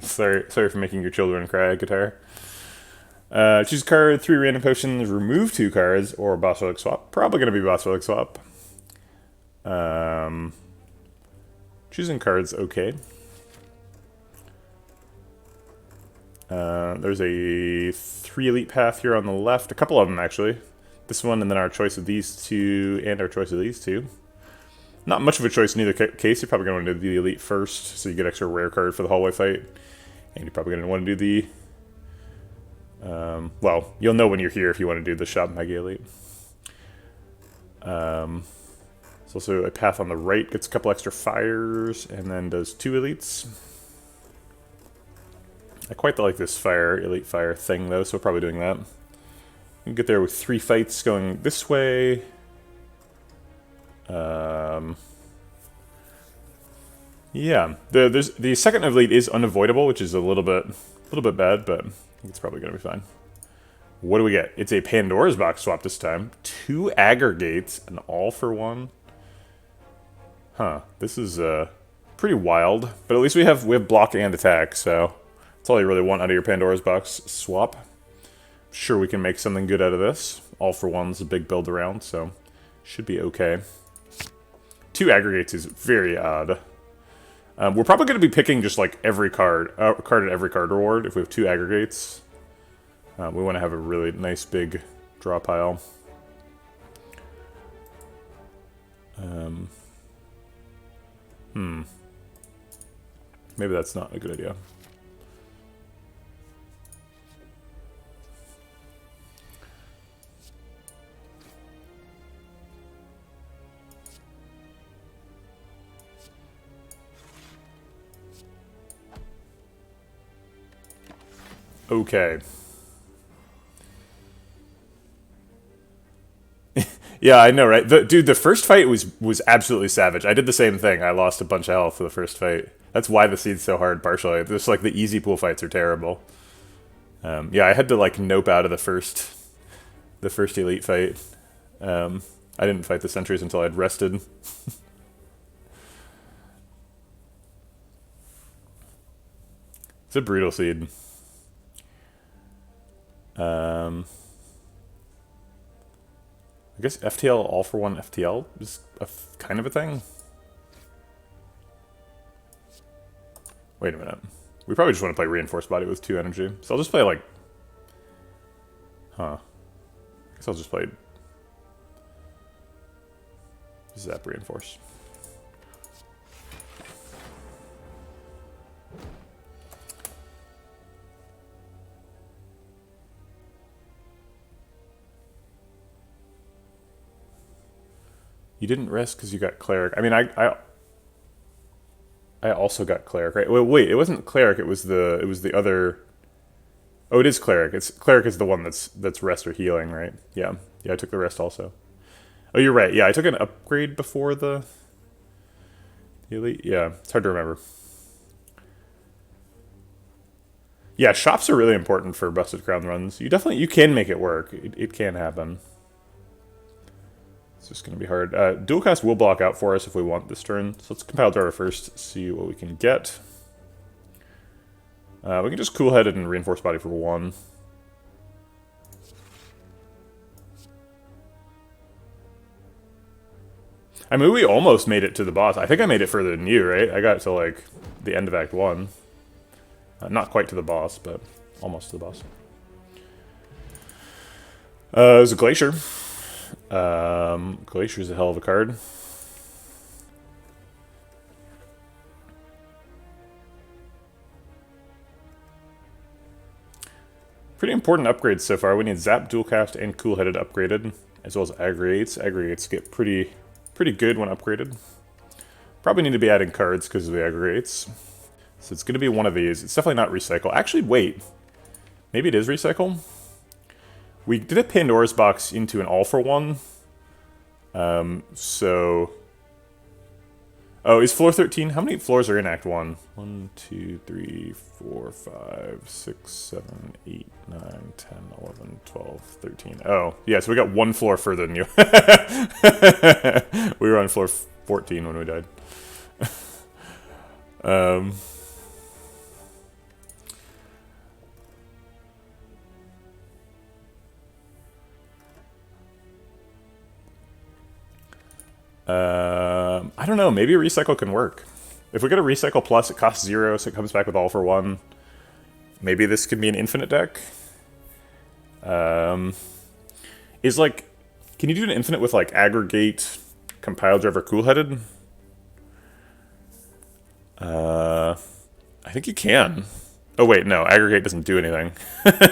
Sorry for making your children cry, guitar. Choose a card, 3 random potions, remove 2 cards, or boss relic swap. Probably going to be boss relic swap. Choosing cards, okay. There's a 3 elite path here on the left. A couple of them, actually. This one, and then our choice of these 2, and our choice of these 2. Not much of a choice in either case. You're probably going to want to do the elite first, so you get extra rare card for the hallway fight. And you're probably going to want to do the... well, you'll know when you're here if you want to do the shop mega elite. There's also a path on the right, gets a couple extra fires, and then does 2 elites. I quite like this elite fire thing though, so we're probably doing that. You can get there with 3 fights going this way. Yeah, the second elite is unavoidable, which is a little bit bad, but I think it's probably gonna be fine. What do we get? It's a Pandora's box swap this time. 2 aggregates, an all for 1. Huh, this is pretty wild, but at least we have block and attack, so that's all you really want out of your Pandora's box swap. I'm sure we can make something good out of this. All for 1's a big build around, so should be okay. 2 aggregates is very odd. We're probably going to be picking just like every card at every card reward if we have 2 aggregates. We want to have a really nice big draw pile. Maybe that's not a good idea. Okay. Yeah, I know, right? Dude, the first fight was absolutely savage. I did the same thing. I lost a bunch of health for the first fight. That's why the seed's so hard, partially. Just like the easy pool fights are terrible. Yeah, I had to like nope out of the first elite fight. I didn't fight the sentries until I'd rested. It's a brutal seed. I guess FTL, all for 1 FTL is kind of a thing. Wait a minute. We probably just want to play Reinforced Body with 2 energy. So I'll just play like... Huh. I guess I'll just play... Zap Reinforce. You didn't rest because you got Cleric. I mean, I also got Cleric, right? Wait, it wasn't Cleric. It was the other. Oh, it is Cleric. Cleric is the one that's rest or healing, right? Yeah, I took the rest also. Oh, you're right. Yeah, I took an upgrade before the elite. Yeah, it's hard to remember. Yeah, shops are really important for Busted Crown runs. You can make it work. It can happen. It's just going to be hard. Dual Cast will block out for us if we want this turn. So let's compile driver first, see what we can get. We can just cool headed and reinforce body for 1. I mean, we almost made it to the boss. I think I made it further than you, right? I got to like the end of Act 1. Not quite to the boss, but almost to the boss. It was a Glacier. Glacier's a hell of a card. Pretty important upgrades so far. We need Zap, Dual Cast, and Cool Headed upgraded, as well as Aggregates. Aggregates get pretty good when upgraded. Probably need to be adding cards because of the Aggregates. So it's going to be one of these. It's definitely not Recycle. Actually, wait. Maybe it is Recycle? We did a Pandora's box into an all for 1. So... Oh, is floor 13? How many floors are in Act 1? 1, 2, 3, 4, 5, 6, 7, 8, 9, 10, 11, 12, 13. Oh, yeah, so we got 1 floor further than you. We were on floor 14 when we died. I don't know, maybe a recycle can work. If we get a recycle plus, it costs 0, so it comes back with all for 1. Maybe this could be an infinite deck. Is like, can you do an infinite with like aggregate, compile driver, cool-headed? I think you can. Oh wait, no, aggregate doesn't do anything.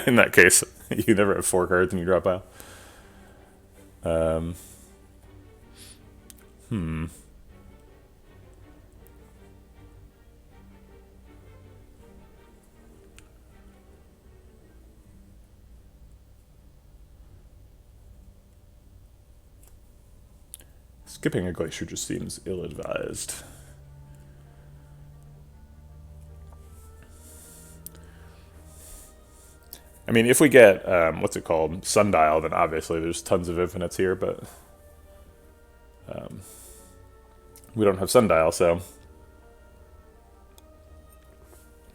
In that case, you never have 4 cards in your draw pile. Skipping a glacier just seems ill-advised. I mean, if we get, what's it called, Sundial, then obviously there's tons of infinites here, but we don't have Sundial, so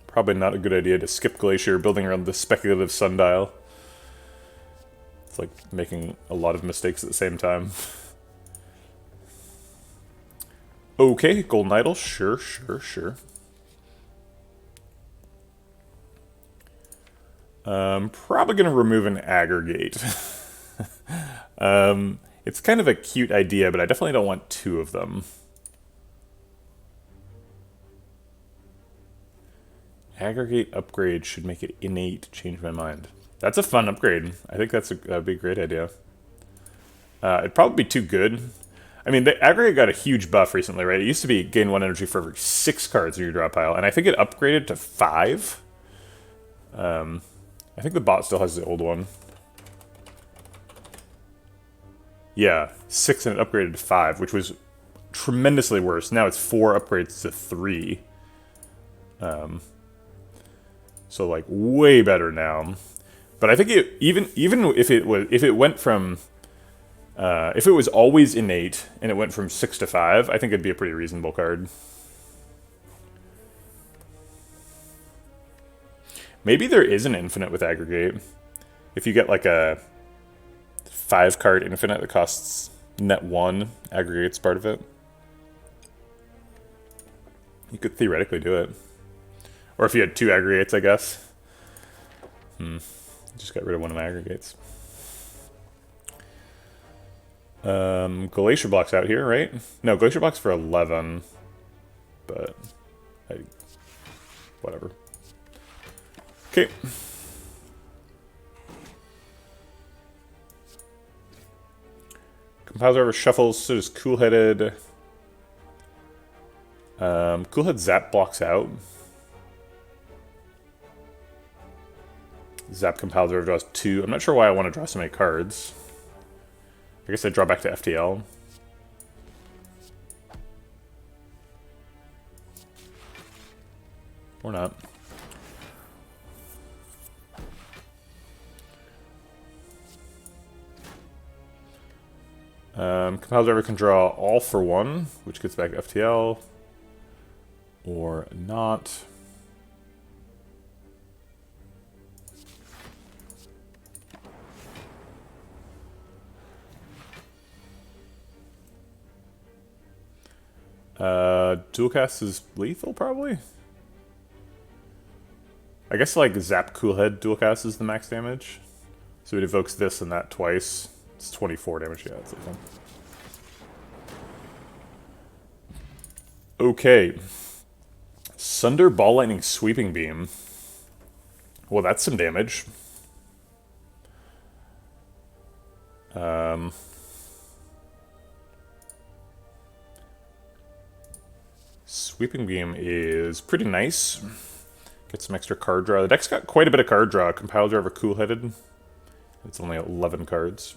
probably not a good idea to skip Glacier, building around the speculative Sundial. It's like making a lot of mistakes at the same time. Okay, Golden Idol, sure. Probably gonna remove an aggregate. It's kind of a cute idea, but I definitely don't want 2 of them. Aggregate upgrade should make it innate. Change my mind. That's a fun upgrade. I think that'd be a great idea. It'd probably be too good. I mean, the aggregate got a huge buff recently, right? It used to be gain 1 energy for every 6 cards in your draw pile, and I think it upgraded to 5. I think the bot still has the old one. Yeah, 6 and it upgraded to 5, which was tremendously worse. Now it's 4 upgrades to 3. So like way better now. But I think even if it went from if it was always innate and it went from 6 to 5, I think it'd be a pretty reasonable card. Maybe there is an infinite with aggregate. If you get like a 5-card infinite that costs net 1, aggregate's part of it. You could theoretically do it. Or if you had 2 aggregates, I guess. Just got rid of one of my aggregates. Glacier Block's out here, right? No, Glacier Block's for 11. But, whatever. Okay. Compile driver shuffles, so does Cool-Headed. Cool-Head Zap blocks out. Zap Compile driver draws 2. I'm not sure why I want to draw so many cards. I guess I draw back to FTL. Or not. Compile driver can draw all for 1, which gets back FTL. Or not. Dual cast is lethal, probably? I guess, like, Zap Coolhead dual cast is the max damage. So it evokes this and that twice. It's 24 damage, yeah, it's lethal. Okay. Sunder Ball Lightning Sweeping Beam. Well, that's some damage. Sweeping Beam is pretty nice. Get some extra card draw. The deck's got quite a bit of card draw. Compile driver Cool-Headed. It's only 11 cards.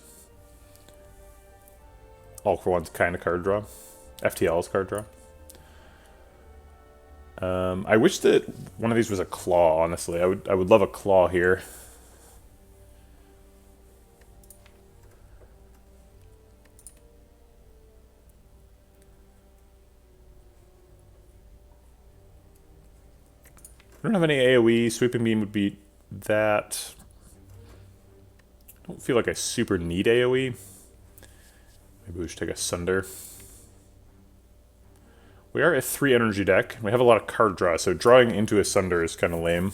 All for one's kind of card draw. FTL's card draw. I wish that one of these was a claw, honestly. I would love a claw here. I don't have any AoE. Sweeping Beam would be that. I don't feel like I super need AoE. Maybe we should take a Sunder. We are a 3 energy deck. We have a lot of card draw, so drawing into Asunder is kind of lame.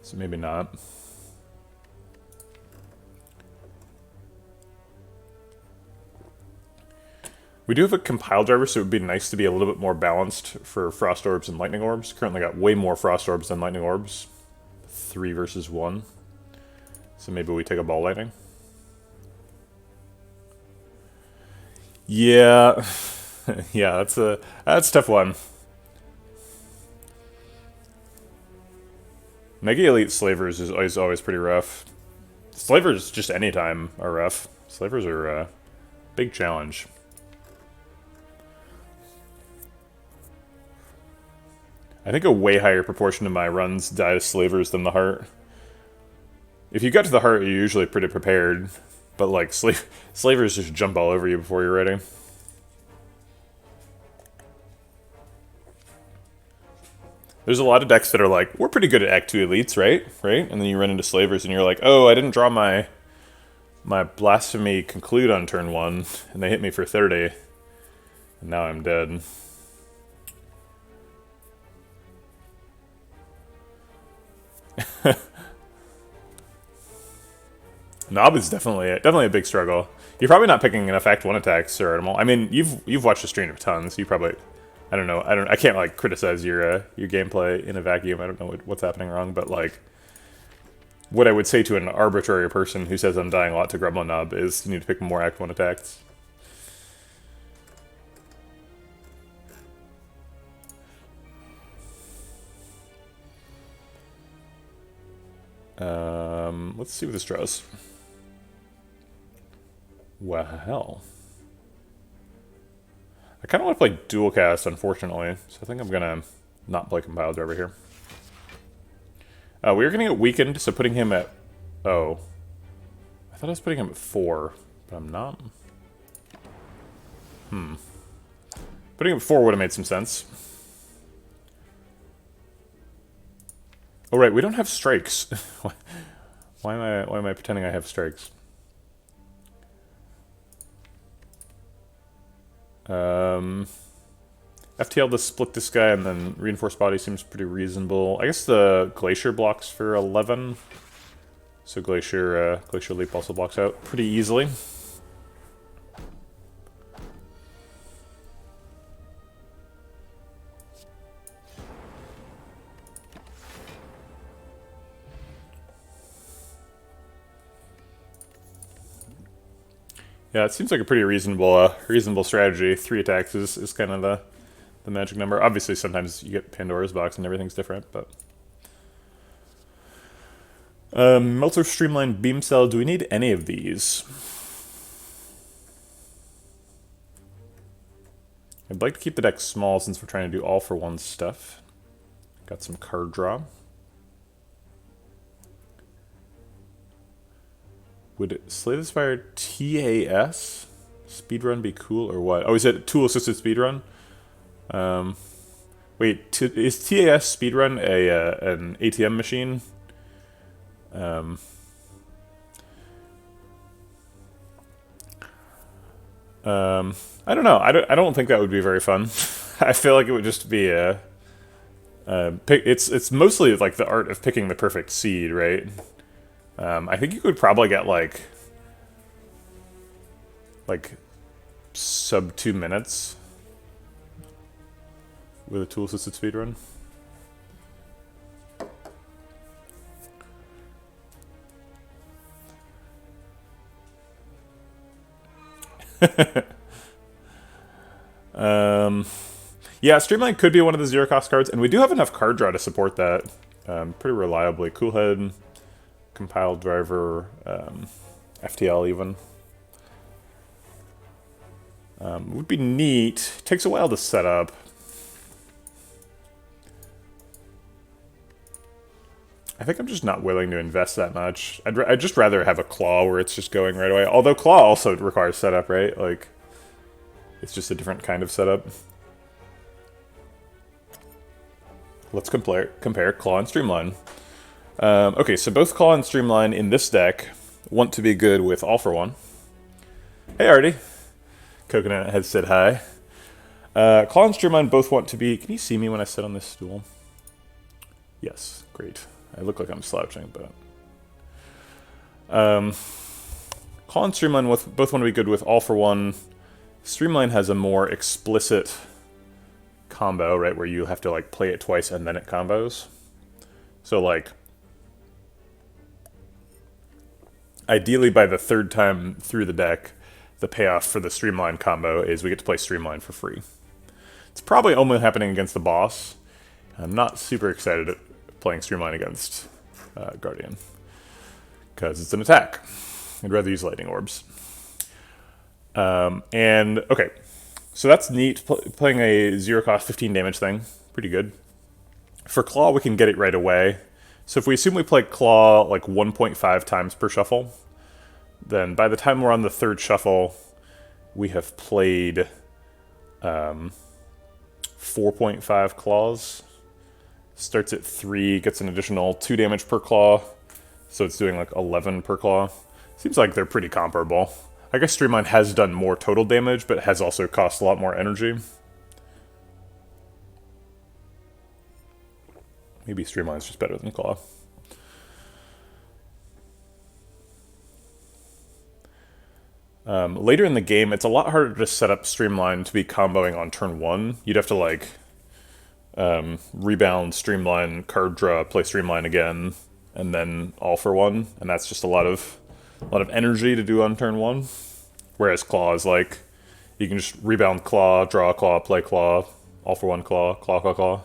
So maybe not. We do have a compile driver, so it would be nice to be a little bit more balanced for Frost Orbs and Lightning Orbs. Currently got way more Frost Orbs than Lightning Orbs. 3 versus 1. So maybe we take a Ball Lightning. Yeah. Yeah, that's a tough one. Mega Elite Slavers is always pretty rough. Slavers just anytime are rough. Slavers are a big challenge. I think a way higher proportion of my runs die to Slavers than the Heart. If you get to the Heart, you're usually pretty prepared. But like, Slavers just jump all over you before you're ready. There's a lot of decks that are like, we're pretty good at Act 2 Elites, right? And then you run into Slavers and you're like, oh, I didn't draw my Blasphemy Conclude on turn 1, and they hit me for 30. And now I'm dead. Knob is definitely a big struggle. You're probably not picking enough Act 1 attacks, Sir Animal. I mean, you've watched the stream of tons. You probably, I don't know. I can't like criticize your gameplay in a vacuum. I don't know what's happening wrong, but like, what I would say to an arbitrary person who says I'm dying a lot to Gremlin Knob is you need to pick more Act 1 attacks. Let's see what this draws. Well, I kind of want to play dual cast, unfortunately, so I think I'm gonna not play compile driver here. We are gonna get weakened, so putting him at I thought I was putting him at 4, but I'm not. Putting him at 4 would have made some sense. Oh right, we don't have strikes. Why am I pretending I have strikes? FTL to split this guy and then reinforced body seems pretty reasonable. I guess the Glacier blocks for 11. So Glacier Leap also blocks out pretty easily. Yeah, it seems like a pretty reasonable strategy. 3 attacks is kind of the magic number. Obviously, sometimes you get Pandora's Box and everything's different, but... Melter, Streamline, Beam Cell. Do we need any of these? I'd like to keep the deck small since we're trying to do all-for-one stuff. Got some card draw. Would Slay the Spire TAS speedrun be cool or what? Oh, is it tool-assisted speedrun? Wait, is TAS speedrun an ATM machine? I don't know. I don't think that would be very fun. I feel like it would just be a it's mostly like the art of picking the perfect seed, right? I think you could probably get like sub 2 minutes with a tool-assisted speedrun. Yeah, Streamline could be one of the zero-cost cards, and we do have enough card draw to support that pretty reliably. Coolhead, Compiled Driver, FTL even. Would be neat. Takes a while to set up. I think I'm just not willing to invest that much. I'd just rather have a Claw where it's just going right away. Although Claw also requires setup, right? Like, it's just a different kind of setup. Let's compare Claw and Streamline. Okay, so both Claw and Streamline in this deck want to be good with all for one. Hey, Artie. Coconut has said hi. Claw and Streamline both want to be... Can you see me when I sit on this stool? Yes, great. I look like I'm slouching, but... Claw and Streamline both want to be good with All for One. Streamline has a more explicit combo, right, where you have to like play it twice and then it combos. So like, ideally by the third time through the deck, the payoff for the Streamline combo is we get to play Streamline for free. It's probably only happening against the boss. I'm not super excited at playing Streamline against Guardian, because it's an attack. I'd rather use Lightning Orbs. Okay, so that's neat. Playing a 0 cost 15 damage thing, pretty good. For Claw, we can get it right away. So if we assume we play Claw like 1.5 times per shuffle, then by the time we're on the third shuffle, we have played 4.5 Claws. Starts at 3, gets an additional 2 damage per Claw, so it's doing like 11 per Claw. Seems like they're pretty comparable. I guess Streamline has done more total damage, but has also cost a lot more energy. Maybe Streamline's just better than Claw. Later in the game, it's a lot harder to set up Streamline to be comboing on turn 1. You'd have to like rebound, Streamline, card draw, play Streamline again, and then All for One, and that's just a lot of energy to do on turn 1. Whereas Claw is like, you can just rebound Claw, draw Claw, play Claw, All for One Claw, Claw, Claw, Claw.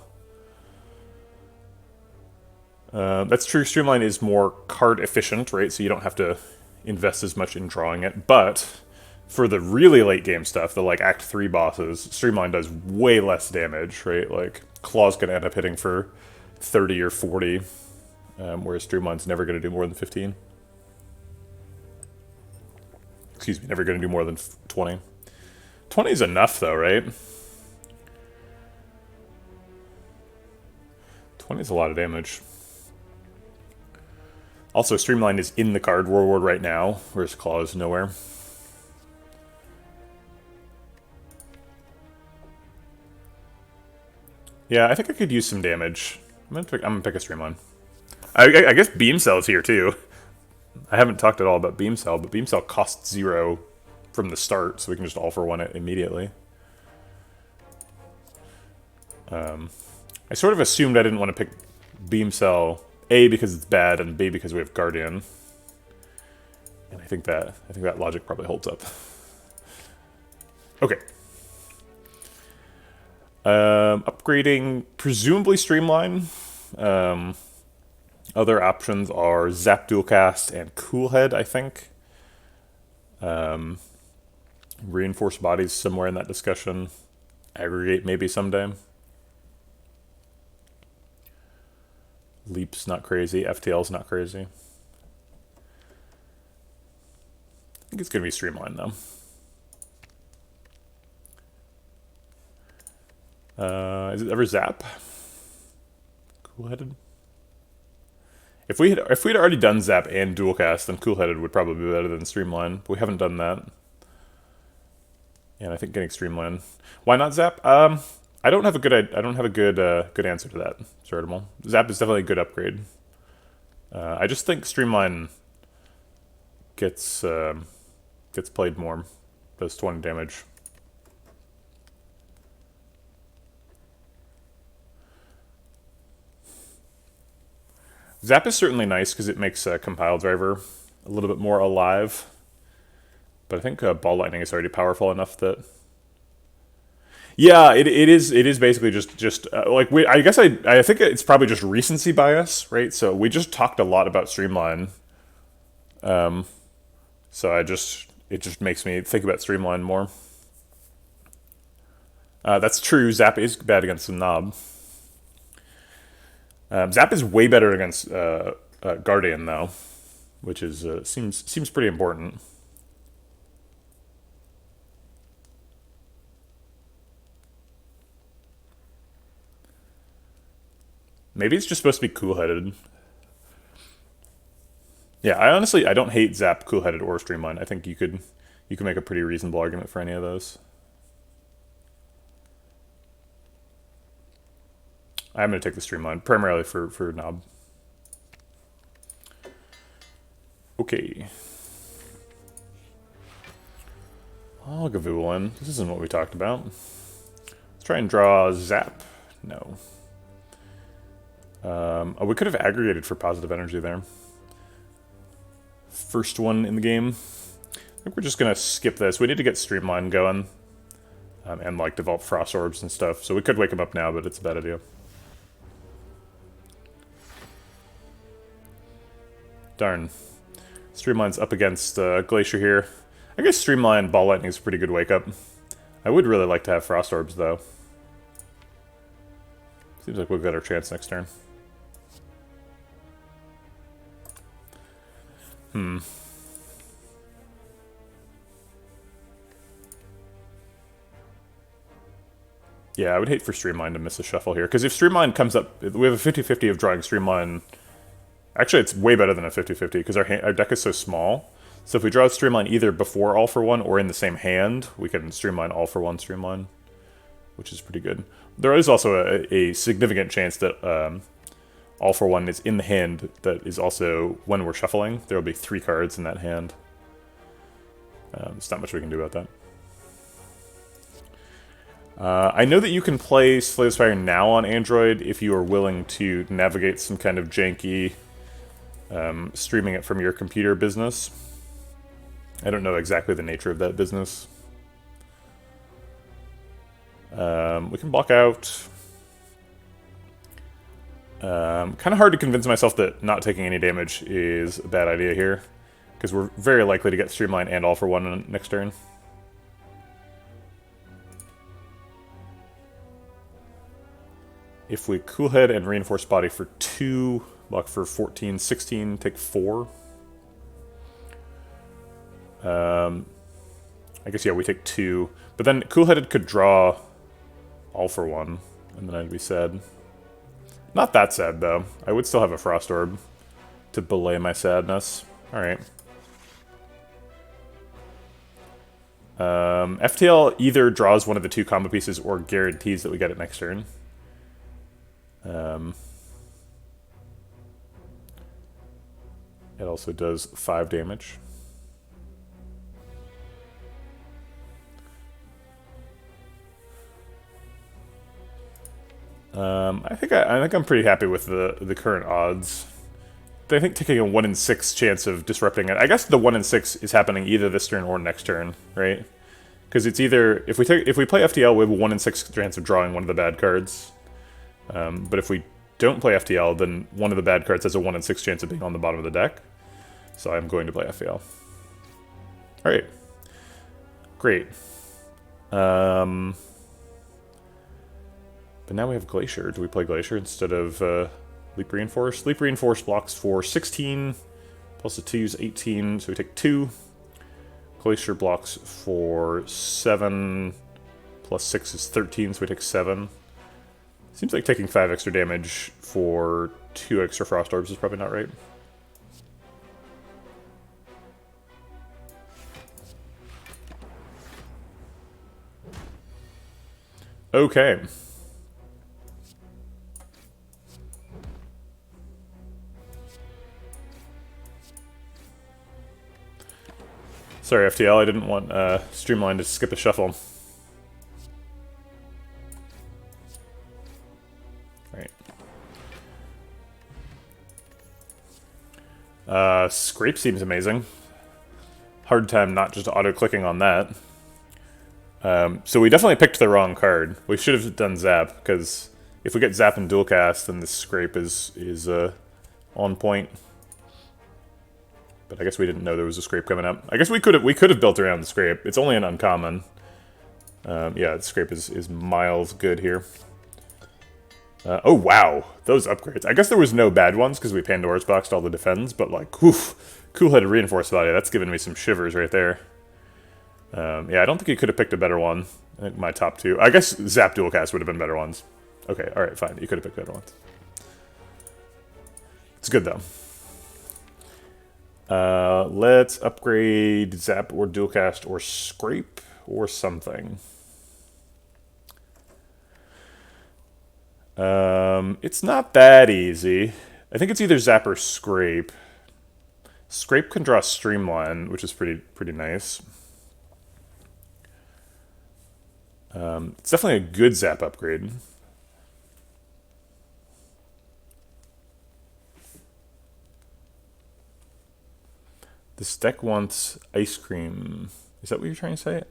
That's true, Streamline is more card efficient, right? So you don't have to invest as much in drawing it, but for the really late game stuff, the like Act 3 bosses, Streamline does way less damage, right? Like, Claw's gonna end up hitting for 30 or 40, whereas Streamline's never gonna do more than 15. Excuse me, never gonna do more than 20. 20 is enough though, right? 20 is a lot of damage. Also, Streamline is in the card reward right now, whereas Claw is nowhere. Yeah, I think I could use some damage. I'm gonna pick a Streamline. I guess Beam Cell's here too. I haven't talked at all about Beam Cell, but Beam Cell costs 0 from the start, so we can just All for One it immediately. I sort of assumed I didn't want to pick Beam Cell, A, because it's bad, and B, because we have Guardian. And I think that logic probably holds up. Okay. Upgrading, presumably Streamline. Other options are Zap Dualcast and Coolhead, I think. Reinforced Bodies somewhere in that discussion. Aggregate maybe someday. Leap's not crazy. FTL's not crazy. I think it's going to be Streamline, though. Is it ever Zap? Cool-headed? If we'd already done Zap and Dualcast, then Cool-headed would probably be better than Streamline. But we haven't done that. And I think getting Streamline. Why not Zap? I don't have a good good answer to that, Certimal. Zap is definitely a good upgrade. I just think Streamline gets played more. Does 20 damage. Zap is certainly nice because it makes Compile Driver a little bit more alive. But I think Ball Lightning is already powerful enough that... Yeah, it is basically just like I guess I think it's probably just recency bias, right? So we just talked a lot about Streamline. So it just makes me think about Streamline more. That's true. Zap is bad against the Knob. Zap is way better against Guardian though, which is seems pretty important. Maybe it's just supposed to be Cool-headed. Yeah, I don't hate Zap, Cool-headed, or Streamline. I think you could make a pretty reasonable argument for any of those. I'm going to take the Streamline, primarily for Knob. Okay. Lagavulin. This isn't what we talked about. Let's try and draw Zap. No. Oh, we could have aggregated for positive energy there. First one in the game. I think we're just going to skip this. We need to get Streamline going. And like develop Frost Orbs and stuff. So we could wake him up now, but it's a bad idea. Darn. Streamline's up against Glacier here. I guess Streamline Ball Lightning is a pretty good wake up. I would really like to have Frost Orbs though. Seems like we've got our chance next turn. Yeah, I would hate for Streamline to miss a shuffle here, because if Streamline comes up, we have a 50-50 of drawing Streamline. Actually, it's way better than a 50-50, because our deck is so small. So if we draw Streamline either before All for One or in the same hand, we can Streamline All for One Streamline, which is pretty good. There is also a significant chance that All for One is in the hand that is also, when we're shuffling, there will be 3 cards in that hand. There's not much we can do about that. I know that you can play Slay the Spire now on Android if you are willing to navigate some kind of janky streaming it from your computer business. I don't know exactly the nature of that business. We can block out. Kind of hard to convince myself that not taking any damage is a bad idea here, because we're very likely to get Streamline and All for One next turn. If we Cool Head and Reinforced Body for 2, block for 14, 16, take 4. I guess, yeah, we take 2. But then Cool Headed could draw All for One, and then I'd be sad. Not that sad, though. I would still have a Frost Orb to belay my sadness. Alright. FTL either draws one of the 2 combo pieces or guarantees that we get it next turn. It also does 5 damage. I think I'm pretty happy with the current odds. I think taking a 1 in 6 chance of disrupting it. I guess the 1 in 6 is happening either this turn or next turn, right? Because it's either if we play FTL, we have a 1 in 6 chance of drawing one of the bad cards. But if we don't play FTL, then one of the bad cards has a 1 in 6 chance of being on the bottom of the deck. So I'm going to play FTL. Alright. Great. But now we have Glacier. Do we play Glacier instead of Leap Reinforce? Leap Reinforce blocks for 16, plus the 2 is 18, so we take 2. Glacier blocks for 7, plus 6 is 13, so we take 7. Seems like taking 5 extra damage for 2 extra Frost Orbs is probably not right. Okay. Sorry, FTL, I didn't want Streamline to skip a shuffle. Right. Scrape seems amazing. Hard time not just auto-clicking on that. So we definitely picked the wrong card. We should have done Zap, because if we get Zap and Dual Cast, then this Scrape is on point. But I guess we didn't know there was a Scrape coming up. I guess we could have built around the Scrape. It's only an uncommon. Yeah, the Scrape is miles good here. Oh wow, those upgrades. I guess there was no bad ones because we Pandora's boxed all the defends, but like, oof, Cool-Headed Reinforced Body, that's giving me some shivers right there. Yeah, I don't think you could have picked a better one. I think my top 2. I guess Zap Dual Cast would have been better ones. Okay, alright, fine. You could have picked better ones. It's good though. Let's upgrade Zap or Dual Cast or Scrape or something. It's not that easy. I think it's either Zap or Scrape. Scrape can draw Streamline, which is pretty nice. It's definitely a good Zap upgrade. This deck wants Ice Cream. Is that what you're trying to say?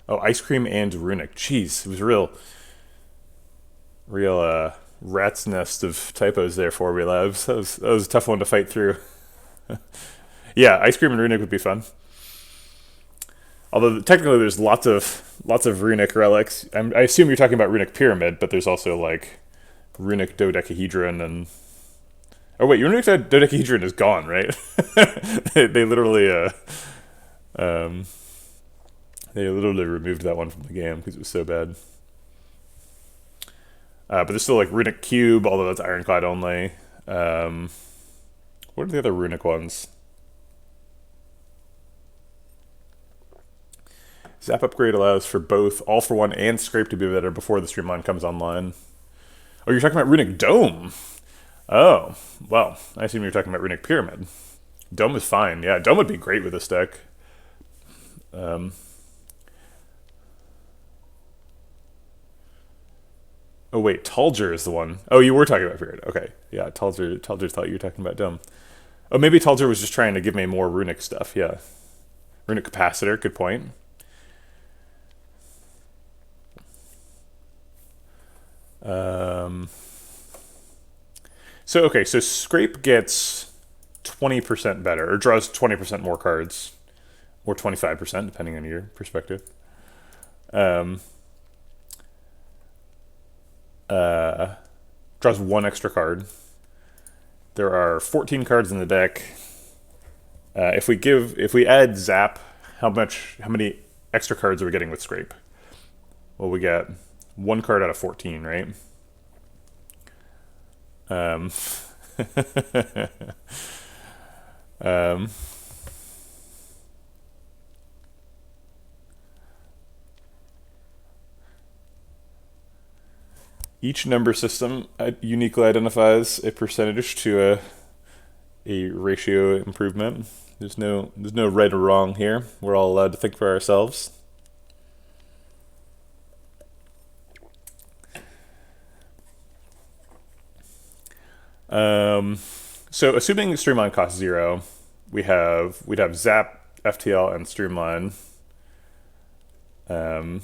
Oh, Ice Cream and Runic. Jeez, it was real rat's nest of typos there for me, Labs. That was a tough one to fight through. Yeah, Ice Cream and Runic would be fun. Although technically there's lots of Runic relics. I assume you're talking about Runic Pyramid, but there's also like Runic Dodecahedron and... Oh wait, Runic Dodecahedron is gone, right? they literally removed that one from the game because it was so bad. But there's still like Runic Cube, although that's Ironclad only. What are the other Runic ones? Zap upgrade allows for both All for One and Scrape to be better before the Streamline comes online. Oh, you're talking about Runic Dome? Oh, well, I assume you're talking about Runic Pyramid. Dome is fine. Yeah, Dome would be great with this deck. Oh wait, Talger is the one. Oh, you were talking about Pyramid. Okay, yeah, Talger thought you were talking about Dome. Oh, maybe Talger was just trying to give me more Runic stuff. Yeah, Runic Capacitor. Good point. So Scrape gets 20% better, or draws 20% more cards, or 25%, depending on your perspective. Draws one extra card. There are 14 cards in the deck. If we add Zap, how many extra cards are we getting with Scrape? Well, we get one card out of 14, right? Each number system uniquely identifies a percentage to a ratio improvement. There's no right or wrong here. We're all allowed to think for ourselves. So assuming Streamline costs 0, we'd have Zap, FTL, and Streamline are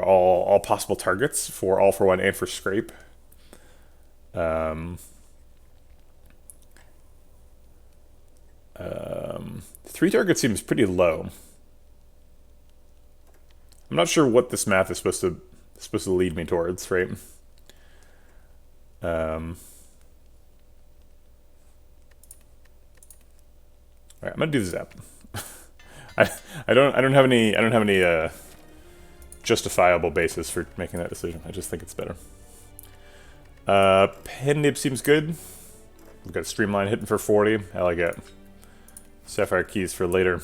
all possible targets for All for One and for Scrape. 3 targets seems pretty low. I'm not sure what this math is supposed to lead me towards, right? All right, I'm gonna do the Zap. I don't have any justifiable basis for making that decision. I just think it's better. Pen Nib seems good. We've got Streamline hitting for 40. I like it. Sapphire Keys for later.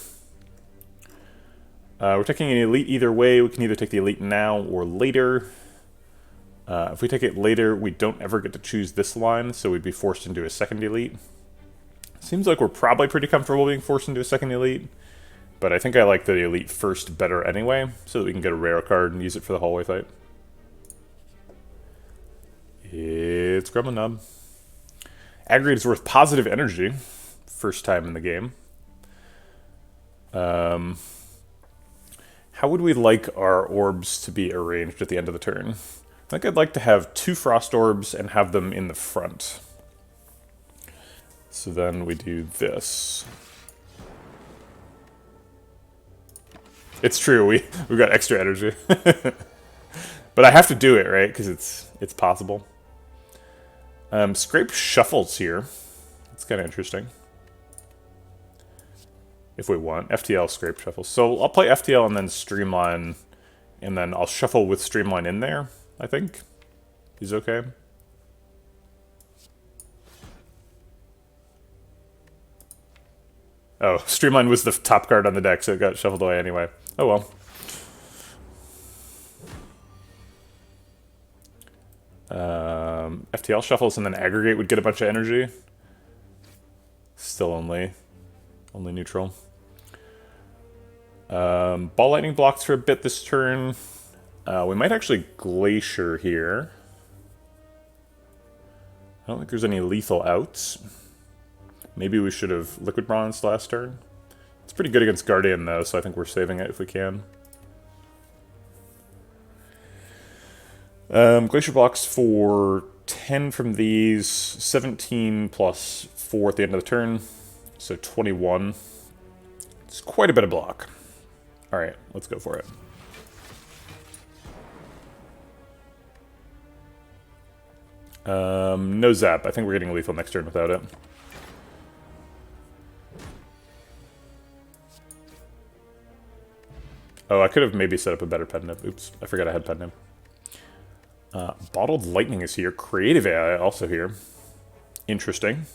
We're taking an Elite either way. We can either take the Elite now or later. If we take it later, we don't ever get to choose this line, so we'd be forced into a second Elite. Seems like we're probably pretty comfortable being forced into a second Elite, but I think I like the Elite first better anyway, so that we can get a rare card and use it for the hallway fight. It's Gremlin Nub. Aggregate is worth positive energy. First time in the game. How would we like our orbs to be arranged at the end of the turn? I think I'd like to have 2 Frost Orbs and have them in the front. So then we do this. It's true, we've got extra energy. But I have to do it, right? Because it's possible. Scrape shuffles here. It's kind of interesting. If we want. FTL Scrape shuffles. So I'll play FTL and then Streamline, and then I'll shuffle with Streamline in there, I think. He's okay. Oh, Streamline was the top card on the deck, so it got shuffled away anyway. Oh well. FTL shuffles and then aggregate would get a bunch of energy. Still only neutral. Ball lightning blocks for a bit this turn. We might actually glacier here. I don't think there's any lethal outs. Maybe we should have liquid bronze last turn. It's pretty good against Guardian though, so I think we're saving it if we can. Glacier blocks for 10 from these, 17 plus 4 at the end of the turn, so 21. It's quite a bit of block. Alright, let's go for it. No zap. I think we're getting lethal next turn without it. Oh, I could have maybe set up a better pen nib. Oops, I forgot I had pen nib. Bottled Lightning is here. Creative AI also here. Interesting.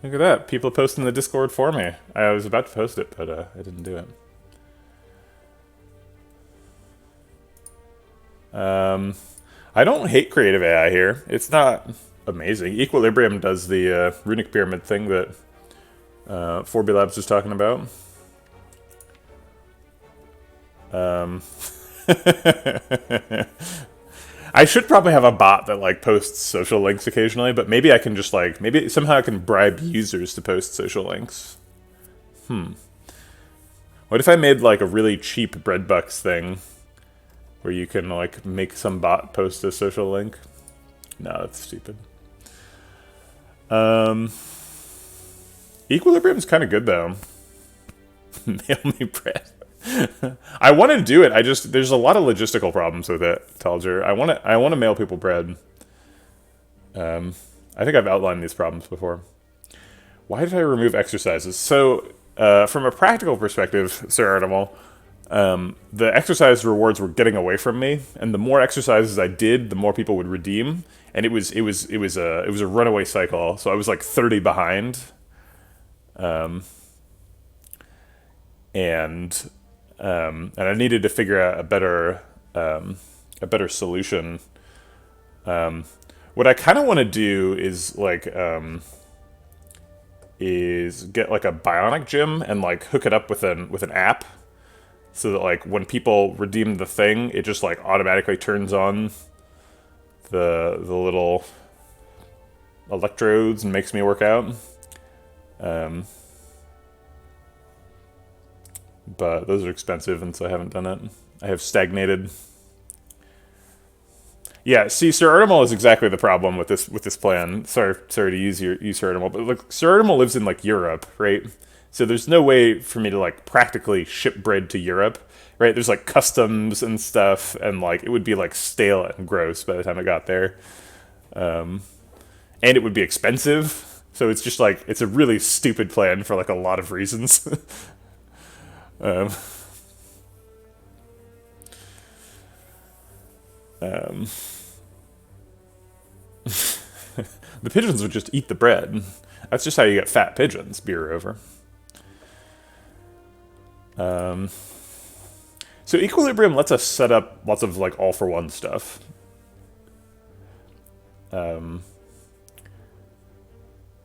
Look at that. People posting the Discord for me. I was about to post it, but I didn't do it. I don't hate creative AI here. It's not amazing. Equilibrium does the runic pyramid thing that 4B Labs was talking about. I should probably have a bot that like posts social links occasionally, but maybe I can just like maybe somehow I can bribe users to post social links. What if I made like a really cheap breadbucks thing where you can like make some bot post a social link? No, that's stupid. Equilibrium's kind of good though. Mail me bread. I want to do it. There's a lot of logistical problems with it, Talger. I want to mail people bread. I think I've outlined these problems before. Why did I remove exercises? So, from a practical perspective, Sir Animal, the exercise rewards were getting away from me, and the more exercises I did, the more people would redeem, and it was a runaway cycle. So I was like 30 behind, and I needed to figure out a better solution. What I kind of want to do is like get like a bionic gym and like hook it up with an app, so that like when people redeem the thing, it just like automatically turns on the little electrodes and makes me work out. But those are expensive, and so I haven't done it. I have stagnated. Yeah, see, Sir Erdimal is exactly the problem with this plan. Sorry to use Sir Erdimal, but look, Sir Erdimal lives in like Europe, right? So there's no way for me to like practically ship bread to Europe, right? There's like customs and stuff, and like it would be like stale and gross by the time I got there, and it would be expensive. So it's just like it's a really stupid plan for like a lot of reasons. The pigeons would just eat the bread. That's just how you get fat pigeons, beer over. So Equilibrium lets us set up lots of like all-for-one stuff.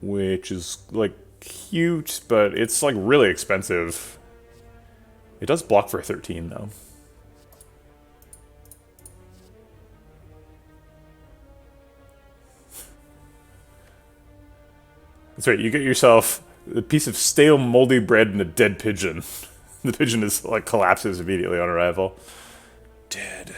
Which is like cute, but it's like really expensive. It does block for 13 though. That's right, you get yourself a piece of stale moldy bread and a dead pigeon. The pigeon is like collapses immediately on arrival. Dead.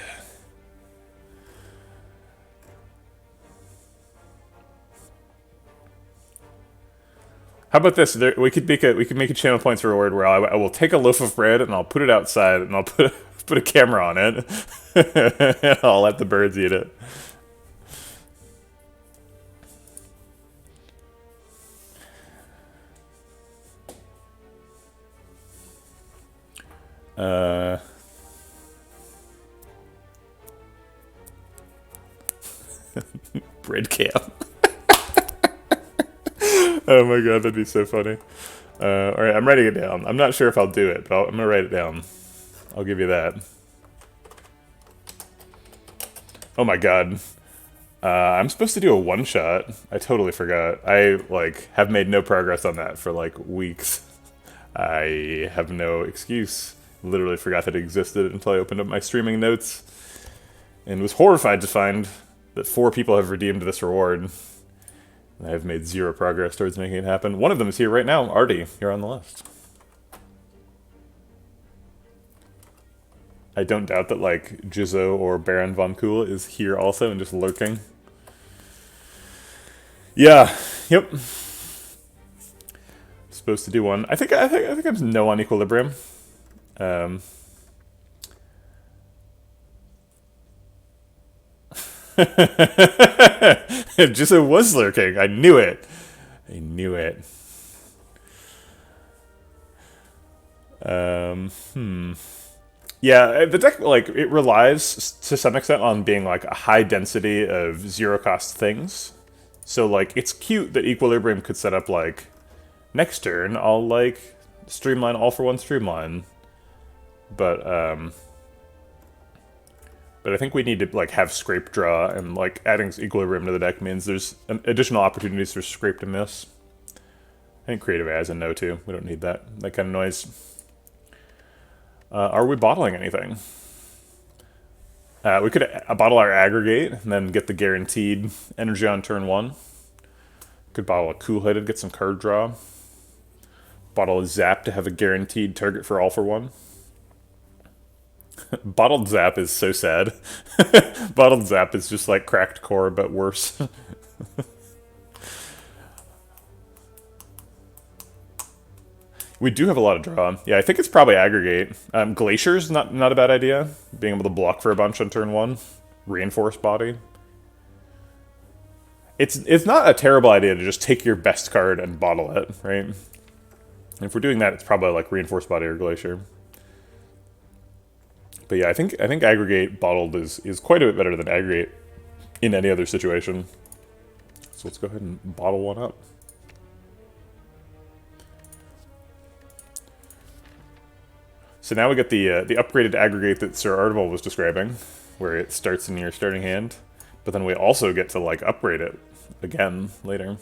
How about this? We could make a channel points reward where I will take a loaf of bread and I'll put it outside and I'll put a camera on it. And I'll let the birds eat it. Bread camp. Oh my god, that'd be so funny. Alright, I'm writing it down. I'm not sure if I'll do it, but I'm gonna write it down. I'll give you that. Oh my god. I'm supposed to do a one-shot. I totally forgot. I, like, have made no progress on that for, like, weeks. I have no excuse. Literally forgot that it existed until I opened up my streaming notes. And was horrified to find that 4 people have redeemed this reward. And I have made 0 progress towards making it happen. One of them is here right now. Artie, you're on the list. I don't doubt that, like, Jizzo or Baron von Kuhl is here also and just lurking. Yeah, yep. Supposed to do one. I think I'm no on equilibrium. Jizzo was lurking. I knew it. I knew it. Yeah, the deck, like, it relies to some extent on being, like, a high density of zero-cost things. So, like, it's cute that Equilibrium could set up, like, next turn, I'll, like, streamline all for one streamline. But I think we need to, like, have Scrape draw, and, like, adding Equilibrium to the deck means there's additional opportunities for Scrape to miss. I think Creative AI is a no, too. We don't need that kind of noise. Are we bottling anything? We could bottle our Aggregate, and then get the guaranteed energy on turn 1. Could bottle a Cool-Headed, get some card draw. Bottle a Zap to have a guaranteed target for all for one. Bottled Zap is so sad. Bottled Zap is just like Cracked Core, but worse. We do have a lot of draw. Yeah, I think it's probably Aggregate. Glacier's not a bad idea. Being able to block for a bunch on turn 1. Reinforced Body. It's not a terrible idea to just take your best card and bottle it, right? And if we're doing that, it's probably like Reinforced Body or Glacier. But yeah, I think Aggregate bottled is quite a bit better than Aggregate in any other situation. So let's go ahead and bottle one up. So now we get the upgraded Aggregate that Sir Artemal was describing, where it starts in your starting hand, but then we also get to, like, upgrade it again later.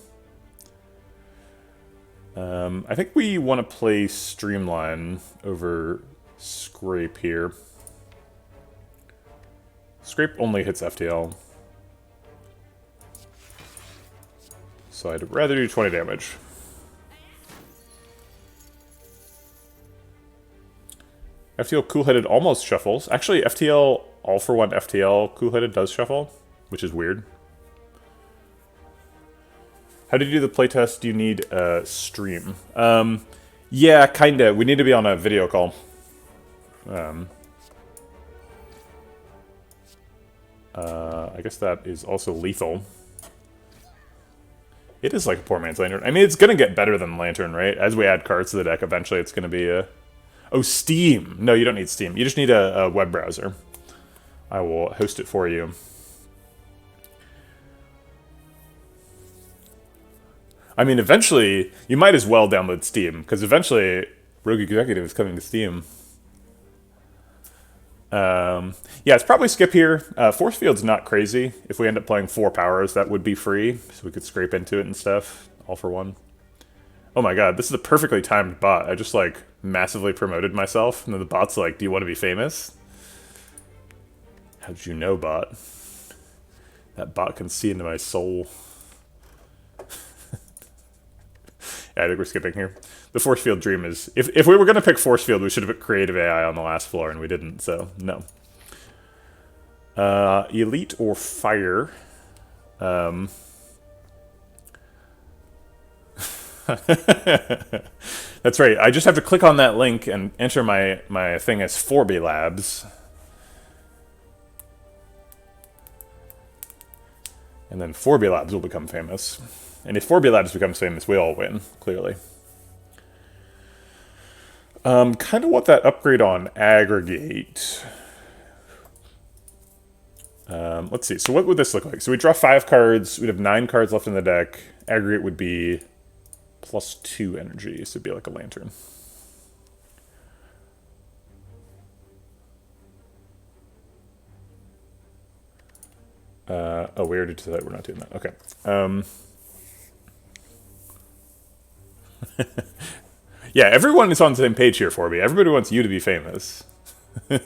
I think we want to play Streamline over Scrape here. Scrape only hits FTL. So I'd rather do 20 damage. FTL Cool-Headed almost shuffles. Actually, FTL, all for one FTL Cool-Headed does shuffle, which is weird. How did you do the playtest? Do you need a stream? Yeah, kinda. We need to be on a video call. I guess that is also lethal. It is like a poor man's Lantern. I mean, it's gonna get better than Lantern, right? As we add cards to the deck, eventually it's gonna be a... Oh, Steam! No, you don't need Steam. You just need a web browser. I will host it for you. I mean, eventually, you might as well download Steam, because eventually, Rogue Executive is coming to Steam. Yeah, it's probably skip here. Force Field's not crazy. If we end up playing 4 powers, that would be free, so we could scrape into it and stuff. All for one. Oh my god, this is a perfectly timed bot. I just, like, massively promoted myself, and then the bot's like, do you want to be famous? How did you know, bot? That bot can see into my soul. Yeah, I think we're skipping here. The Force Field Dream is... If we were going to pick Force Field, we should have put Creative AI on the last floor, and we didn't, so no. Elite or Fire. That's right. I just have to click on that link and enter my thing as 4B Labs. And then 4B Labs will become famous. And if 4B Labs becomes famous, we all win, clearly. Kind of want that upgrade on Aggregate. Let's see. So what would this look like? So we draw 5 cards. We'd have 9 cards left in the deck. Aggregate would be +2 energy. So it'd be like a Lantern. Oh, we already decided we're not doing that. Okay. Yeah, everyone is on the same page here for me. Everybody wants you to be famous. What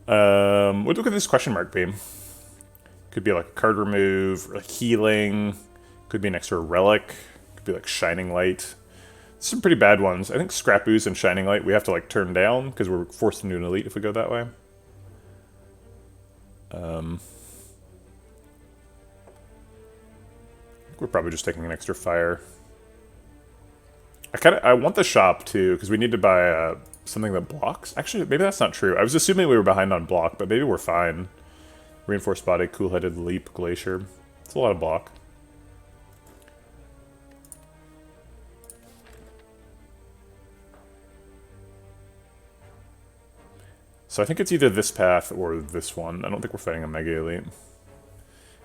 could this question mark be? Could be like a card remove, or like healing. Could be an extra relic. Could be like Shining Light. Some pretty bad ones. I think Scrap Ooze and Shining Light we have to like turn down because we're forced into an elite if we go that way. We're probably just taking an extra fire. I want the shop too because we need to buy something that blocks. Actually, maybe that's not true. I was assuming we were behind on block, but maybe we're fine. Reinforced Body, Cool-Headed, Leap, Glacier. It's a lot of block. So I think it's either this path or this one. I don't think we're fighting a Mega Elite.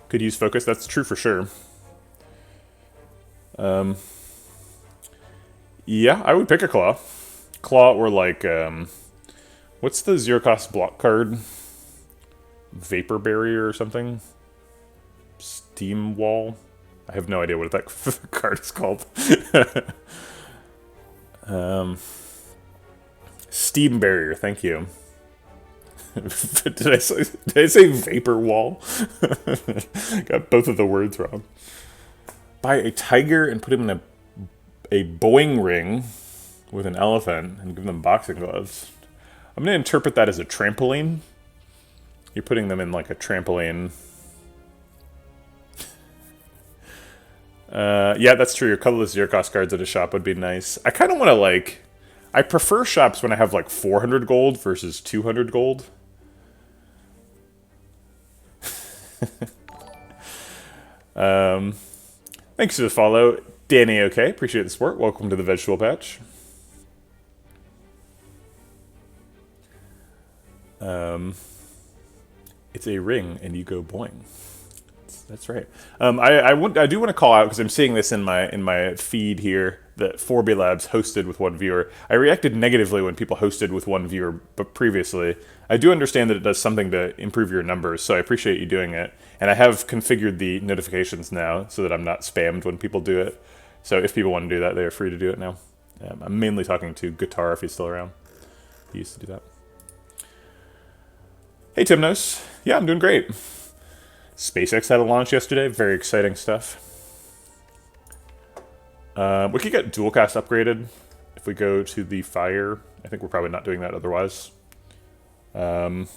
Could use Focus. That's true for sure. Yeah, I would pick a Claw. Claw or like, what's the 0-cost block card? Vapor Barrier or something? Steam Wall? I have no idea what that card is called. Steam Barrier, thank you. Did I say Vapor Wall? Got both of the words wrong. Buy a tiger and put him in a Boeing ring with an elephant and give them boxing gloves. I'm going to interpret that as a trampoline. You're putting them in like a trampoline. Yeah, that's true. Your colorless 0-cost cards at a shop would be nice. I kind of want to like... I prefer shops when I have like 400 gold versus 200 gold. Thanks for the follow, Danny. Okay, appreciate the support. Welcome to the vegetable patch. It's a ring, and you go boing. That's right. I do want to call out because I'm seeing this in my feed here that 4B Labs hosted with one viewer. I reacted negatively when people hosted with one viewer, but previously I do understand that it does something to improve your numbers, so I appreciate you doing it. And I have configured the notifications now so that I'm not spammed when people do it. So if people want to do that, they are free to do it now. I'm mainly talking to Guitar if he's still around. He used to do that. Hey Timnos. Yeah, I'm doing great. SpaceX had a launch yesterday. Very exciting stuff. We could get dual cast upgraded if we go to the fire. I think we're probably not doing that otherwise. And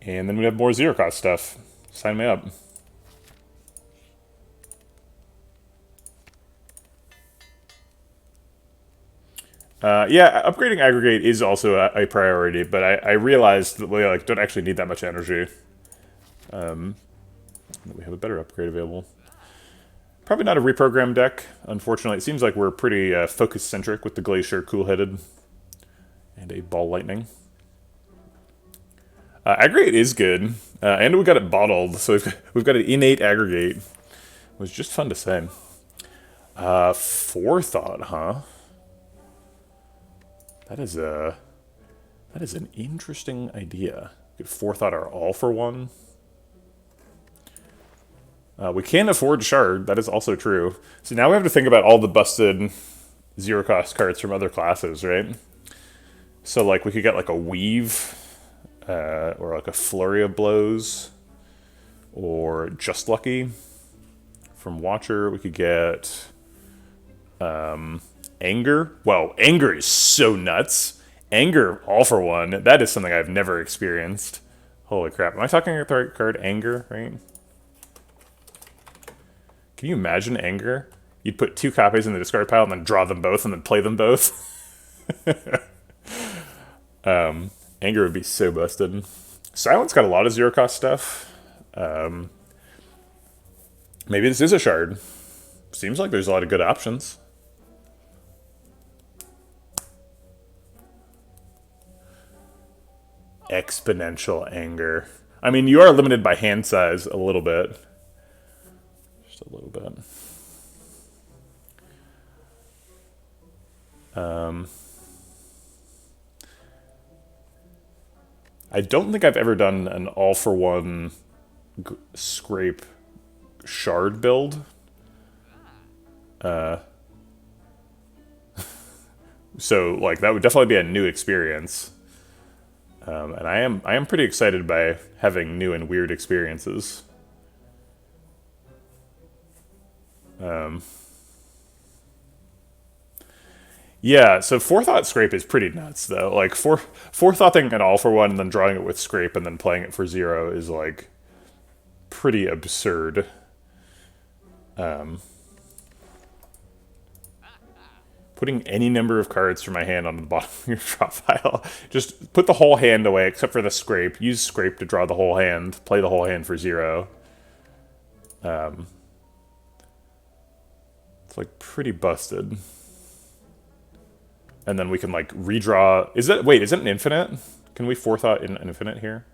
then we have more 0-cost stuff. Sign me up. Yeah, upgrading aggregate is also a priority, but I realized that we like don't actually need that much energy. We have a better upgrade available. Probably not a reprogram deck, unfortunately. It seems like we're pretty focus-centric with the Glacier, Cool-Headed, and a Ball Lightning. Aggregate is good, and we got it bottled, so we've got an innate aggregate. It was just fun to say. Forethought, huh? That is an interesting idea. Could Forethought our all for one? We can afford Shard, that is also true. So now we have to think about all the busted 0-cost cards from other classes, right? So like we could get like a Weave, or like a Flurry of Blows, or Just Lucky. From Watcher, we could get Anger. Wow, Anger is so nuts. Anger all for one. That is something I've never experienced. Holy crap. Am I talking about the right card? Anger, right? Can you imagine Anger? You'd put 2 copies in the discard pile and then draw them both and then play them both. Anger would be so busted. Silence got a lot of 0-cost stuff. Maybe this is a Shard. Seems like there's a lot of good options. Exponential Anger. I mean, you are limited by hand size a little bit. Just a little bit. I don't think I've ever done an all-for-one scrape shard build. So, like, that would definitely be a new experience. And I am pretty excited by having new and weird experiences. Yeah, so Forethought Scrape is pretty nuts, though. Like, Forethoughting an all-for-one and then drawing it with Scrape and then playing it for 0 is, like, pretty absurd. Putting any number of cards from my hand on the bottom of your drop pile. Just put the whole hand away, except for the Scrape. Use Scrape to draw the whole hand. Play the whole hand for 0. It's, like, pretty busted. And then we can, like, redraw... Wait, is it an infinite? Can we Forethought in an infinite here?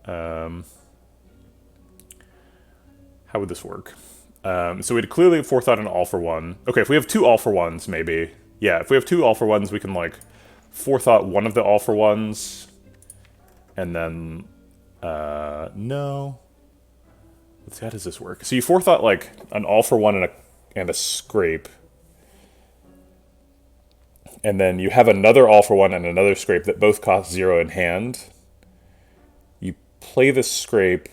How would this work? So we'd clearly Forethought an all-for-one. Okay, if we have 2 all-for-ones, maybe. Yeah, if we have 2 all-for-ones, we can, like, Forethought one of the all-for-ones. And then... no. Let's see, how does this work? So you Forethought, like, an all-for-one and a Scrape. And then you have another all-for-one and another Scrape that both cost 0 in hand. You play the Scrape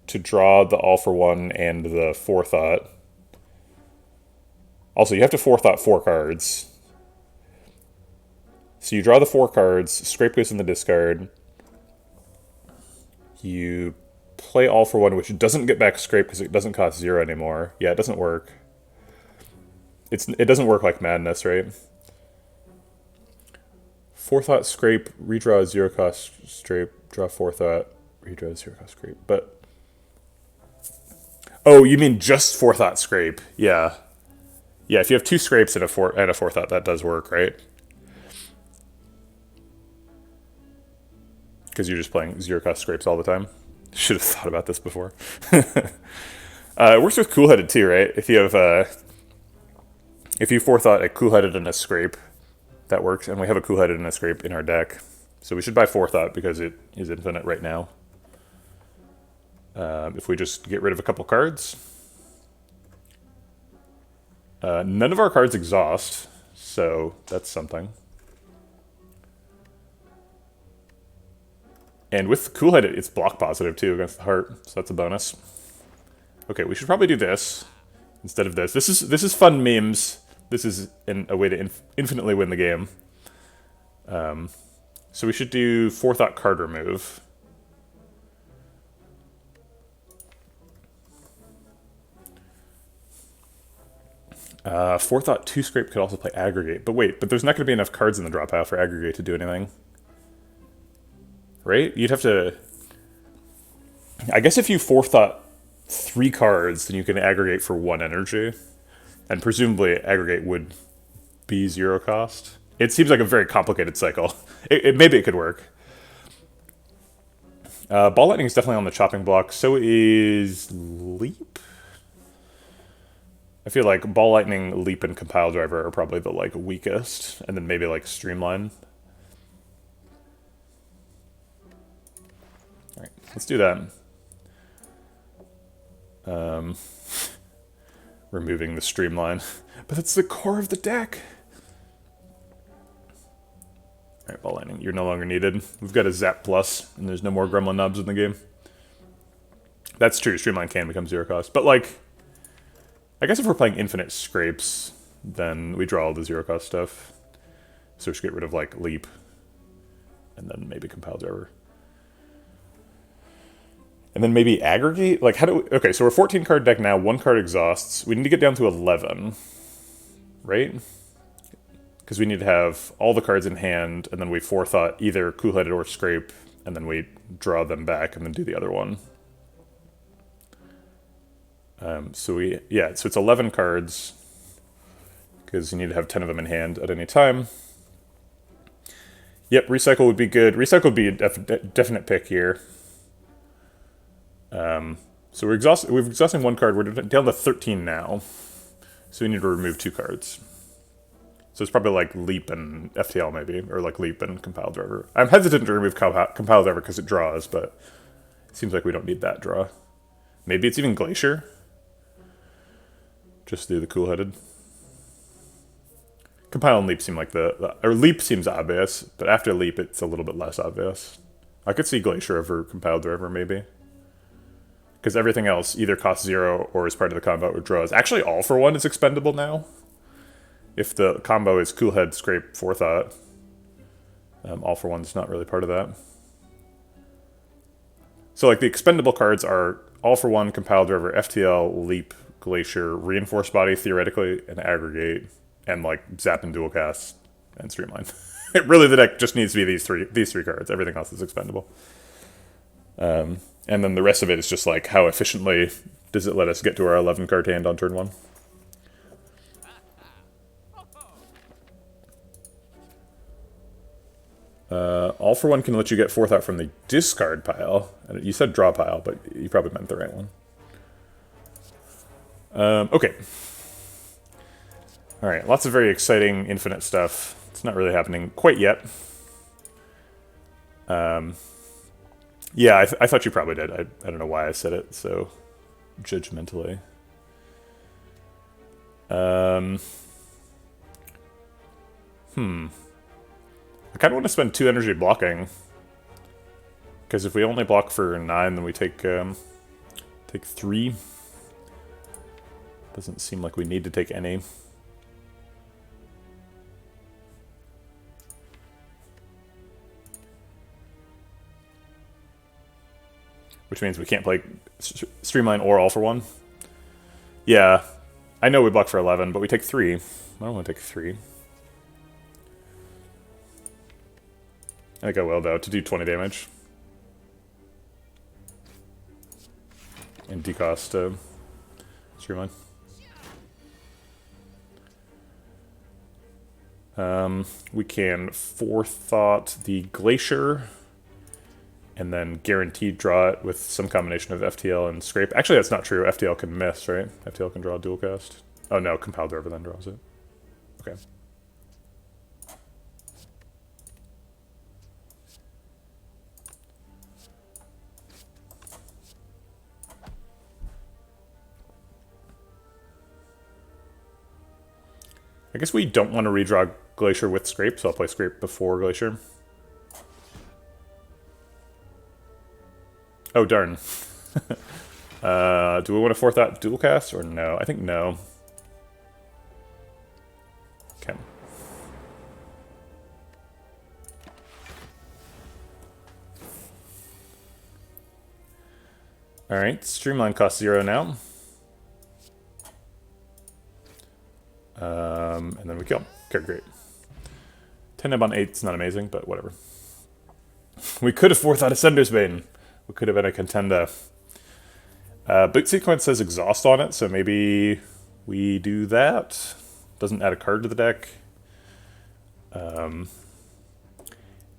to draw the all-for-one and the Forethought. Also, you have to Forethought 4 cards. So you draw the 4 cards, Scrape goes in the discard. You play all-for-one, which doesn't get back Scrape because it doesn't cost 0 anymore. Yeah, it doesn't work. It doesn't work like madness, right? Forethought Scrape, redraw 0 cost Scrape, draw Forethought, redraw 0 cost Scrape. But oh, you mean just Forethought Scrape? Yeah, yeah. If you have 2 Scrapes and a Forethought, that does work, right? Because you're just playing 0 cost Scrapes all the time. Should have thought about this before. It works with Cool-Headed too, right? If you have if you Forethought a Cool-Headed and a Scrape, that works, and we have a Cool-Headed and a Scrape in our deck. So we should buy Forethought because it is infinite right now. If we just get rid of a couple cards. None of our cards exhaust, so that's something. And with Cool-Headed, it's block positive too against the heart, so that's a bonus. Okay, we should probably do this instead of this. This is fun memes. This is a way to infinitely win the game. So we should do Forethought card remove. Forethought 2 Scrape could also play Aggregate. But wait, there's not going to be enough cards in the drop pile for Aggregate to do anything. Right? You'd have to... I guess if you Forethought 3 cards, then you can Aggregate for 1 energy. And presumably Aggregate would be 0 cost. It seems like a very complicated cycle. Maybe it could work. Ball Lightning is definitely on the chopping block. So is Leap? I feel like Ball Lightning, Leap, and Compile Driver are probably the like weakest. And then maybe like Streamline. Alright, let's do that. Removing the Streamline. But that's the core of the deck! Alright, Ball Lightning, you're no longer needed. We've got a Zap Plus, and there's no more Gremlin Nubs in the game. That's true, Streamline can become 0 cost. But, like, I guess if we're playing infinite Scrapes, then we draw all the 0 cost stuff. So we should get rid of, like, Leap. And then maybe Compile Driver. And then maybe Aggregate? Like, how do we... Okay, so we're a 14-card deck now. 1 card exhausts. We need to get down to 11. Right? Because we need to have all the cards in hand, and then we Forethought either Cool-Headed or Scrape, and then we draw them back and then do the other one. So it's 11 cards, because you need to have 10 of them in hand at any time. Yep, Recycle would be good. Recycle would be a definite pick here. So we're exhausting 1 card. We're down to 13 now. So we need to remove 2 cards. So it's probably like Leap and FTL maybe, or like Leap and Compile Driver. I'm hesitant to remove Compile Driver because it draws, but it seems like we don't need that draw. Maybe it's even Glacier. Just do the cool-headed. Compile and Leap seem like or Leap seems obvious, but after Leap it's a little bit less obvious. I could see Glacier over Compile Driver maybe. Because everything else either costs 0 or is part of the combo or draws. Actually, All for One is expendable now. If the combo is Cool Head, Scrape, Forethought. All for One's not really part of that. So like the expendable cards are All for One, Compile Driver, FTL, Leap, Glacier, Reinforced Body theoretically, and Aggregate, and like Zap and Dual Cast and Streamline. Really, the deck just needs to be these three cards. Everything else is expendable. And then the rest of it is just like how efficiently does it let us get to our 11 card hand on turn 1. All for One can let you get Forethought from the discard pile. You said draw pile, but you probably meant the right one. Okay. Alright, lots of very exciting infinite stuff. It's not really happening quite yet. Yeah, I thought you probably did. I don't know why I said it so judgmentally. I kind of want to spend 2 energy blocking. Because if we only block for 9, then we take 3. Doesn't seem like we need to take any. Which means we can't play Streamline or All for One. Yeah, I know we block for 11, but we take 3. I don't want to take 3. I think I will, though, to do 20 damage. And decost Streamline. We can Forethought the Glacier, and then guaranteed draw it with some combination of FTL and Scrape. Actually, that's not true. FTL can miss, right? FTL can draw a dual cast. Oh no, Compile Driver then draws it. Okay. I guess we don't want to redraw Glacier with Scrape, so I'll play Scrape before Glacier. Oh, darn. Do we want to Forethought dual cast or no? I think no. Okay. Alright, Streamline costs 0 now. And then we kill. Okay, great. 10 nib on 8's not amazing, but whatever. We could have Forethought Ascender's Bane. We could have been a contender. Boot Sequence says Exhaust on it, so maybe we do that. Doesn't add a card to the deck.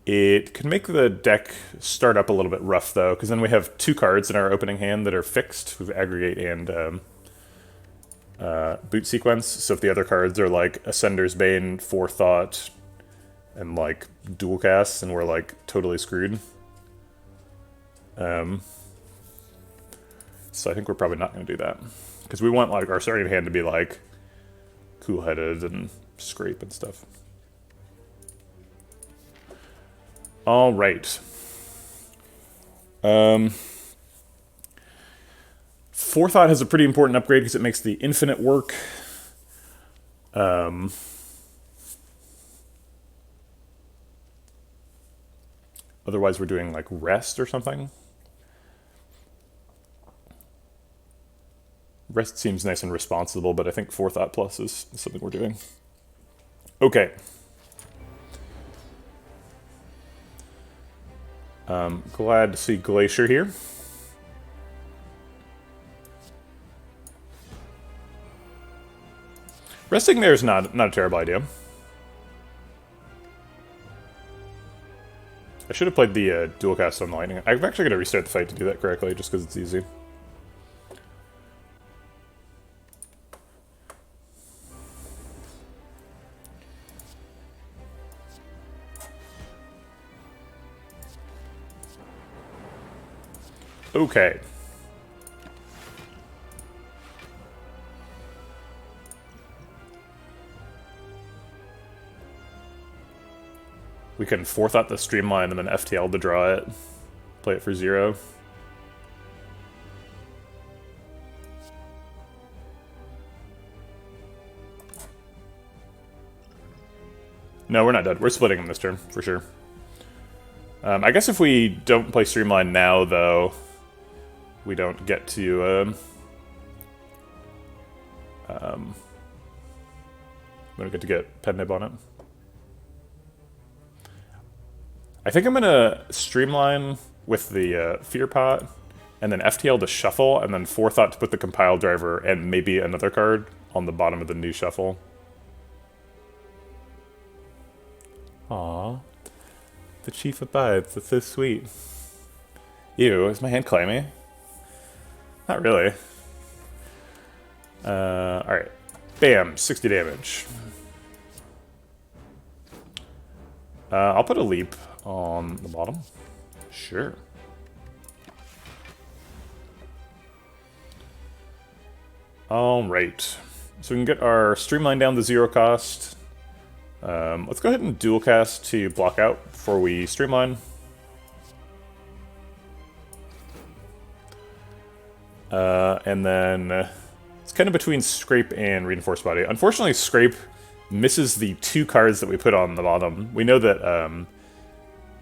It could make the deck start up a little bit rough, though, because then we have 2 cards in our opening hand that are fixed with Aggregate and Boot Sequence. So if the other cards are like Ascender's Bane, Forethought, and like dual casts, and we're like totally screwed. So I think we're probably not going to do that. Because we want like our starting hand to be like cool-headed and Scrape and stuff. Alright. Forethought has a pretty important upgrade because it makes the infinite work. Otherwise we're doing like Rest or something. Rest seems nice and responsible, but I think Forethought Plus is something we're doing. Okay. Glad to see Glacier here. Resting there is not a terrible idea. I should have played the dual cast on the Lightning. I'm actually going to restart the fight to do that correctly, just because it's easy. Okay. We can forethought the streamline and then FTL to draw it. Play it for 0. No, we're not dead. We're splitting him this turn, for sure. I guess if we don't play Streamline now, though, we don't get to... we don't get to get Pen Nib on it. I think I'm going to Streamline with the Fear Pot, and then FTL to Shuffle, and then Forethought to put the Compile Driver and maybe another card on the bottom of the new Shuffle. Aww. The Chief abides. That's so sweet. Ew, is my hand clammy? Not really. Alright. Bam, 60 damage. I'll put a leap on the bottom. Sure. Alright. So we can get our Streamline down to 0 cost. Let's go ahead and dual cast to block out before we Streamline. And then it's kind of between Scrape and Reinforced Body. Unfortunately, Scrape misses the 2 cards that we put on the bottom. We know that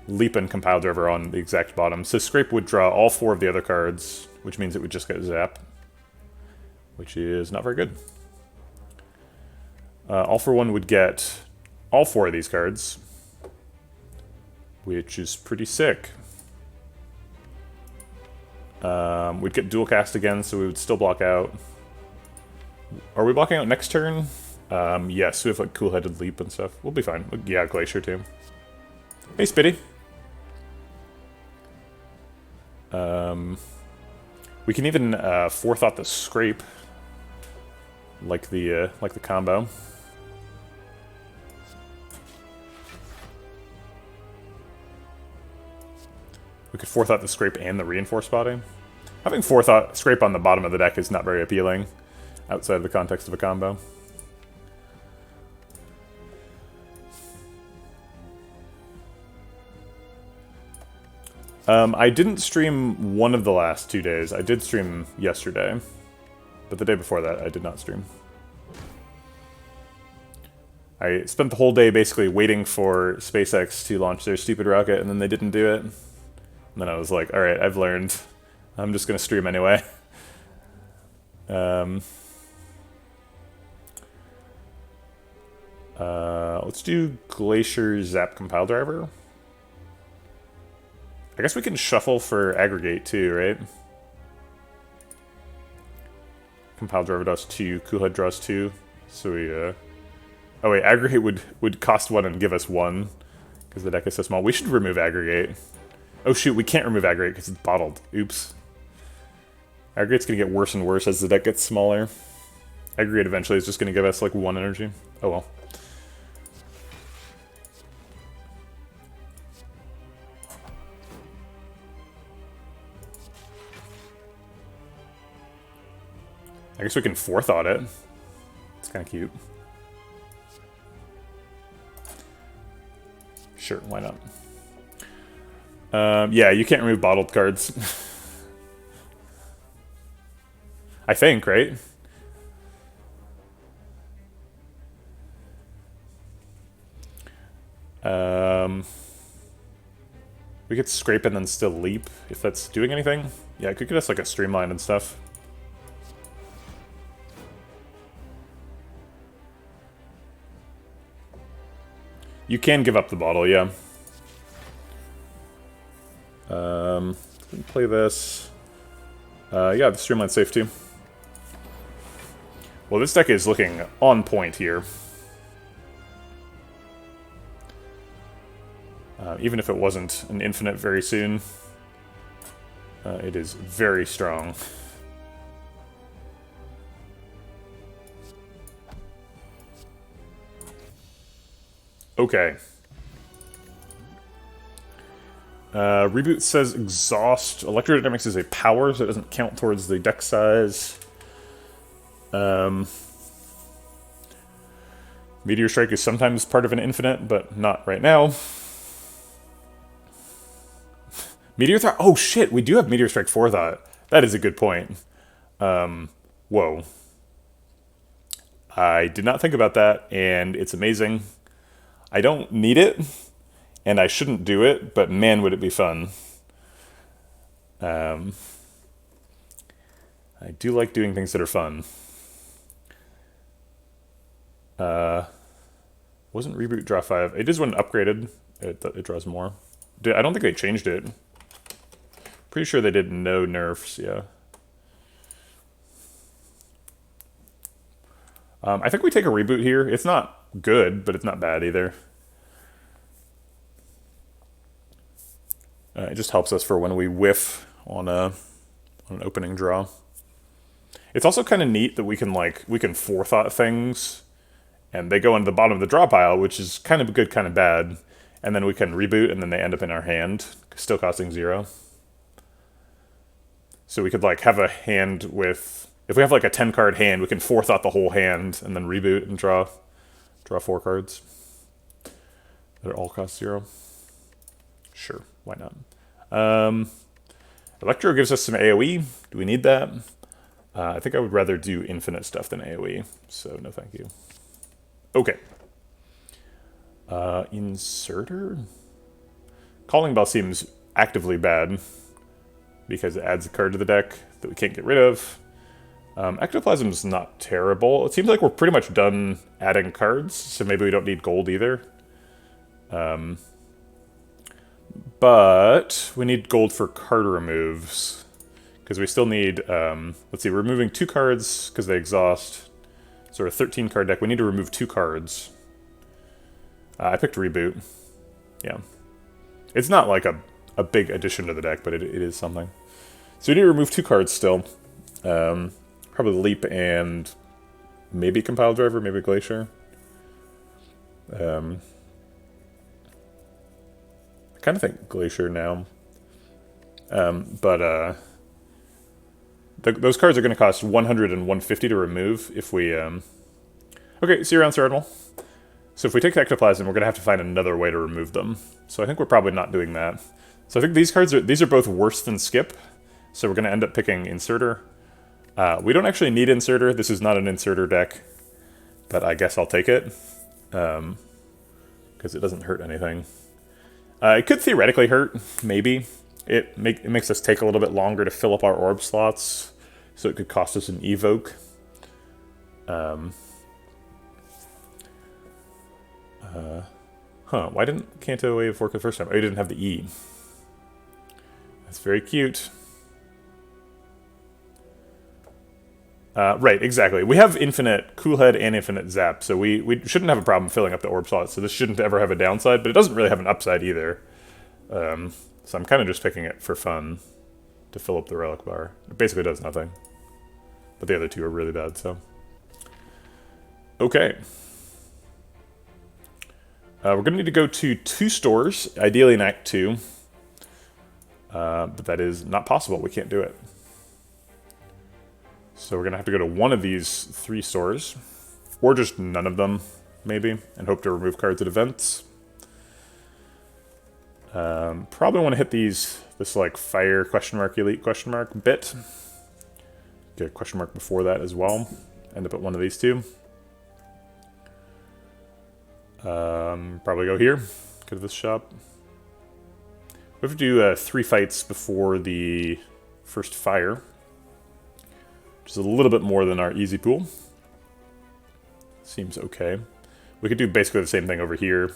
Leap and Compile Driver are on the exact bottom, so Scrape would draw all 4 of the other cards, which means it would just get Zap, which is not very good. All for One would get all 4 of these cards, which is pretty sick. We'd get dual cast again, so we would still block out. Are we blocking out next turn? Yes, we have like Cool-Headed Leap and stuff. We'll be fine. Yeah, Glacier too. Hey, Spitty. We can even Forethought the Scrape, like the combo. We could Forethought the Scrape and the Reinforced Body. Having Forethought Scrape on the bottom of the deck is not very appealing outside of the context of a combo. I didn't stream one of the last 2 days. I did stream yesterday, but the day before that I did not stream. I spent the whole day basically waiting for SpaceX to launch their stupid rocket, and then they didn't do it. And then I was like, alright, I've learned. I'm just going to stream anyway. Let's do Glacier Zap Compile Driver. I guess we can shuffle for Aggregate too, right? Compile Driver draws 2, Coolhead draws 2. So we, oh wait, Aggregate would cost 1 and give us 1, because the deck is so small. We should remove Aggregate. Oh shoot, we can't remove Aggregate because it's bottled. Oops. Aggregate's gonna get worse and worse as the deck gets smaller. Aggregate eventually is just gonna give us like 1 energy. Oh well. I guess we can Forethought it. It's kind of cute. Sure, why not? Yeah, you can't remove bottled cards. I think, right? We could Scrape and then still Leap, if that's doing anything. Yeah, it could get us like a Streamline and stuff. You can give up the bottle, yeah. Play this. Yeah, the Streamline's safe too. Well, this deck is looking on point here. Even if it wasn't an infinite very soon, it is very strong. Okay. Reboot says exhaust. Electrodynamics is a power, so it doesn't count towards the deck size. Meteor Strike is sometimes part of an infinite, but not right now. Meteor Thought. Oh shit, we do have Meteor Strike Forethought. That is a good point. Whoa. I did not think about that, and it's amazing. I don't need it, and I shouldn't do it, but man, would it be fun. I do like doing things that are fun. Wasn't Reboot draw 5? It is when upgraded. It draws more. I don't think they changed it. Pretty sure they did no nerfs, yeah. I think we take a Reboot here. It's not good, but it's not bad either. It just helps us for when we whiff on an opening draw. It's also kind of neat that we can forethought things, and they go into the bottom of the draw pile, which is kind of good, kind of bad. And then we can reboot, and then they end up in our hand, still costing 0. So we could have a hand with, if we have a 10-card hand, we can forethought the whole hand, and then reboot and draw 4 cards. That all cost 0. Sure, why not? Electro gives us some AoE. Do we need that? I think I would rather do infinite stuff than AoE, so no thank you. Okay. Inserter? Calling Bell seems actively bad, because it adds a card to the deck that we can't get rid of. Ectoplasm's not terrible. It seems like we're pretty much done adding cards, so maybe we don't need gold either. But we need gold for card removes, because we still need, let's see, we're removing 2 cards because they exhaust. So a 13-card deck, we need to remove 2 cards. I picked Reboot. Yeah. It's not like a big addition to the deck, but it is something. So we need to remove 2 cards still. Probably Leap and maybe Compile Driver, maybe Glacier. I kind of think Glacier now. Those cards are going to cost 100 and 150 to remove if we... Okay, see you around, Cardinal. So if we take Ectoplasm, we're going to have to find another way to remove them. So I think we're probably not doing that. So I think these are both worse than Skip. So we're going to end up picking Inserter. We don't actually need Inserter. This is not an Inserter deck. But I guess I'll take it. Because it doesn't hurt anything. It could theoretically hurt, maybe. It makes us take a little bit longer to fill up our orb slots. So it could cost us an Evoke. Why didn't Kanto Wave work the first time? Oh, you didn't have the E. That's very cute. Right, exactly. We have infinite Cool Head and infinite Zap, so we shouldn't have a problem filling up the orb slots, so this shouldn't ever have a downside, but it doesn't really have an upside either. So I'm kind of just picking it for fun to fill up the relic bar. It basically does nothing. But the other 2 are really bad, so... Okay. We're going to need to go to 2 stores, ideally in Act 2. But that is not possible. We can't do it. So we're going to have to go to one of these 3 stores. Or just none of them, maybe. And hope to remove cards at events. Probably want to hit this fire elite bit. Get a question mark before that as well. End up at one of these 2. Probably go here. Go to this shop. We have to do 3 fights before the first fire. Which is a little bit more than our easy pool. Seems okay. We could do basically the same thing over here.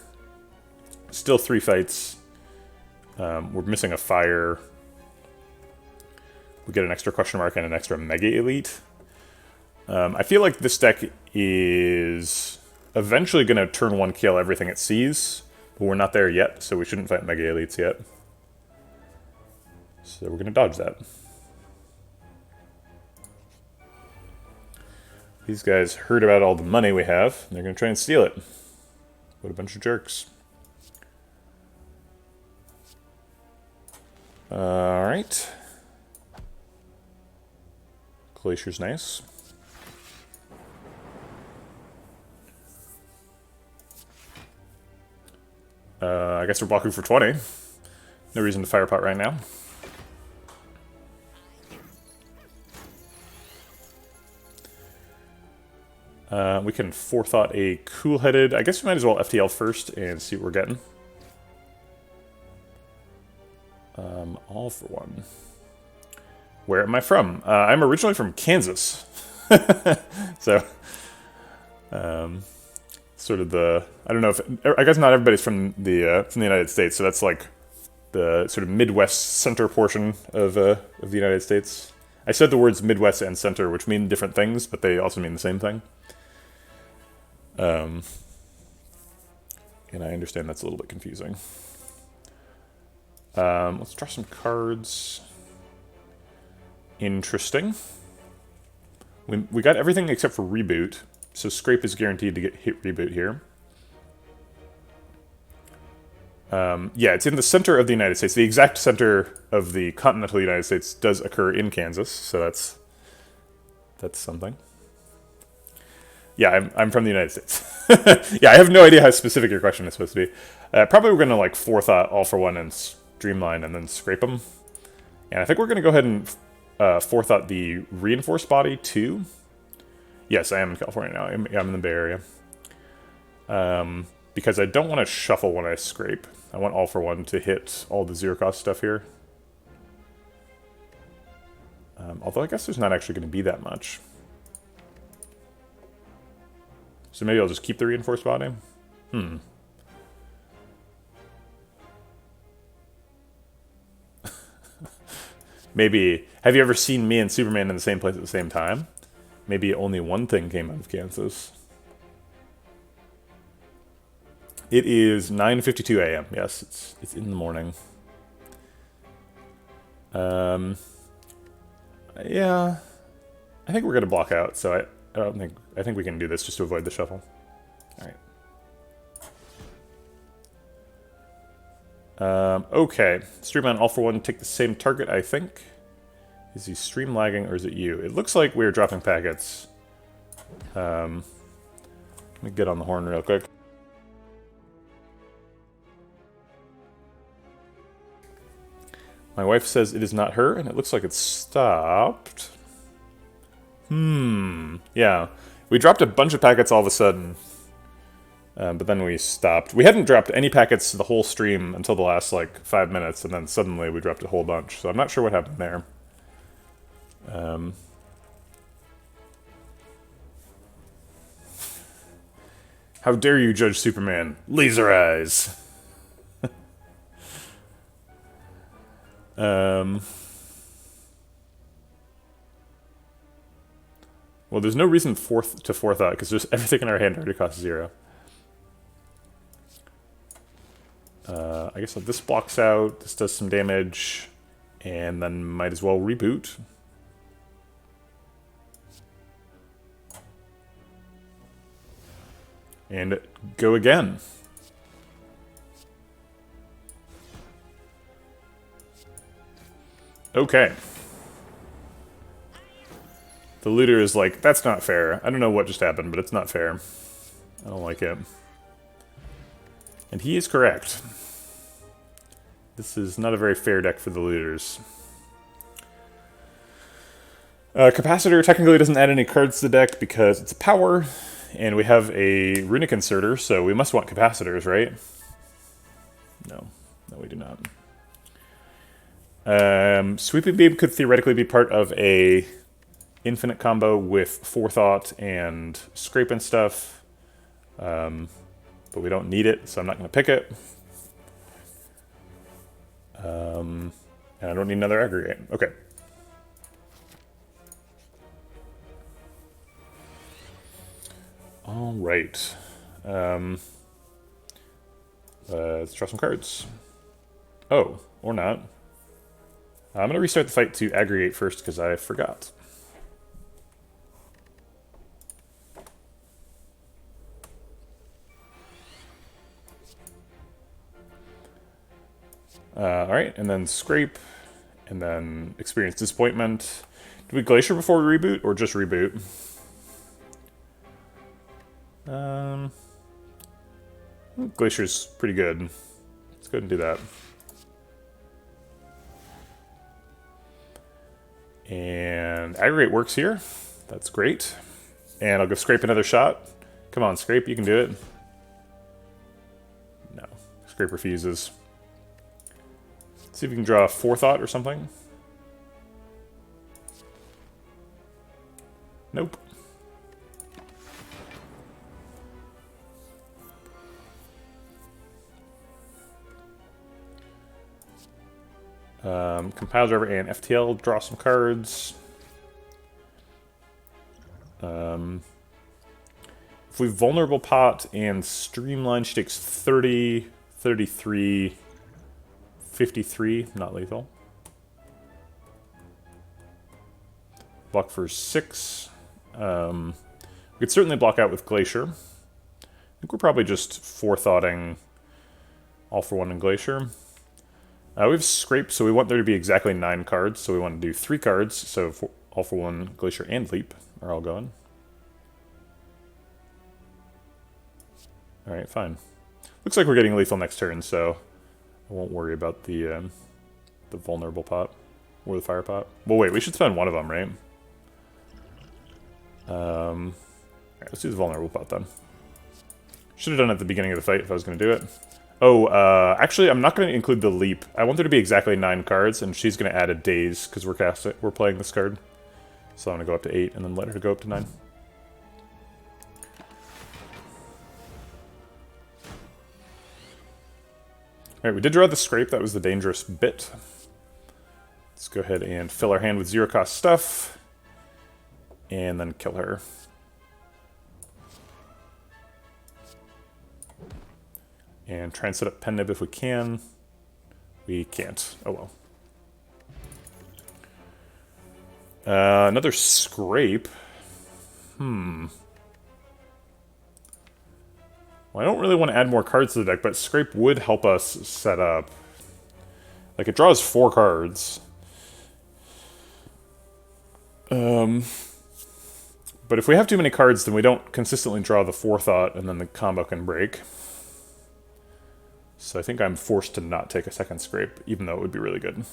Still 3 fights. We're missing a fire. We get an extra question mark and an extra Mega Elite. I feel like this deck is eventually going to turn 1 kill everything it sees, but we're not there yet, so we shouldn't fight Mega Elites yet. So we're going to dodge that. These guys heard about all the money we have, and they're going to try and steal it. What a bunch of jerks. Alright. Glacier's nice. I guess we're blocking for 20. No reason to fire pot right now. We can forethought a cool-headed. I guess we might as well FTL first and see what we're getting. All for one. Where am I from? I'm originally from Kansas. So, sort of the, I don't know if, I guess not everybody's from the United States, so that's like the sort of Midwest center portion of the United States. I said the words Midwest and center, which mean different things, but they also mean the same thing. And I understand that's a little bit confusing. Let's draw some cards. Interesting. We got everything except for reboot, so scrape is guaranteed to get hit reboot here. Yeah, it's in the center of the United States. The exact center of the continental United States does occur in Kansas, so that's something. Yeah, I'm from the United States. Yeah, I have no idea how specific your question is supposed to be. Probably we're going to like forethought all for one and streamline and then scrape them. And I think we're going to go ahead and forethought the reinforced body too. Yes, I am in California now. I'm in the Bay Area. Because I don't want to shuffle when I scrape. I want all for one to hit all the zero cost stuff here. Although I guess there's not actually going to be that much. So maybe I'll just keep the reinforced body? Maybe, have you ever seen me and Superman in the same place at the same time? Maybe only one thing came out of Kansas. It is 9:52 a.m. Yes, it's in the morning. Yeah, I think we're gonna block out. So I think we can do this just to avoid the shuffle. All right. Okay, stream on all for one. Take the same target. I think. Is he stream lagging or is it you? It looks like we're dropping packets. Let me get on the horn real quick. My wife says it is not her, and it looks like it's stopped. Yeah. We dropped a bunch of packets all of a sudden, but then we stopped. We hadn't dropped any packets the whole stream until the last, like, 5 minutes, and then suddenly we dropped a whole bunch. So I'm not sure what happened there. How dare you judge Superman? Laser eyes! Well, there's no reason to forethought, because just everything in our hand already costs 0. I guess this blocks out, this does some damage, and then might as well reboot. And go again. Okay. The looter is like, that's not fair. I don't know what just happened, but it's not fair. I don't like it. And he is correct. This is not a very fair deck for the looters. Capacitor technically doesn't add any cards to the deck because it's a power, and we have a runic inserter, so we must want capacitors, right? No. No, we do not. Sweeping Beam could theoretically be part of a infinite combo with forethought and scrape and stuff, but we don't need it, so I'm not going to pick it. And I don't need another aggregate. Okay. All right. Let's draw some cards. Oh, or not. I'm going to restart the fight to aggregate first because I forgot. Alright, and then scrape. And then experience disappointment. Do we Glacier before we reboot, or just reboot? Glacier's pretty good. Let's go ahead and do that. And Aggregate works here. That's great. And I'll go Scrape another shot. Come on, Scrape, you can do it. No, Scrape refuses. Let's see if we can draw a Forethought or something. Nope. Compile driver and FTL, draw some cards. If we vulnerable pot and streamline, she takes 30, 33, 53, not lethal. Block for 6. We could certainly block out with Glacier. I think we're probably just forethoughting all for 1 in Glacier. We have Scrape, so we want there to be exactly 9 cards, so we want to do 3 cards, so all for 1, Glacier and Leap are all going. Alright, fine. Looks like we're getting lethal next turn, so I won't worry about the vulnerable pot, or the fire pot. Well, wait, we should spend 1 of them, right? Alright, let's do the vulnerable pot then. Should have done it at the beginning of the fight if I was going to do it. Oh, actually, I'm not going to include the Leap. I want there to be exactly 9 cards, and she's going to add a Daze, because we're playing this card. So I'm going to go up to 8, and then let her go up to 9. Alright, we did draw the Scrape. That was the dangerous bit. Let's go ahead and fill our hand with 0-cost stuff, and then kill her. And try and set up Pen Nib if we can. We can't. Oh well. Another Scrape. Well, I don't really want to add more cards to the deck, but Scrape would help us set up. Like, it draws 4 cards. But if we have too many cards, then we don't consistently draw the Forethought, and then the combo can break. So I think I'm forced to not take a second Scrape, even though it would be really good.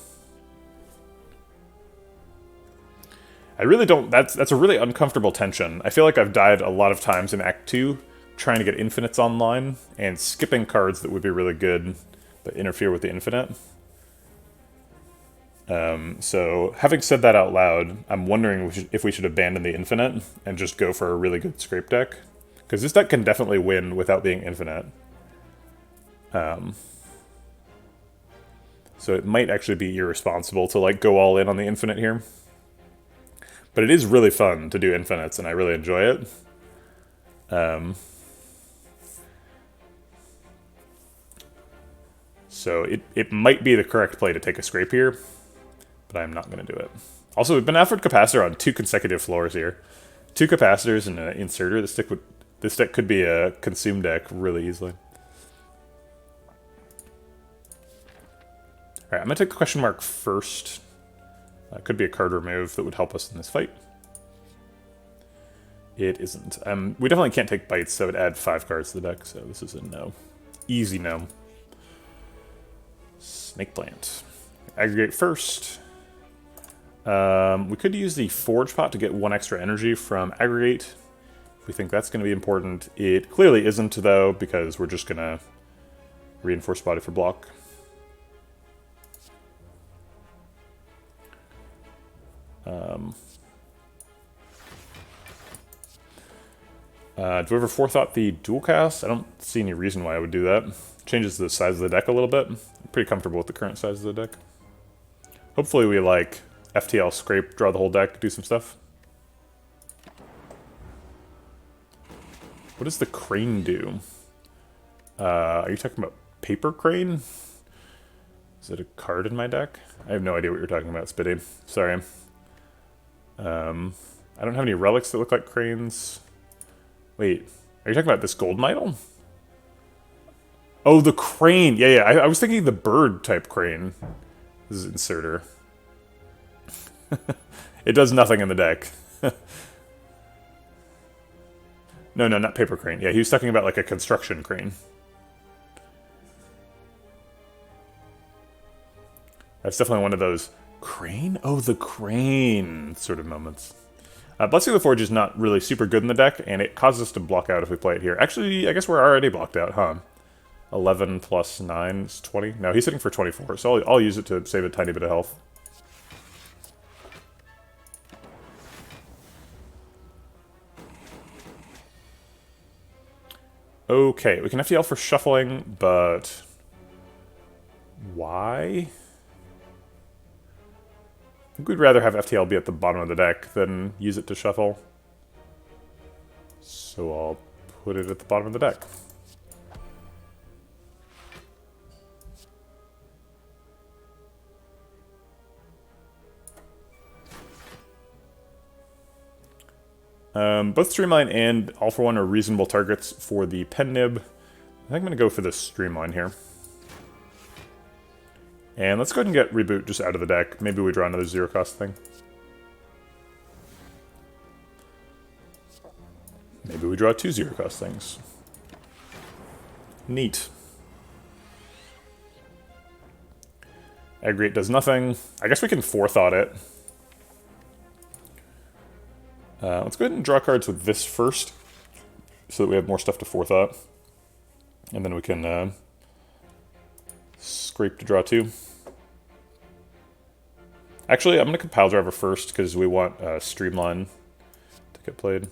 I really don't... That's a really uncomfortable tension. I feel like I've died a lot of times in Act 2 trying to get infinites online, and skipping cards that would be really good but interfere with the infinite. So, having said that out loud, I'm wondering if we should abandon the infinite and just go for a really good Scrape deck. Because this deck can definitely win without being infinite. So it might actually be irresponsible to, like, go all in on the infinite here. But it is really fun to do infinites, and I really enjoy it. So it might be the correct play to take a Scrape here, but I'm not going to do it. Also, we've been offered Capacitor on 2 consecutive floors here. 2 Capacitors and an Inserter. This deck could be a Consume deck really easily. Alright, I'm going to take the question mark first. Could be a card remove that would help us in this fight. It isn't. We definitely can't take bites, so it would add 5 cards to the deck, so this is a no. Easy no. Snake Plant. Aggregate first. We could use the Forge Pot to get 1 extra energy from Aggregate. If we think that's going to be important. It clearly isn't, though, because we're just going to reinforce body for block. Do we ever forethought the dual cast? I don't see any reason why I would do that. Changes the size of the deck a little bit. I'm pretty comfortable with the current size of the deck. Hopefully we, like, FTL Scrape, draw the whole deck, do some stuff. What does the Crane do? Are you talking about Paper Crane? Is it a card in my deck? I have no idea what you're talking about, Spitty. Sorry. I don't have any relics that look like cranes. Wait, are you talking about this golden idol? Oh, the crane. Yeah, I was thinking the bird type crane. This is Inserter. It does nothing in the deck. No, not paper crane. Yeah, he was talking about like a construction crane. That's definitely one of those crane? Oh, the crane sort of moments. Blessing of the Forge is not really super good in the deck, and it causes us to block out if we play it here. Actually, I guess we're already blocked out, huh? 11 plus 9 is 20. No, he's hitting for 24, so I'll use it to save a tiny bit of health. Okay, we can FTL for shuffling, but why? I think we'd rather have FTL be at the bottom of the deck than use it to shuffle. So I'll put it at the bottom of the deck. Both Streamline and All for One are reasonable targets for the Pen Nib. I think I'm going to go for the Streamline here. And let's go ahead and get Reboot just out of the deck. Maybe we draw another zero-cost thing. Maybe we draw 2 zero-cost things. Neat. Aggregate does nothing. I guess we can Forethought it. Let's go ahead and draw cards with this first, so that we have more stuff to Forethought. And then we can scrape to draw 2. Actually, I'm going to Compile Driver first, because we want Streamline to get played.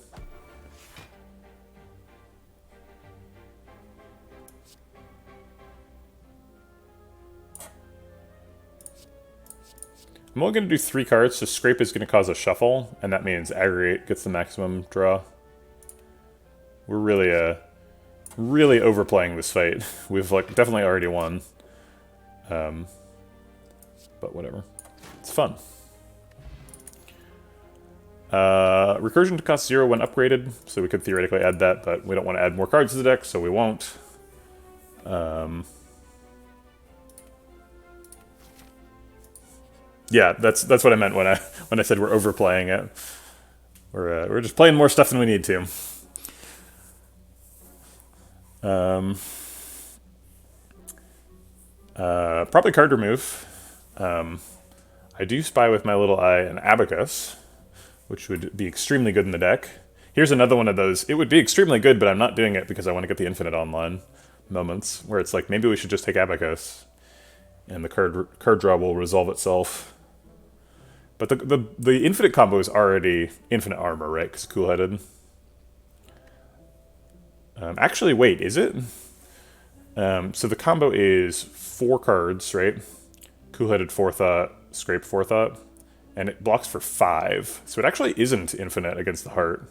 I'm only going to do 3 cards, so Scrape is going to cause a shuffle, and that means Aggregate gets the maximum draw. We're really overplaying this fight. We've like definitely already won. But whatever. It's fun. Recursion to cost 0 when upgraded, so we could theoretically add that, but we don't want to add more cards to the deck, so we won't. Yeah, that's what I meant when I said we're overplaying it. We're just playing more stuff than we need to. Probably card remove. I do spy with my little eye an Abacus, which would be extremely good in the deck. Here's another one of those. It would be extremely good, but I'm not doing it because I want to get the infinite online moments, where it's like, maybe we should just take Abacus, and the card draw will resolve itself. But the infinite combo is already infinite armor, right? Because cool-headed. Actually, wait, is it? So the combo is 4 cards, right? Cool-headed Forethought, Scrape Forethought, and it blocks for 5. So it actually isn't infinite against the Heart.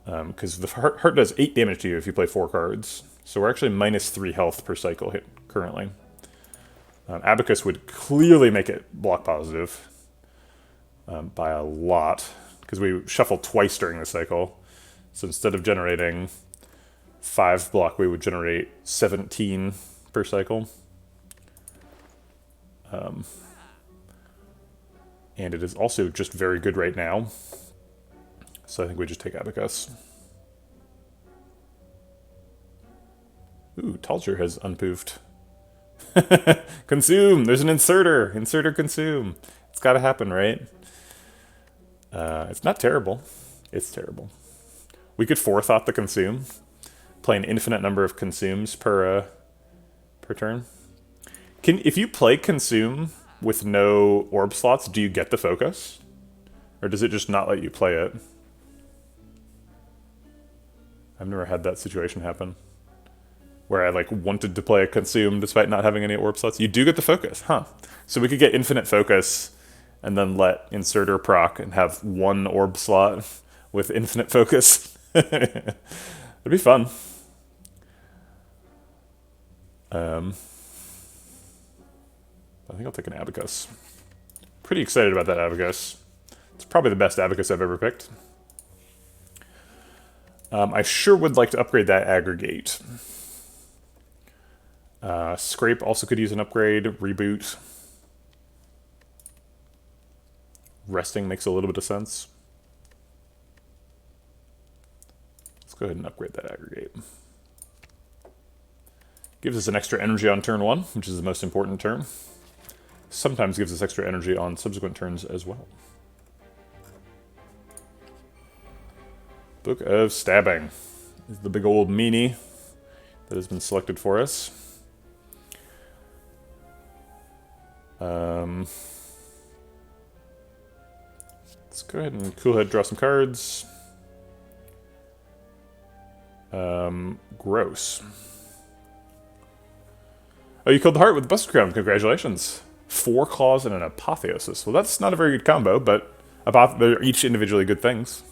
Because the heart does 8 damage to you if you play 4 cards. So we're actually minus 3 health per cycle hit currently. Abacus would clearly make it block positive. By a lot, because we shuffle twice during the cycle. So instead of generating 5 block, we would generate 17 per cycle. And it is also just very good right now. So I think we just take Abacus. Ooh, Talger has unpoofed. Consume! There's an inserter! Inserter consume! It's gotta happen, right? It's not terrible. It's terrible. We could Forethought the consume. Play an infinite number of consumes per turn. If you play consume with no orb slots, do you get the focus? Or does it just not let you play it? I've never had that situation happen. Where I like wanted to play a consume despite not having any orb slots. You do get the focus, huh? So we could get infinite focus and then let inserter proc and have 1 orb slot with infinite focus. It'd be fun. I think I'll take an Abacus. Pretty excited about that Abacus. It's probably the best Abacus I've ever picked. I sure would like to upgrade that Aggregate. Scrape also could use an upgrade. Reboot. resting makes a little bit of sense. Let's go ahead and upgrade that aggregate. Gives us an extra energy on turn 1, which is the most important turn. Sometimes gives us extra energy on subsequent turns as well. Book of Stabbing is the big old meanie that has been selected for us. Let's go ahead and cool head, draw some cards. Gross. Oh, you killed the heart with the Buster Crown. Congratulations. 4 claws and an apotheosis. Well, that's not a very good combo, but they're each individually good things.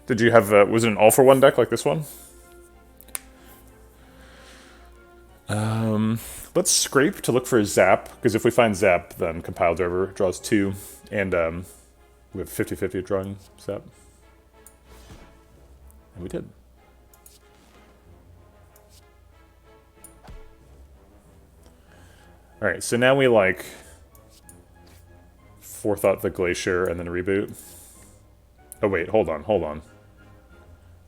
Did you have, was it an all-for-one deck like this one? Let's scrape to look for a Zap, because if we find Zap, then Compile Driver draws 2, and we have 50-50 drawing Zap. And we did. Alright, so now we, like, Forethought the Glacier and then reboot. Oh wait, hold on.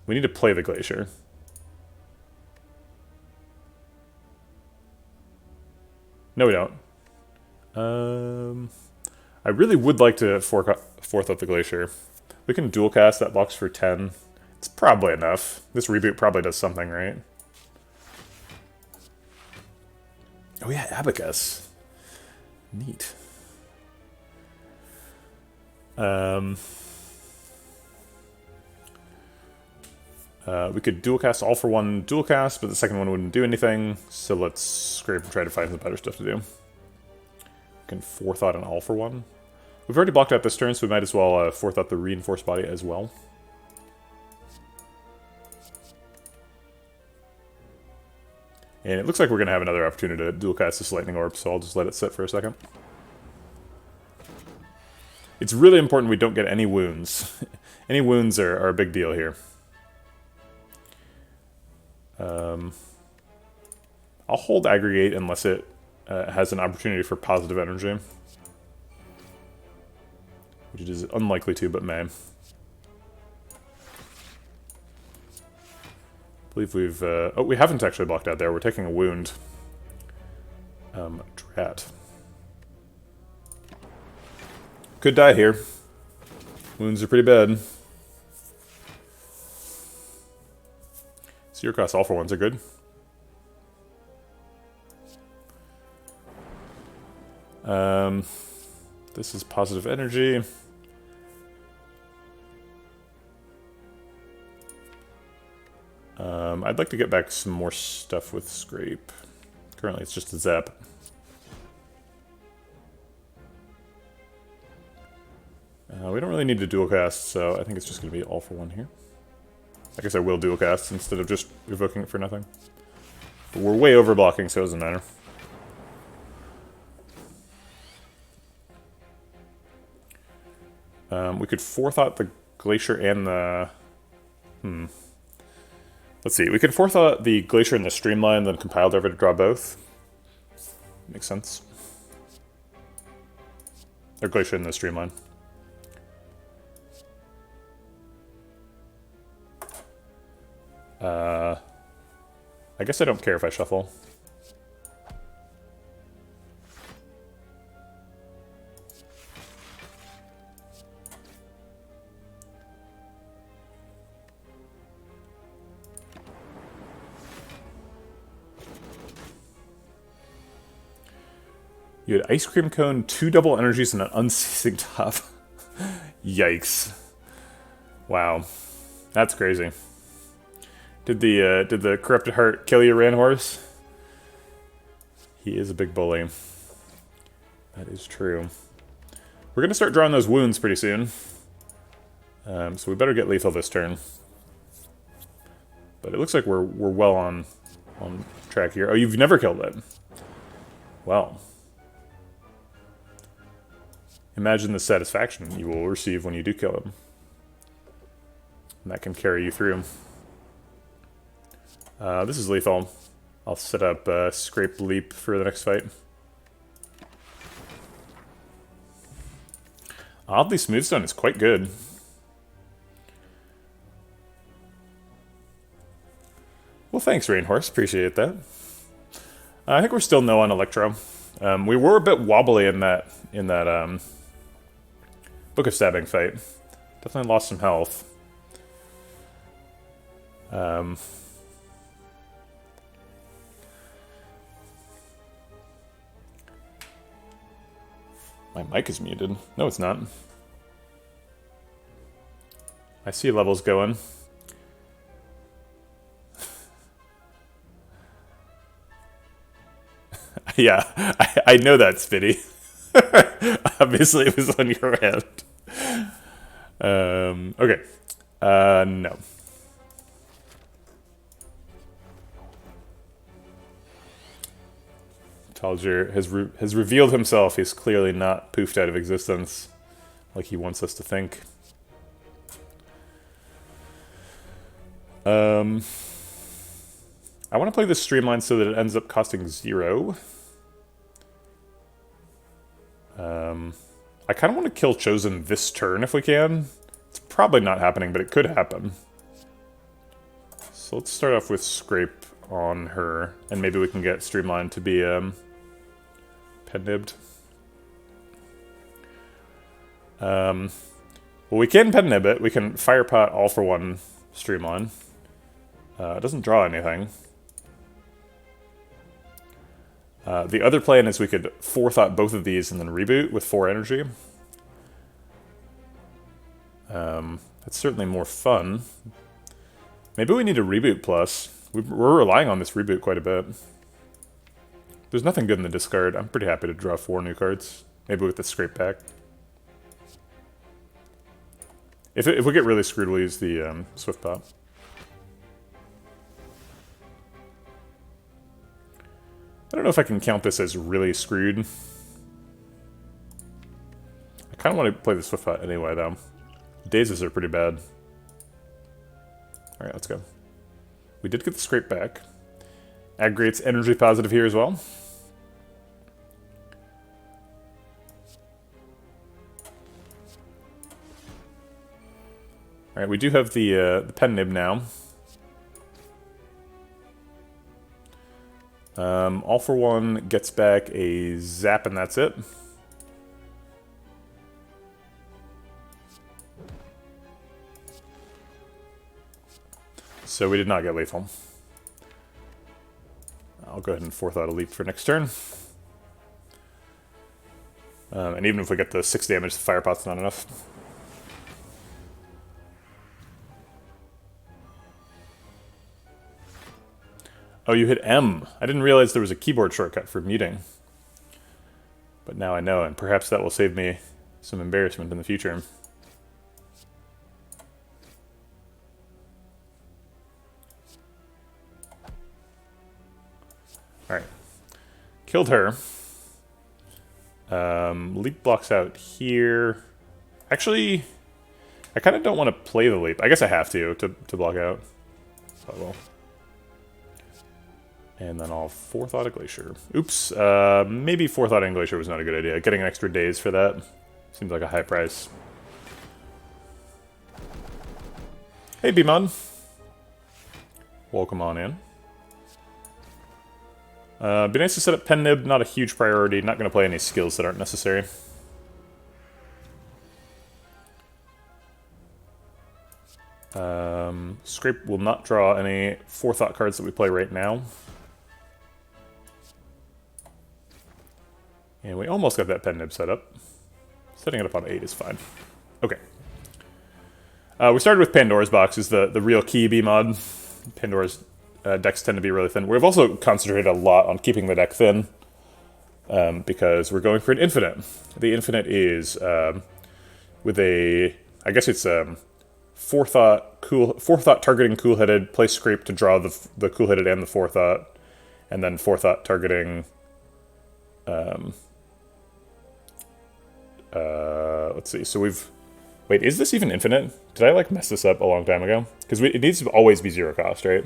We need to play the Glacier. No, we don't. I really would like to Forethought the Glacier. We can dual cast, that blocks for 10. It's probably enough. This reboot probably does something, right? Oh yeah, Abacus. Neat. We could dual cast all for one dual cast, but the second one wouldn't do anything, so let's scrape and try to find some better stuff to do. We can Forethought an all for one. We've already blocked out this turn, so we might as well Forethought the Reinforced Body as well. And it looks like we're going to have another opportunity to dual cast this Lightning Orb, so I'll just let it sit for a second. It's really important we don't get any wounds. Any wounds are a big deal here. I'll hold Aggregate unless it has an opportunity for positive energy. Which it is unlikely to, but may. I believe we've... oh, we haven't actually blocked out there. We're taking a wound. Drat. Could die here. Wounds are pretty bad. Zero cost all for ones are good. This is positive energy. I'd like to get back some more stuff with Scrape. Currently it's just a Zap. We don't really need to dual cast, so I think it's just going to be all for one here. I guess I will dual cast instead of just evoking it for nothing. But we're way over blocking, so it doesn't matter. We could Forethought the Glacier and the... Let's see, we could Forethought the Glacier and the Streamline, then Compile Driver to draw both. Makes sense. Or Glacier and the Streamline. I guess I don't care if I shuffle. You had Ice Cream Cone, 2 double energies, and an unceasing top. Yikes. Wow. That's crazy. Did the Corrupted Heart kill your Ran Horse? He is a big bully. That is true. We're going to start drawing those wounds pretty soon. So we better get lethal this turn. But it looks like we're well on track here. Oh, you've never killed it. Well. Imagine the satisfaction you will receive when you do kill him. And that can carry you through. This is lethal. I'll set up Scrape Leap for the next fight. Oddly, Smoothstone is quite good. Well, thanks, Rainhorse. Appreciate that. I think we're still no on Electro. We were a bit wobbly in that Book of Stabbing fight. Definitely lost some health. My mic is muted. No, it's not. I see levels going. Yeah, I know that, Spitty. Obviously, it was on your end. Okay. No. Talger has revealed himself. He's clearly not poofed out of existence like he wants us to think. I want to play this streamline so that it ends up costing 0. I kind of want to kill Chosen this turn if we can. It's probably not happening, but it could happen. So let's start off with Scrape on her, and maybe we can get Streamline to be Pen-nibbed. Well, we can Pen-nib it. We can Firepot all for one Streamline. It doesn't draw anything. The other plan is we could Forethought both of these and then reboot with 4 energy. That's certainly more fun. Maybe we need a reboot plus. We're relying on this reboot quite a bit. There's nothing good in the discard. I'm pretty happy to draw 4 new cards. Maybe with the Scrape back. If we get really screwed, we'll use the Swift Pop. I don't know if I can count this as really screwed. I kind of want to play the Swift Pot anyway, though. Dazes are pretty bad. Alright, let's go. We did get the Scrape back. Aggregates energy positive here as well. Alright, we do have the Pen-nib now. All for one gets back a Zap and that's it. So we did not get lethal. I'll go ahead and Forethought a Leap for next turn. And even if we get the 6 damage, the Firepot's not enough. Oh, you hit M. I didn't realize there was a keyboard shortcut for muting. But now I know, and perhaps that will save me some embarrassment in the future. Alright. Killed her. Leap blocks out here. Actually, I kind of don't want to play the leap. I guess I have to block out. So I will. And then I'll Forethought a Glacier. Oops, maybe Forethought a Glacier was not a good idea. Getting an extra daze for that seems like a high price. Hey, B-Mod. Welcome on in. Be nice to set up Pen-nib, not a huge priority. Not going to play any skills that aren't necessary. Scrape will not draw any Forethought cards that we play right now. And we almost got that Pen-nib set up. Setting it up on 8 is fine. Okay. We started with Pandora's Box as the real key B-mod. Pandora's decks tend to be really thin. We've also concentrated a lot on keeping the deck thin. Because we're going for an infinite. The infinite is with a... I guess it's Forethought targeting Cool-headed, play Scrape to draw the Cool-headed and the Forethought. And then Forethought targeting... let's see, so we've... Wait, is this even infinite? Did I, like, mess this up a long time ago? Because it needs to always be 0 cost, right?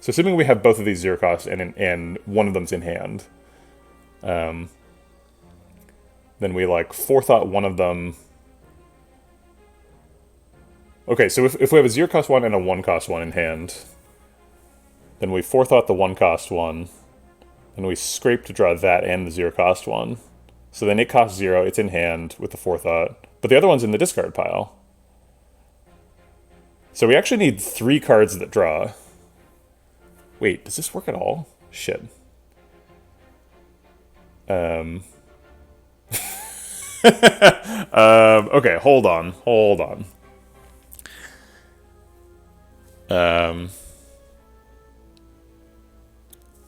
So assuming we have both of these 0 cost and one of them's in hand, then we, like, Forethought one of them Okay, so if we have a 0 cost 1 and a 1 cost 1 in hand, then we forethought the 1 cost 1, and we scrape to draw that and the 0 cost 1. So then it costs 0, it's in hand with the forethought, but the other one's in the discard pile. So we actually need 3 cards that draw. Wait, does this work at all? Shit. Okay, hold on.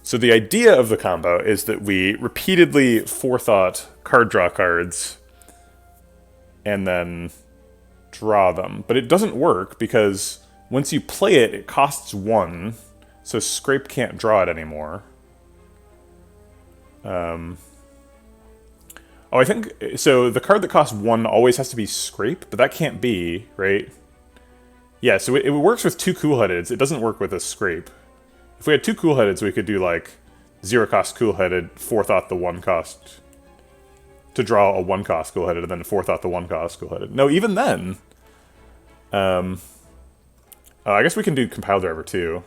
So the idea of the combo is that we repeatedly forethought card draw cards and then draw them. But it doesn't work because once you play it, it costs 1, so Scrape can't draw it anymore. Oh, I think... So the card that costs 1 always has to be Scrape, but that can't be, right? Yeah, so it works with 2 Cool-Headeds. It doesn't work with a Scrape. If we had 2 Cool-Headeds, we could do, like, 0 cost Cool-Headed, forethought the 1 cost... to draw a 1 cost Cool-Headed, and then forethought the 1 cost Cool-Headed. No, even then... I guess we can do Compile Driver, too.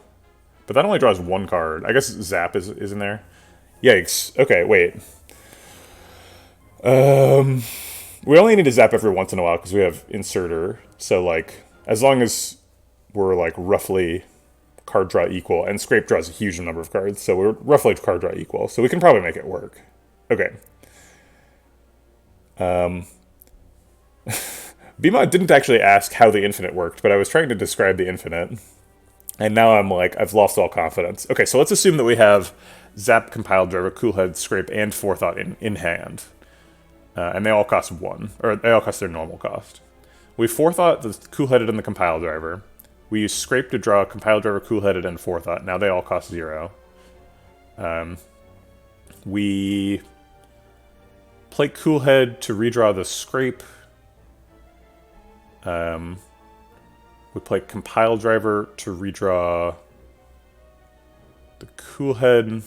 But that only draws 1 card. I guess Zap is in there. Yikes. Okay, wait. We only need to zap every once in a while because we have Inserter. So, like, as long as we're, like, roughly card draw equal, and Scrape draws a huge number of cards, so we're roughly card draw equal. So we can probably make it work. Okay. BMod didn't actually ask how the infinite worked, but I was trying to describe the infinite. And now I'm like, I've lost all confidence. Okay, so let's assume that we have Zap, Compile Driver, Coolhead, Scrape, and Forethought in hand. And they all cost 1, or they all cost their normal cost. We Forethought the Cool-Headed and the Compile Driver. We use Scrape to draw Compile Driver, Cool-Headed, and Forethought. Now they all cost 0. We play Coolhead to redraw the Scrape. We play Compile Driver to redraw the Coolhead.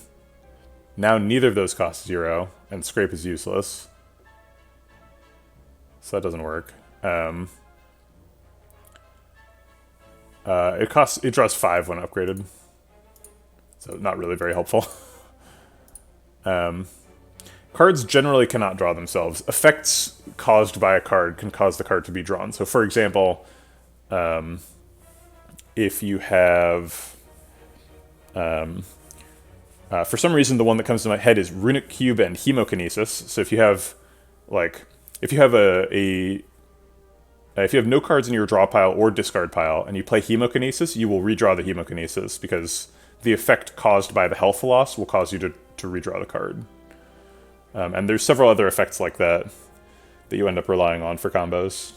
Now neither of those cost 0, and Scrape is useless. So that doesn't work. It draws 5 when upgraded. So not really very helpful. Cards generally cannot draw themselves. Effects caused by a card can cause the card to be drawn. So for example, if you have... for some reason, the one that comes to my head is Runic Cube and Hemokinesis. So if you have, like... If you have if you have no cards in your draw pile or discard pile, and you play Hemokinesis, you will redraw the Hemokinesis, because the effect caused by the health loss will cause you to redraw the card. And there's several other effects like that you end up relying on for combos.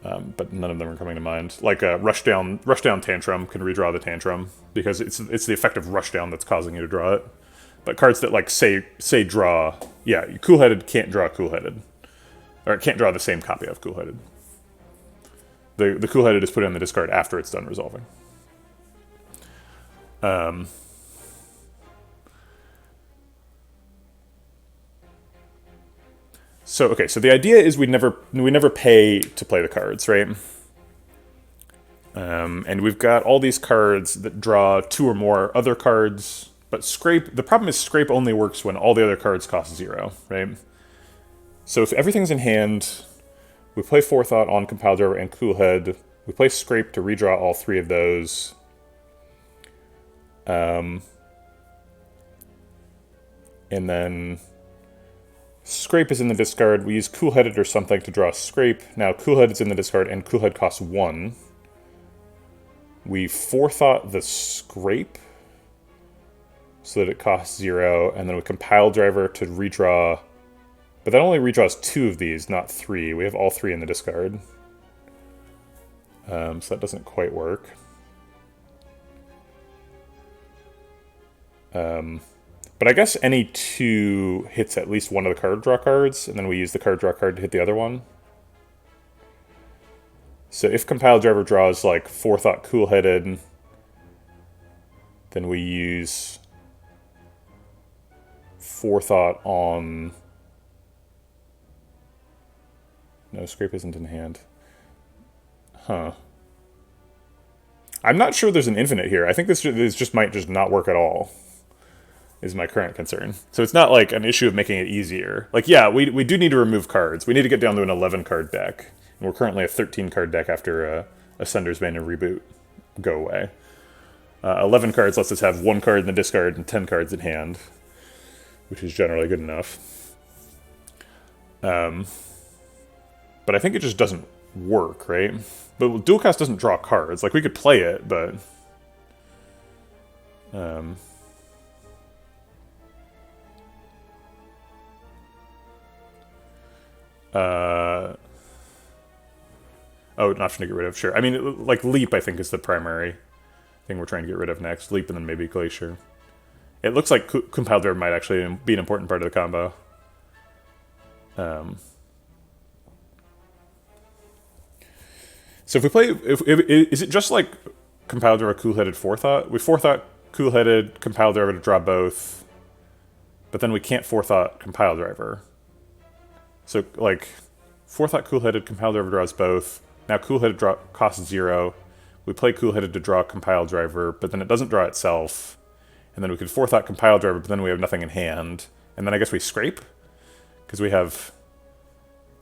But none of them are coming to mind. Like Rushdown Tantrum can redraw the Tantrum, because it's the effect of Rushdown that's causing you to draw it. But cards that, like, say draw... Yeah, Cool-Headed can't draw Cool-Headed. Or it can't draw the same copy of Cool-Headed. The Cool-Headed is put in the discard after it's done resolving. So the idea is we never pay to play the cards, right? And we've got all these cards that draw 2 or more other cards... But Scrape, the problem is Scrape only works when all the other cards cost 0, right? So if everything's in hand, we play Forethought on Compile Driver and Coolhead. We play Scrape to redraw all 3 of those. And then Scrape is in the discard. We use Coolheaded or something to draw Scrape. Now Coolhead is in the discard and Coolhead costs 1. We Forethought the Scrape so that it costs 0, and then we Compile Driver to redraw... But that only redraws 2 of these, not 3. We have all 3 in the discard. So that doesn't quite work. But I guess any 2 hits at least one of the card draw cards, and then we use the card draw card to hit the other one. So if Compile Driver draws, like, Forethought Cool-Headed, then we use... Forethought on... No, Scrape isn't in hand. Huh. I'm not sure there's an infinite here. I think this just might just not work at all, is my current concern. So it's not like an issue of making it easier. Like, yeah, we do need to remove cards. We need to get down to an 11 card deck. And we're currently a 13 card deck after Ascender's Bane and Reboot go away. 11 cards lets us have 1 card in the discard and 10 cards in hand, which is generally good enough. But I think it just doesn't work, right? But dual cast doesn't draw cards. Like, we could play it, but... Oh, an option to get rid of, sure. I mean, like, Leap, I think, is the primary thing we're trying to get rid of next. Leap and then maybe Glacier. It looks like Compile Drive might actually be an important part of the combo. So if we play... is it just like Compile Drive, Cool-Headed, Forethought? We Forethought, Cool-Headed, Compile Driver to draw both, but then we can't Forethought Compile Driver. So, like, Forethought, Cool-Headed, Compile Driver draws both. Now Cool-Headed costs 0. We play Cool-Headed to draw Compile Driver, but then it doesn't draw itself. And then we could Forethought Compile Driver, but then we have nothing in hand. And then I guess we scrape, because we have...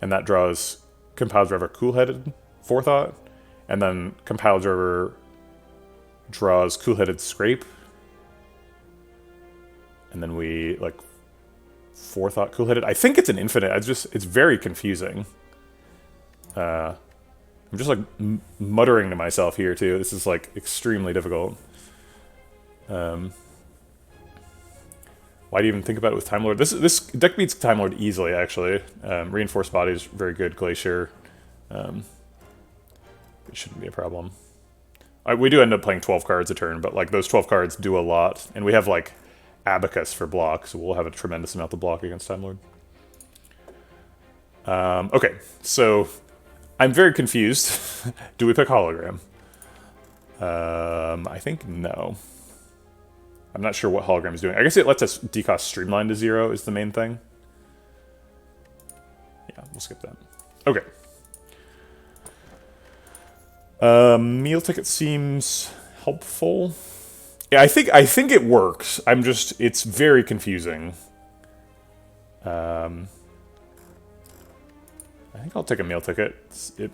And that draws Compile Driver, Cool-Headed, Forethought. And then Compile Driver draws Cool-Headed, Scrape. And then we, like, Forethought, Cool-Headed. I think it's an infinite. It's very confusing. I'm just, like, muttering to myself here, too. This is, like, extremely difficult. Why do you even think about it with Time Lord? This deck beats Time Lord easily, actually. Reinforced Body is very good. Glacier. It shouldn't be a problem. We do end up playing 12 cards a turn, but, like, those 12 cards do a lot. And we have, like, Abacus for block, so we'll have a tremendous amount to block against Time Lord. Okay, so I'm very confused. Do we pick Hologram? I think no. I'm not sure what Hologram is doing. I guess it lets us decost Streamline to 0 is the main thing. Yeah, we'll skip that. Okay. Meal ticket seems helpful. Yeah, I think it works. It's very confusing. I think I'll take a meal ticket.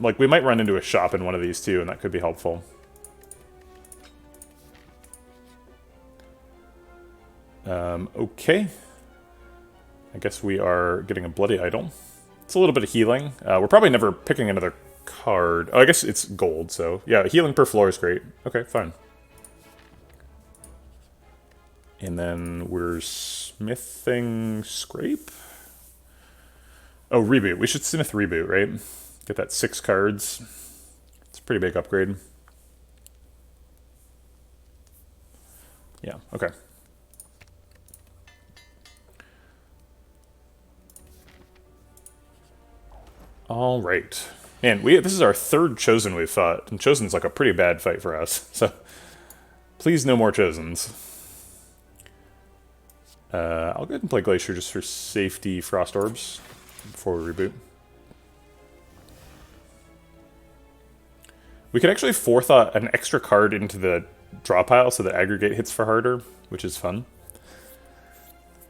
Like, we might run into a shop in one of these too, and that could be helpful. Okay. I guess we are getting a Bloody Idol. It's a little bit of healing. We're probably never picking another card. Oh, I guess it's gold, so... Yeah, healing per floor is great. Okay, fine. And then we're smithing Scrape? Oh, Reboot. We should smith Reboot, right? Get that 6 cards. It's a pretty big upgrade. Yeah, okay. All right. Man, this is our 3rd Chosen we've fought, and Chosen's like a pretty bad fight for us, so please no more Chosens. I'll go ahead and play Glacier just for safety Frost Orbs before we reboot. We could actually Forethought an extra card into the draw pile so that Aggregate hits for harder, which is fun.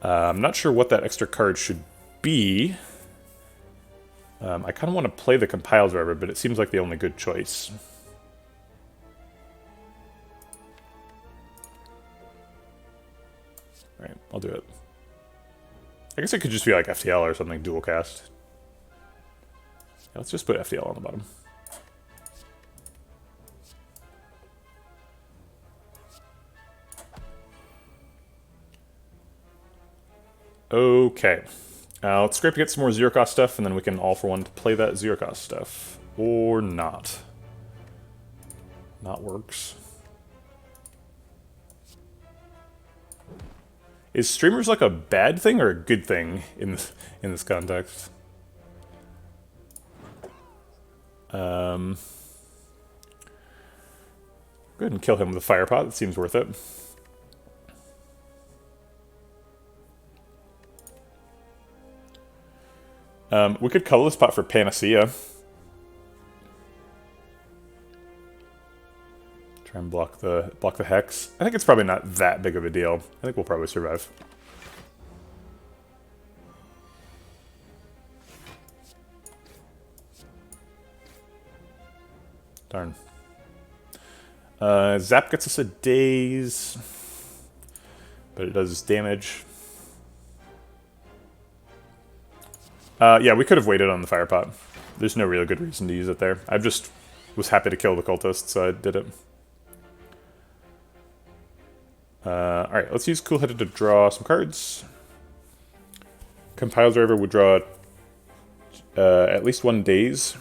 I'm not sure what that extra card should be. I kind of want to play the Compile Driver, but it seems like the only good choice. Alright, I'll do it. I guess it could just be like FTL or something, dual cast. Yeah, let's just put FTL on the bottom. Okay. Let's scrape to get some more zero cost stuff, and then we can all for one play that zero cost stuff. Or not. Not works. Is streamers like a bad thing or a good thing in this context? Go ahead and kill him with a fire pot. That seems worth it. We could colorless pot for Panacea. Try and block the Hex. I think it's probably not that big of a deal. I think we'll probably survive. Darn. Zap gets us a daze, but it does damage. Yeah, we could have waited on the fire pot. There's no real good reason to use it there. I just was happy to kill the cultist, so I did it. Alright, let's use Cool-Headed to draw some cards. Compile Driver would draw at least one daze.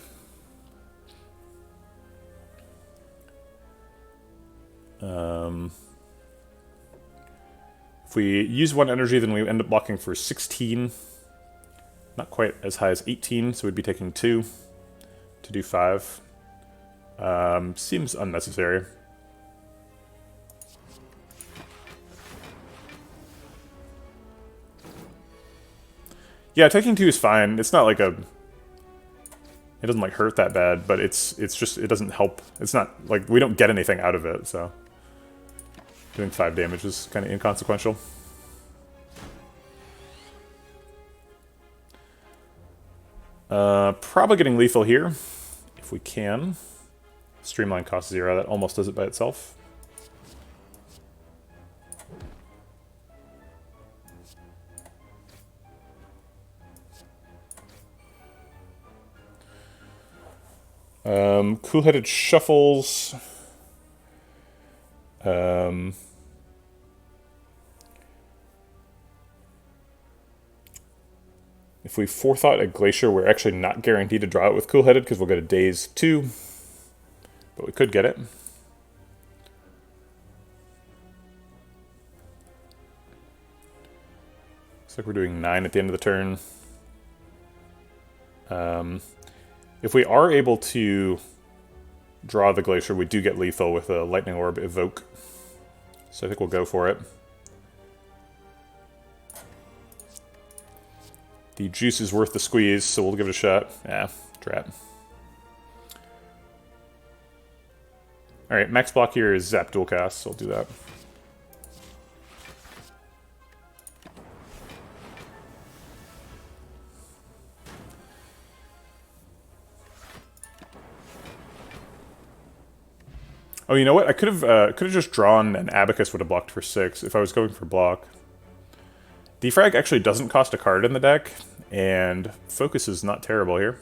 If we use one energy, then we end up blocking for 16. Not quite as high as 18, so we'd be taking 2 to do 5. Seems unnecessary. Yeah, taking 2 is fine. It's not like a... It doesn't like hurt that bad, but it's just, it doesn't help. It's not like, we don't get anything out of it, so... Doing 5 damage is kind of inconsequential. Probably getting lethal here, if we can. Streamline costs 0, that almost does it by itself. Cool-Headed shuffles. If we forethought a Glacier, we're actually not guaranteed to draw it with Cool-Headed because we'll get a daze 2, but we could get it. Looks like we're doing 9 at the end of the turn. If we are able to draw the Glacier, we do get lethal with a Lightning Orb Evoke. So I think we'll go for it. The juice is worth the squeeze, so we'll give it a shot. Yeah, drat. Alright, max block here is Zap Dual Cast, so I'll do that. Oh, you know what? I could have just drawn an Abacus would have blocked for 6 if I was going for block. Defrag actually doesn't cost a card in the deck, and Focus is not terrible here.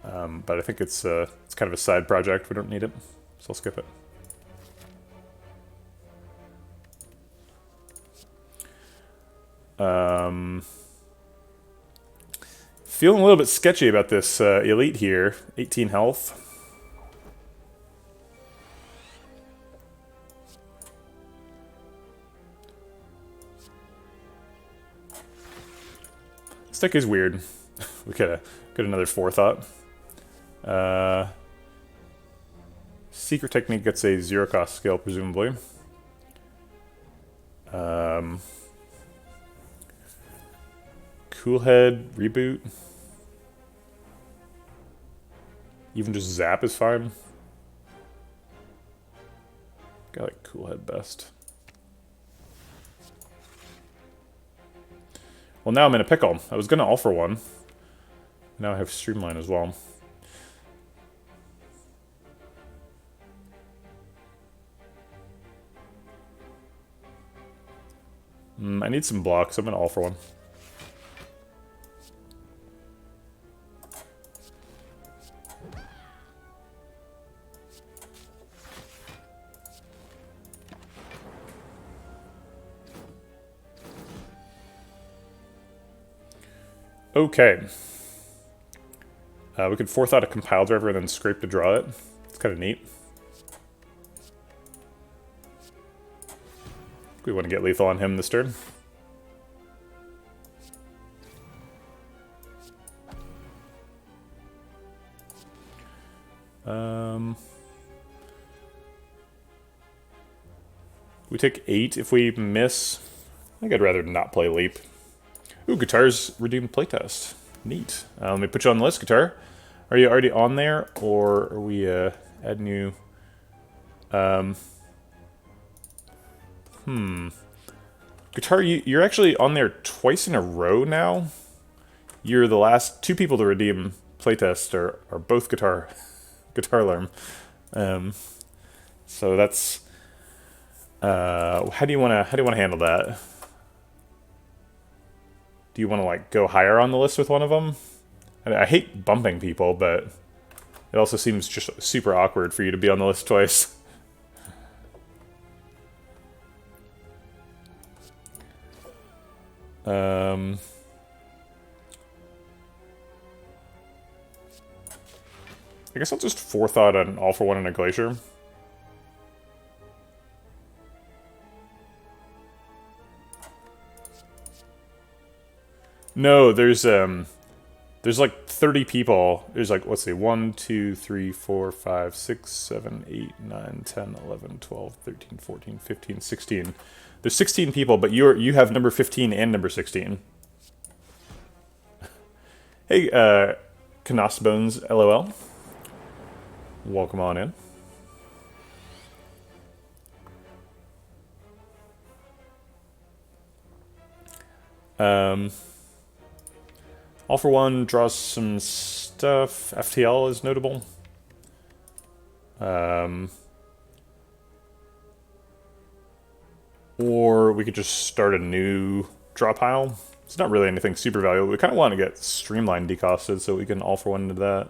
But I think it's kind of a side project. We don't need it, so I'll skip it. Feeling a little bit sketchy about this Elite here. 18 health. This deck is weird. We could get another Forethought. Secret Technique gets a 0 cost skill, presumably. Cool Head, Reboot. Even just Zap is fine. I like Cool Head best. Well, now I'm in a pickle. I was going to all for one. Now I have Streamline as well. I need some blocks. I'm going to all for one. Okay. We could Forethought a Compile Driver and then scrape to draw it. It's kind of neat. We want to get lethal on him this turn. We take 8 if we miss. I think I'd rather not play Leap. Ooh, Guitar's redeemed playtest. Neat. Let me put you on the list, Guitar. Are you already on there, or are we Add new. Guitar, you're actually on there twice in a row now. You're the last 2 people to redeem playtest are both guitar alarm. So that's how do you want to handle that? Do you want to like go higher on the list with one of them? I hate bumping people, but it also seems just super awkward for you to be on the list twice. I guess I'll just forethought an all for one and a glacier. No, there's like 30 people. There's like, let's see, 1, 2, 3, 4, 5, 6, 7, 8, 9, 10, 11, 12, 13, 14, 15, 16. There's 16 people, but you have number 15 and number 16. Hey, Canosbones, LOL. Welcome on in. All for one draws some stuff. FTL is notable. Or we could just start a new draw pile. It's not really anything super valuable. We kind of want to get Streamline decosted so we can all for one into that.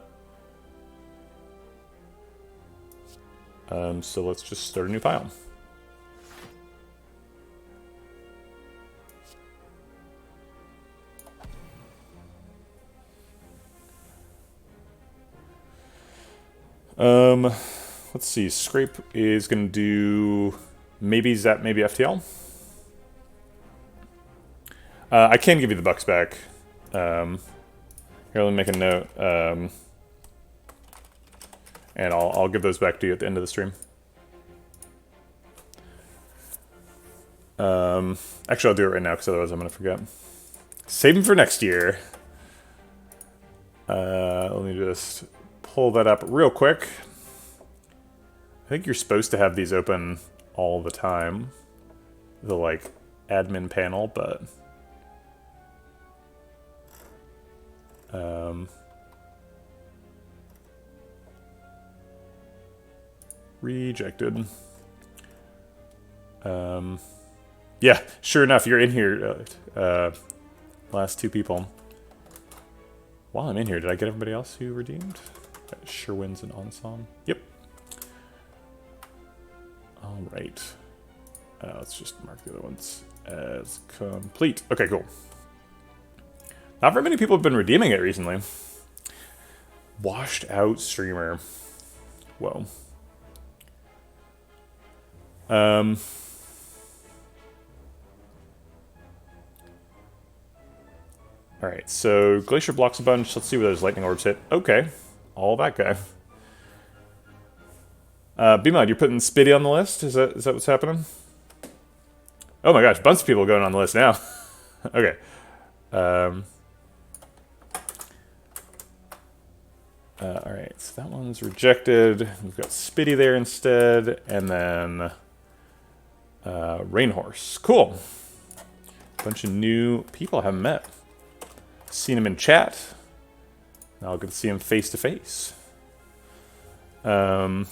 So let's just start a new pile. Let's see. Scrape is going to do maybe Zap, maybe FTL. I can give you the bucks back. Here, let me make a note. And I'll give those back to you at the end of the stream. Actually, I'll do it right now because otherwise I'm going to forget. Save them for next year. Let me just pull that up real quick. I think you're supposed to have these open all the time. The, like, admin panel, but... rejected. Yeah, sure enough, you're in here. Last 2 people. While I'm in here, did I get everybody else who redeemed? Sherwin's and Onsong. Yep. All right. Let's just mark the other ones as complete. Okay, cool. Not very many people have been redeeming it recently. Washed out streamer. Whoa. Alright, so Glacier blocks a bunch. Let's see where those lightning orbs hit. Okay, all that guy. B-Mod, you're putting Spitty on the list? Is that what's happening? Oh my gosh, bunch of people going on the list now. Okay. Alright, so that one's rejected. We've got Spitty there instead, and then Rainhorse. Cool. Bunch of new people I haven't met. Seen him in chat. Now I'll get to see him face to face. All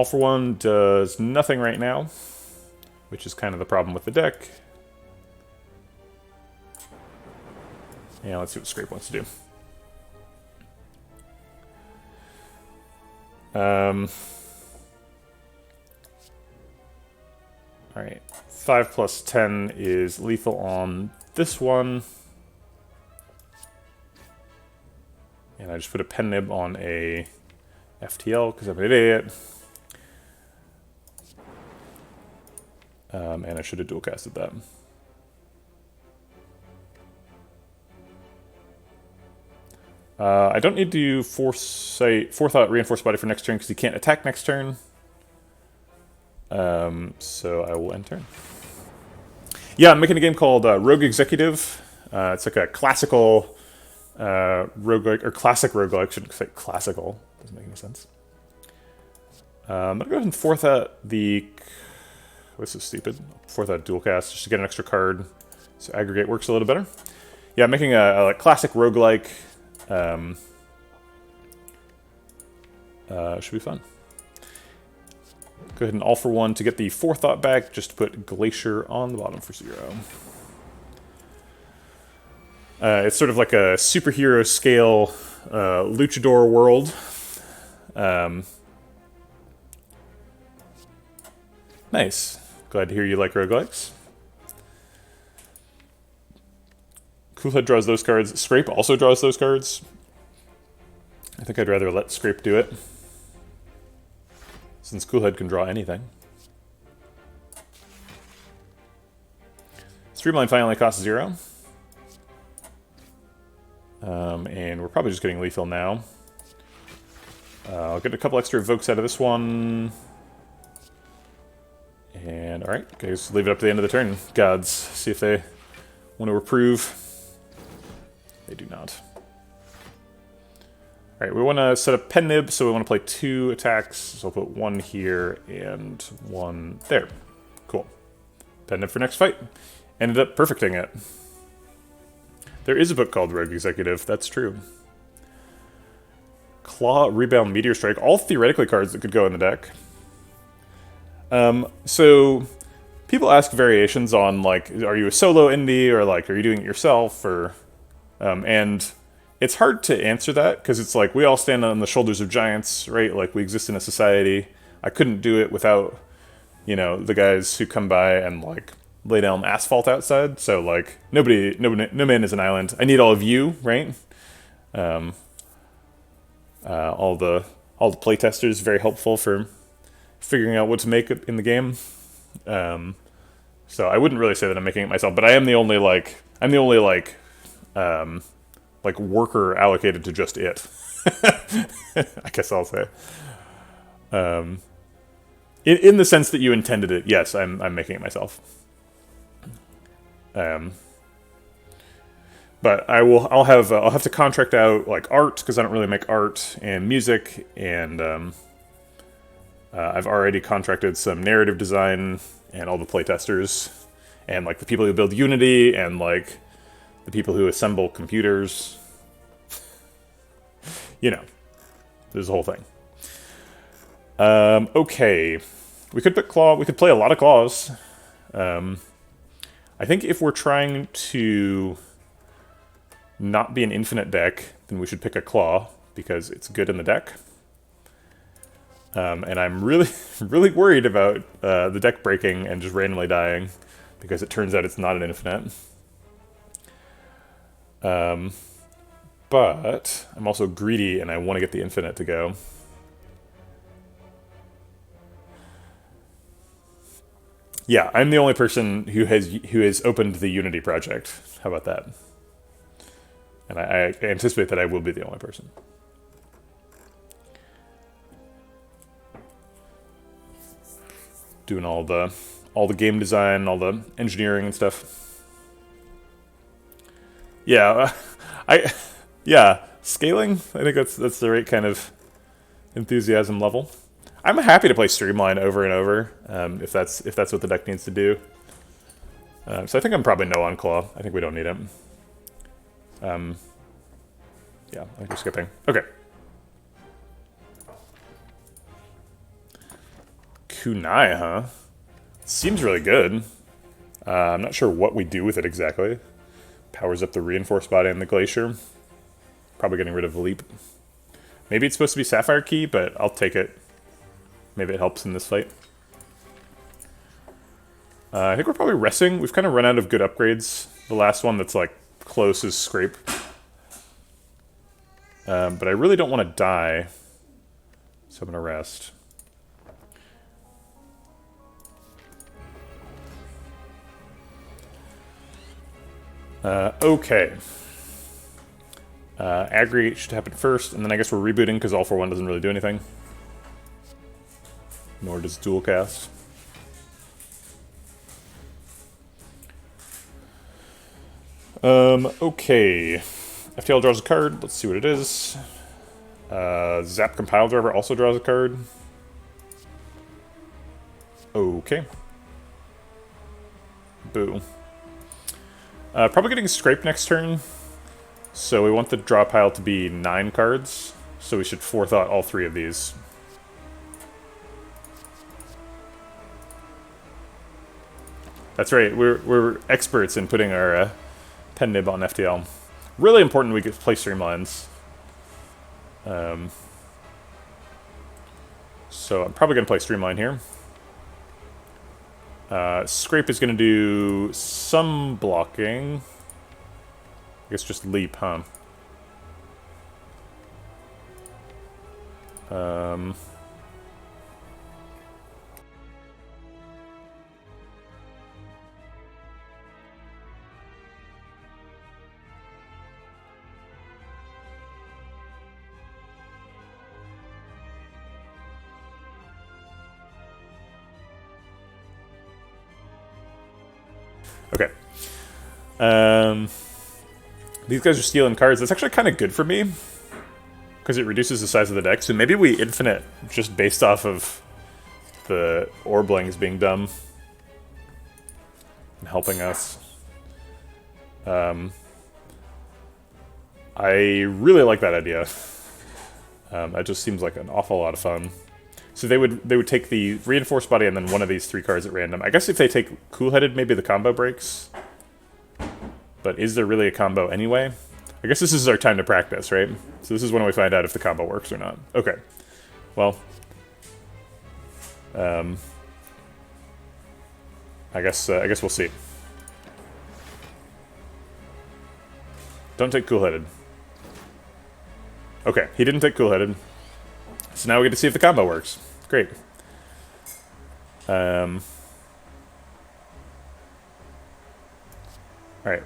for one does nothing right now, which is kind of the problem with the deck. Yeah, let's see what Scrape wants to do. Alright, 5 plus 10 is lethal on this one. And I just put a pen nib on a FTL because I'm an idiot. And I should have dual casted that. I don't need to forethought reinforced body for next turn because he can't attack next turn. So I will end turn. Yeah, I'm making a game called Rogue Executive. It's like a classical roguelike, or classic roguelike. Shouldn't say classical. Doesn't make any sense. I'm gonna go ahead and fourth out the... This is stupid. Fourth out dual cast just to get an extra card, so aggregate works a little better. Yeah, I'm making a like classic roguelike. Should be fun. Go ahead and all for one to get the forethought back, just to put Glacier on the bottom for 0. It's sort of like a superhero scale luchador world. Nice. Glad to hear you like roguelikes. Coolhead draws those cards. Scrape also draws those cards. I think I'd rather let Scrape do it, since Coolhead can draw anything. Streamline finally costs 0. And we're probably just getting lethal now. I'll get a couple extra evokes out of this one. And alright, guys, leave it up to the end of the turn. Gods, see if they want to approve. They do not. Alright, we want to set up Pen Nib, so we want to play 2 attacks. So I'll put 1 here and 1 there. Cool. Pen Nib for next fight. Ended up perfecting it. There is a book called Rogue Executive, that's true. Claw, Rebound, Meteor Strike, all theoretically cards that could go in the deck. So people ask variations on, like, are you a solo indie, or like, are you doing it yourself, or and it's hard to answer that, because it's like, we all stand on the shoulders of giants, right? Like, we exist in a society. I couldn't do it without, you know, the guys who come by and, like, lay down asphalt outside. So, like, no man is an island. I need all of you, right? All the playtesters, very helpful for figuring out what to make in the game. So I wouldn't really say that I'm making it myself, but I am the only worker allocated to just it. I guess I'll say. In the sense that you intended it, yes, I'm making it myself. But I'll have to contract out, like, art, because I don't really make art, and music, and I've already contracted some narrative design and all the playtesters, and, like, the people who build Unity, and, like, the people who assemble computers. You know, there's a whole thing. Okay. We could put Claw. We could play a lot of Claws. I think if we're trying to not be an infinite deck, then we should pick a Claw, because it's good in the deck. And I'm really, really worried about the deck breaking and just randomly dying, because it turns out it's not an infinite. But I'm also greedy, and I want to get the infinite to go. Yeah, I'm the only person who has opened the Unity project. How about that? And I anticipate that I will be the only person. Doing all the game design, all the engineering and stuff. Yeah, scaling. I think that's the right kind of enthusiasm level. I'm happy to play Streamline over and over, if that's what the deck needs to do. So I think I'm probably no on Claw. I think we don't need him. Yeah, I think we're skipping. Okay. Kunai, huh? Seems really good. I'm not sure what we do with it exactly. Powers up the Reinforced Body and the Glacier. Probably getting rid of Leap. Maybe it's supposed to be Sapphire Key, but I'll take it. Maybe it helps in this fight. I think we're probably resting. We've kind of run out of good upgrades. The last one that's, like, close is Scrape. But I really don't want to die, so I'm going to rest. Okay. Aggregate should happen first, and then I guess we're rebooting because All for One doesn't really do anything. Nor does Dual Cast. Okay. FTL draws a card. Let's see what it is. Zap Compile Driver also draws a card. Okay. Boo. Probably getting scraped next turn. So we want the draw pile to be 9 cards. So we should forethought all 3 of these. That's right, we're experts in putting our pen nib on FTL. Really important we play streamlines. So I'm probably going to play streamline here. Scrape is going to do some blocking. I guess just leap, huh? Okay. These guys are stealing cards. That's actually kind of good for me, because it reduces the size of the deck. So maybe we infinite just based off of the Orblings being dumb and helping us. I really like that idea. That just seems like an awful lot of fun. So they would take the Reinforced Body and then one of these 3 cards at random. I guess if they take Cool-Headed, maybe the combo breaks. But is there really a combo anyway? I guess this is our time to practice, right? So this is when we find out if the combo works or not. Okay. Well. I guess we'll see. Don't take Cool-Headed. Okay, he didn't take Cool-Headed. So now we get to see if the combo works. Great. Alright,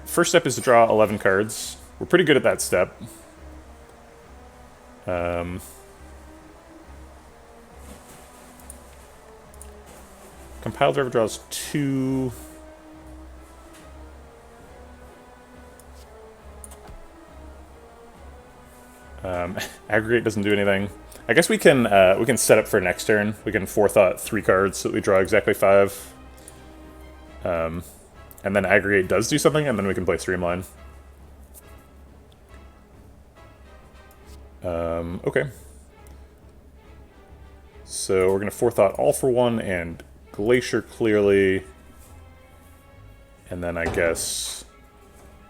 first step is to draw 11 cards. We're pretty good at that step. Compile Driver draws 2. Aggregate doesn't do anything. I guess we can set up for next turn. We can forethought 3 cards so that we draw exactly 5. And then Aggregate does do something, and then we can play Streamline. Okay. So we're going to forethought All for One and Glacier clearly. And then I guess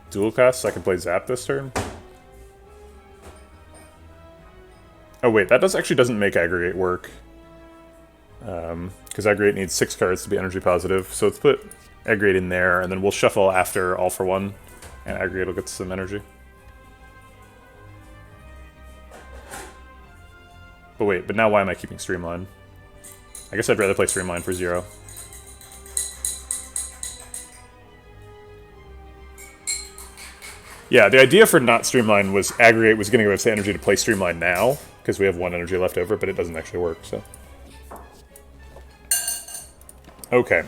dual cast so I can play Zap this turn. Oh wait, that actually doesn't make Aggregate work. Because Aggregate needs 6 cards to be energy positive. So let's put Aggregate in there, and then we'll shuffle after All for One, and Aggregate will get some energy. But wait, but now why am I keeping Streamline? I guess I'd rather play Streamline for 0. Yeah, the idea for not Streamline was Aggregate was going to give us the energy to play Streamline now, because we have 1 energy left over, but it doesn't actually work, so. Okay.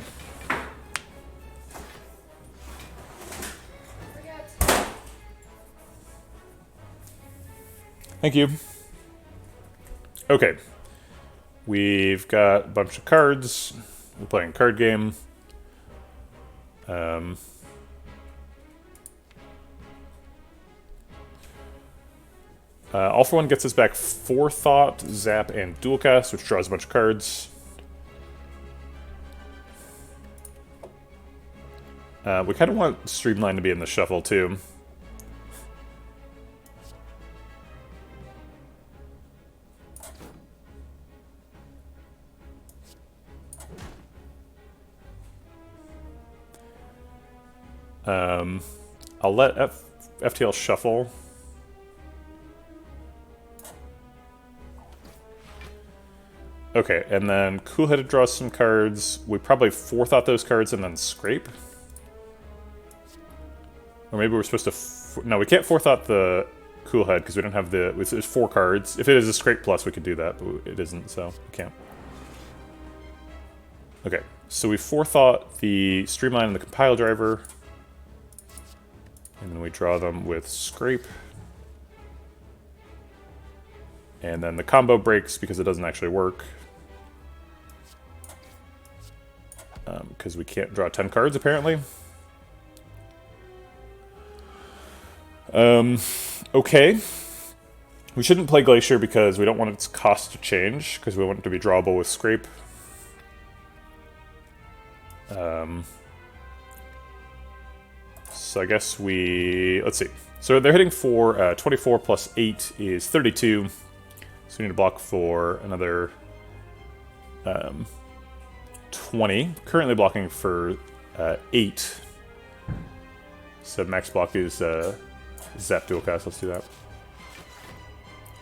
Thank you. Okay. We've got a bunch of cards. We're playing a card game. All for One gets us back Forethought, Zap, and Dual Cast, which draws a bunch of cards. We kind of want Streamline to be in the shuffle, too. I'll let FTL shuffle. Okay, and then Cool-Headed draws some cards. We probably forethought those cards and then scrape. Or maybe we're supposed to... No, we can't forethought the Cool-Head because we don't have the... There's 4 cards. If it is a scrape plus, we could do that, but it isn't, so we can't. Okay, so we forethought the Streamline and the Compile Driver. And then we draw them with Scrape. And then the combo breaks because it doesn't actually work. because we can't draw 10 cards, apparently. Okay. We shouldn't play Glacier because we don't want its cost to change, because we want it to be drawable with Scrape. So I guess let's see. So they're hitting for 24 plus 8 is 32. So we need to block for another 20. Currently blocking for 8. So max block is Zap Dual Cast. Let's do that.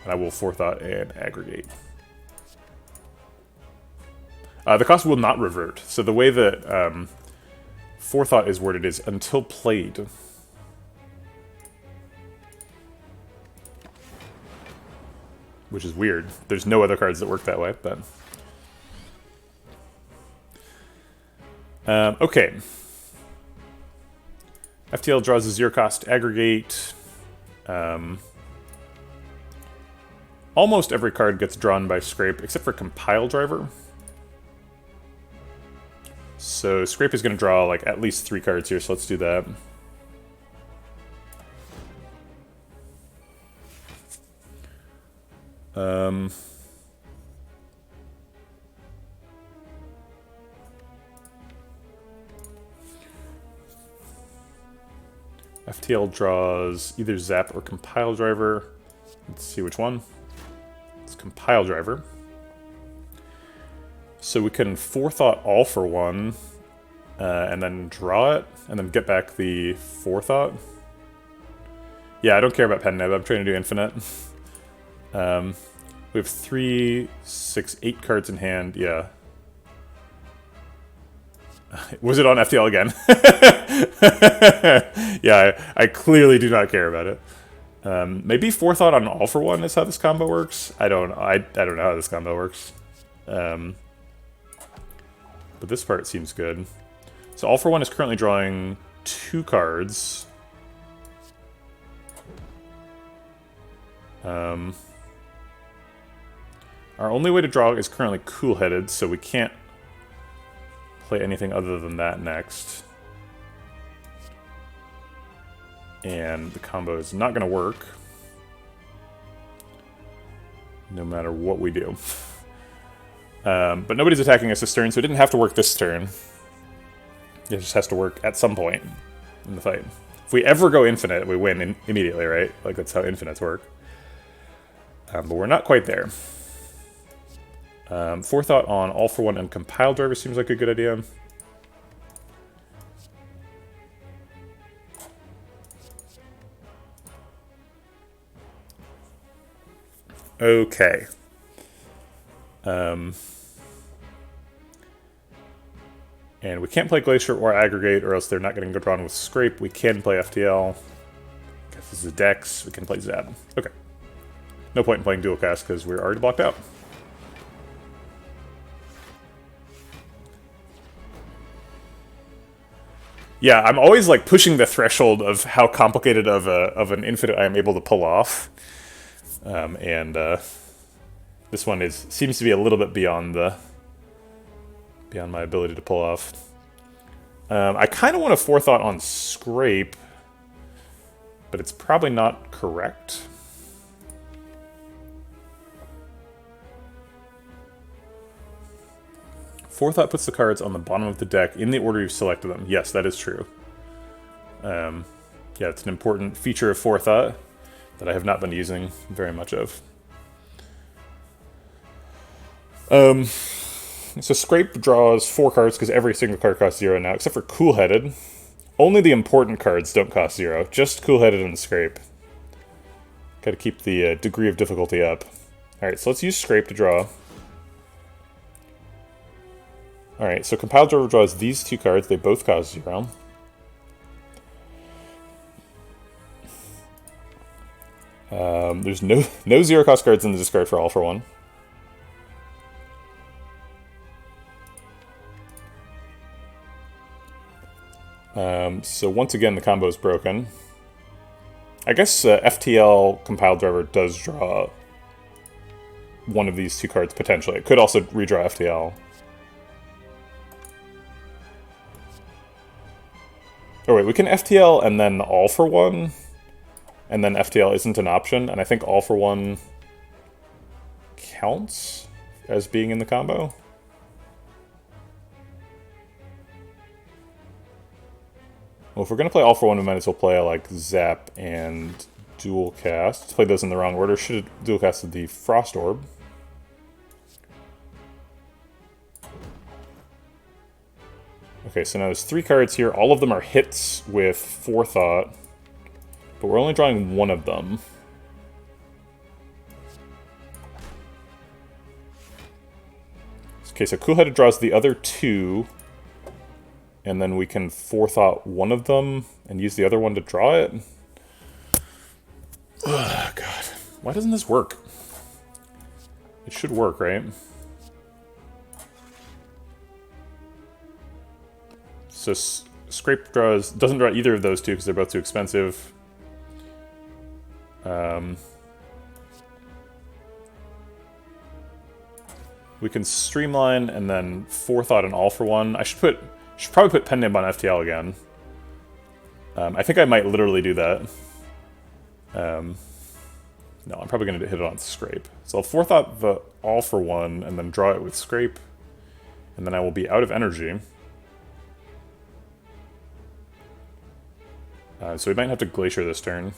And I will Forethought and Aggregate. The cost will not revert. So the way that Forethought is worded is until played. Which is weird. There's no other cards that work that way, but... okay. FTL draws a 0-cost Aggregate. Almost every card gets drawn by Scrape, except for Compile Driver. So Scrape is going to draw like at least 3 cards here, so let's do that. FTL draws either Zap or Compile Driver. Let's see which one. It's Compile Driver. So we can Forethought All for 1, and then draw it, and then get back the Forethought. Yeah, I don't care about Pen Nib, I'm trying to do infinite. We have 3, 6, 8 cards in hand, yeah. Was it on FTL again? Yeah, I clearly do not care about it. Maybe Forethought on All for 1 is how this combo works. I don't know how this combo works. But this part seems good. So All for 1 is currently drawing 2 cards. Our only way to draw is currently Cool-Headed, so we can't play anything other than that next. And the combo is not going to work, no matter what we do. But nobody's attacking us this turn, so it didn't have to work this turn. It just has to work at some point in the fight. If we ever go infinite, we win immediately, right? Like, that's how infinites work. But we're not quite there. Forethought on All for 1 and Compile Driver seems like a good idea. Okay. And we can't play Glacier or Aggregate, or else they're not getting drawn with Scrape. We can play FTL. If this is Dex, we can play Zap. Okay. No point in playing Dual Cast, because we're already blocked out. Yeah, I'm always like pushing the threshold of how complicated of an infinite I am able to pull off. This one seems to be a little bit beyond my ability to pull off. I kind of want to Forethought on Scrape, but it's probably not correct. Forethought puts the cards on the bottom of the deck in the order you've selected them. Yes, that is true. Yeah, it's an important feature of Forethought that I have not been using very much of. So Scrape draws 4 cards because every single card costs 0 now, except for Cool-Headed. Only the important cards don't cost 0, just Cool-Headed and Scrape. Gotta keep the degree of difficulty up. Alright, so let's use Scrape to draw. Alright, so Compile Driver draws these 2 cards, they both cost 0. There's no 0-cost cards in the discard for All for 1. So once again, the combo is broken. I guess FTL Compile Driver does draw one of these 2 cards, potentially. It could also redraw FTL. Oh wait, we can FTL and then all for one, and then FTL isn't an option, and I think all for one counts as being in the combo. Well, if we're gonna play all for one, we might as well play like Zap and Dual Cast. Let's play those in the wrong order. Should have dual casted the Frost Orb. Okay, so now there's 3 cards here. All of them are hits with Forethought, but we're only drawing one of them. Okay, so Cool-Headed draws the other 2, and then we can Forethought one of them and use the other one to draw it. Ugh, God. Why doesn't this work? It should work, right? So Scrape doesn't draw either of those 2 because they're both too expensive. We can Streamline and then Forethought and all for one. I should probably put Pen Nib on FTL again. I think I might literally do that. No, I'm probably going to hit it on Scrape. So I'll Forethought the all for one and then draw it with Scrape. And then I will be out of energy. So we might have to Glacier this turn.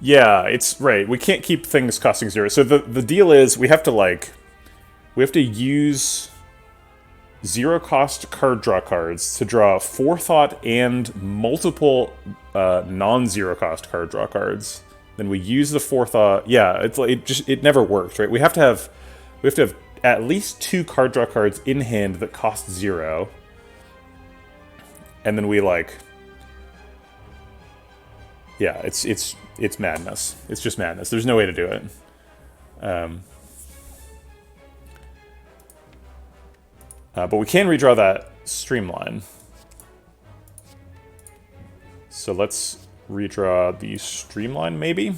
Yeah, it's right. We can't keep things costing 0. So the deal is we have to use 0 cost card draw cards to draw Forethought and multiple non-0 cost card draw cards. Then we use the Forethought. Yeah, it's like it never works, right? We have to have at least 2 card draw cards in hand that cost 0. And then we like, yeah, it's madness. It's just madness. There's no way to do it. But we can redraw that Streamline. So let's redraw the Streamline, maybe?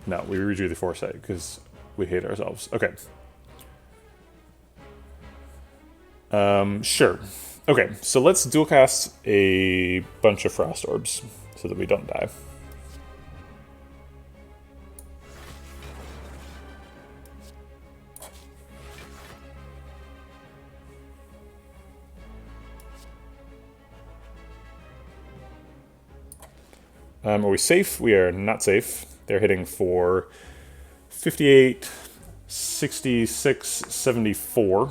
No, we redrew the Foresight because we hate ourselves. Okay. Sure. Okay, so let's dual cast a bunch of Frost Orbs so that we don't die. Are we safe? We are not safe. They're hitting for 58, 66, 74.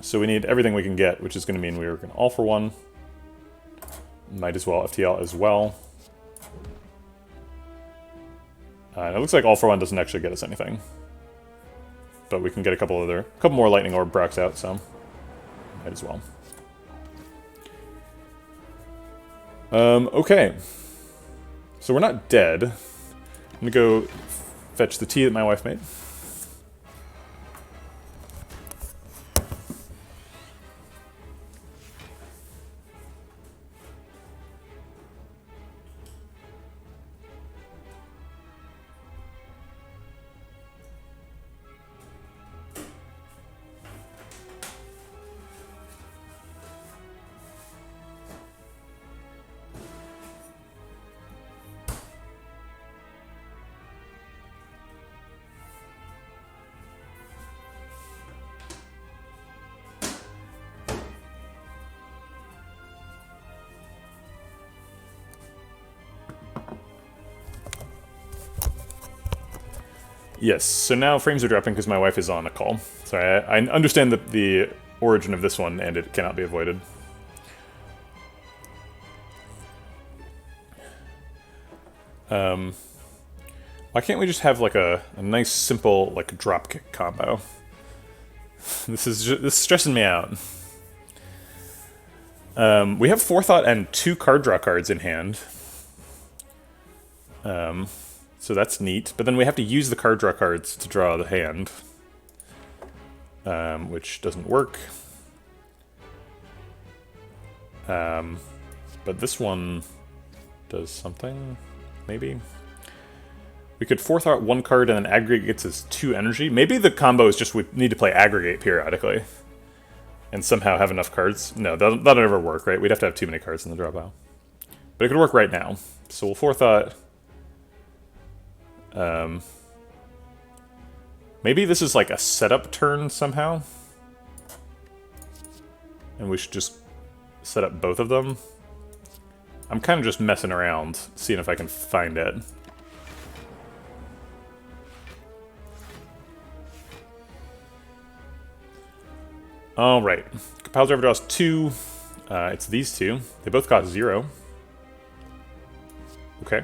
So we need everything we can get, which is going to mean we are going to all for one. Might as well FTL as well. It looks like all for one doesn't actually get us anything. But we can get a couple more Lightning Orb Brocs out, so might as well. Okay. So we're not dead. I'm gonna go fetch the tea that my wife made. Yes, so now frames are dropping because my wife is on a call. So I understand the origin of this one, and it cannot be avoided. Why can't we just have like a nice simple like drop kick combo? This is stressing me out. We have Forethought and 2 card draw cards in hand. So that's neat, but then we have to use the card draw cards to draw the hand, which doesn't work. But this one does something, maybe? We could forethought one card and then aggregate gets us 2 energy. Maybe the combo is just we need to play aggregate periodically. And somehow have enough cards. No, that'll never work, right? We'd have to have too many cards in the draw pile. But it could work right now. So we'll forethought. Maybe this is like a setup turn somehow. And we should just set up both of them. I'm kind of just messing around, seeing if I can find it. Alright. Compile Driver draws 2. It's these two. They both cost 0. Okay.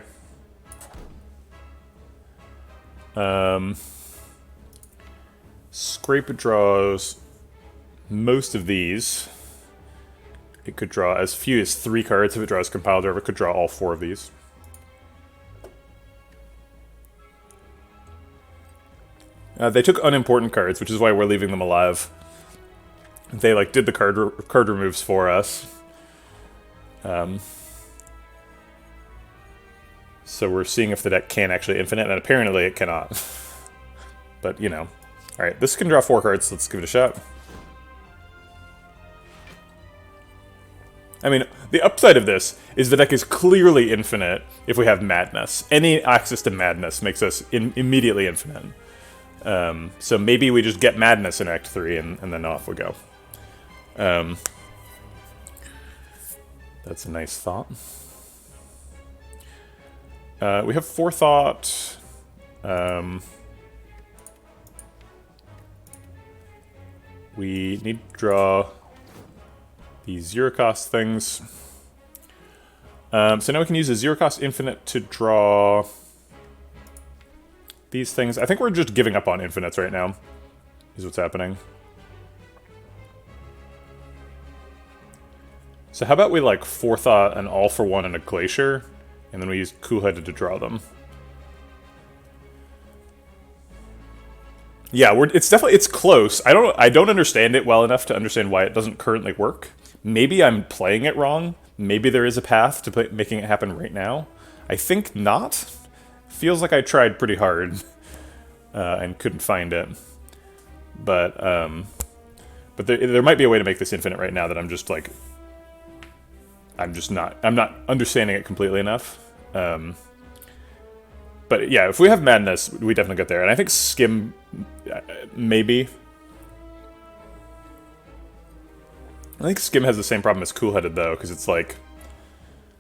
Scrape draws most of these. It could draw as few as 3 cards if it draws Compile Driver. It could draw all 4 of these. They took unimportant cards, which is why we're leaving them alive. They like did the card removes for us. So we're seeing if the deck can actually infinite, and apparently it cannot. But, you know. Alright, this can draw 4 cards, let's give it a shot. I mean, the upside of this is the deck is clearly infinite if we have Madness. Any access to Madness makes us immediately infinite. So maybe we just get Madness in Act 3 and then off we go. That's a nice thought. We have Forethought. We need to draw these 0 cost things. So now we can use a 0 cost infinite to draw these things. I think we're just giving up on infinites right now, is what's happening. So how about we like Forethought an All for One and a Glacier, and then we use Cool-Headed to draw them. Yeah, it's close. I don't understand it well enough to understand why it doesn't currently work. Maybe I'm playing it wrong. Maybe there is a path to making it happen right now. I think not. Feels like I tried pretty hard and couldn't find it. But there might be a way to make this infinite right now that I'm just like I'm not understanding it completely enough. But yeah, if we have Madness, we definitely get there. And I think Skim, maybe. I think Skim has the same problem as Cool-Headed though, because it's like,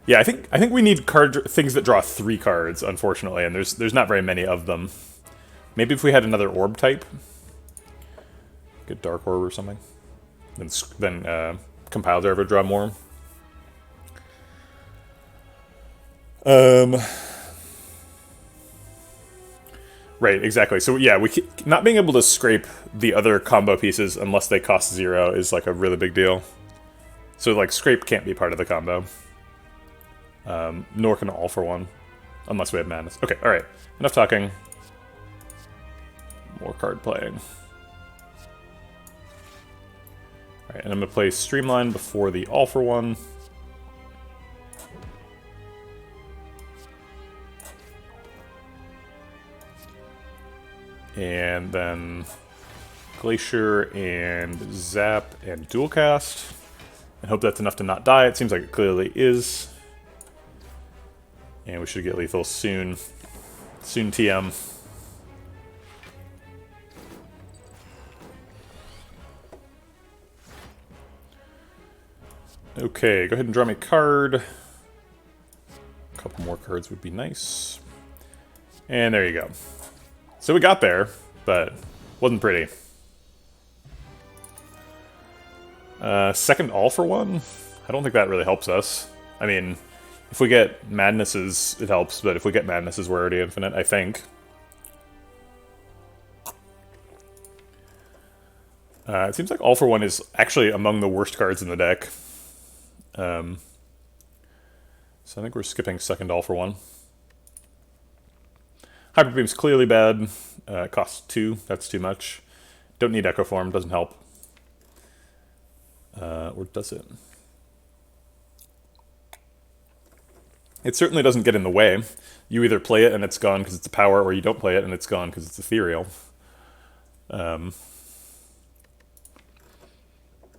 yeah, I think we need things that draw 3 cards, unfortunately, and there's not very many of them. Maybe if we had another orb type, get Dark Orb or something, then Compile Driver draw more. Right, exactly. So yeah, not being able to scrape the other combo pieces unless they cost 0 is like a really big deal. So like scrape can't be part of the combo. Nor can All for One, unless we have Madness. Okay, all right. Enough talking. More card playing. All right, and I'm gonna play Streamline before the All for One. And then Glacier and Zap and Dual Cast. And hope that's enough to not die. It seems like it clearly is. And we should get lethal soon. Soon TM. Okay, go ahead and draw me a card. A couple more cards would be nice. And there you go. So we got there, but wasn't pretty. Second All for One? I don't think that really helps us. I mean, if we get Madnesses, it helps, but if we get Madnesses, we're already infinite, I think. It seems like All for One is actually among the worst cards in the deck. So I think we're skipping second All for One. Hyper Beam's clearly bad. Costs 2. That's too much. Don't need Echo Form. Doesn't help. Or does it? It certainly doesn't get in the way. You either play it and it's gone because it's a power, or you don't play it and it's gone because it's ethereal.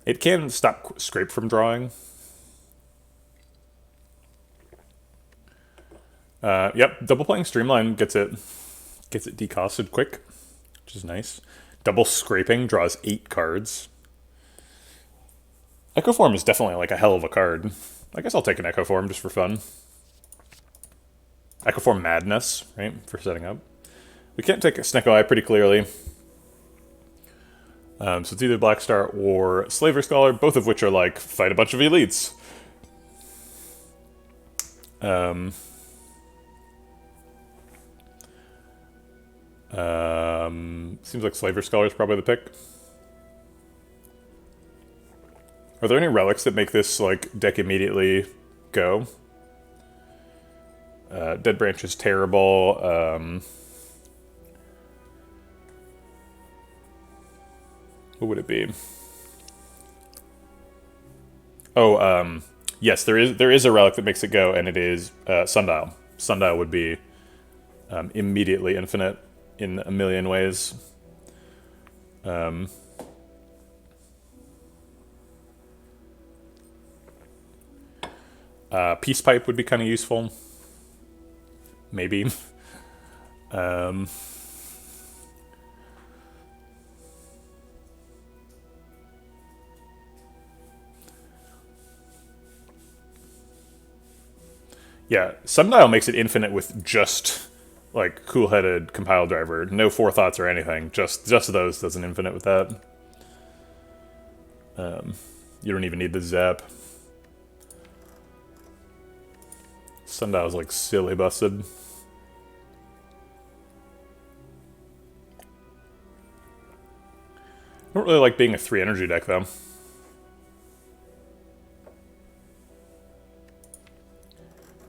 It can stop Scrape from drawing. Yep, double playing Streamline gets it decosted quick, which is nice. Double Scraping draws 8 cards. Echo Form is definitely like a hell of a card. I guess I'll take an Echo Form just for fun. Echo Form Madness, right, for setting up. We can't take a Snecko Eye pretty clearly. So it's either Black Star or Slaver Scholar, both of which are like, fight a bunch of elites. Seems like Slaver Scholar is probably the pick. Are there any relics that make this like deck immediately go? Dead Branch is terrible. What would it be? Oh, yes, there is a relic that makes it go, and it is Sundial. Sundial would be immediately infinite in a million ways. Peace Pipe would be kind of useful. Maybe. Yeah, Sundial makes it infinite with just, like, cool-headed compile driver. No forethoughts or anything. Just those does an infinite with that. You don't even need the zap. Sundial's, like, silly busted. I don't really like being a 3 energy deck, though.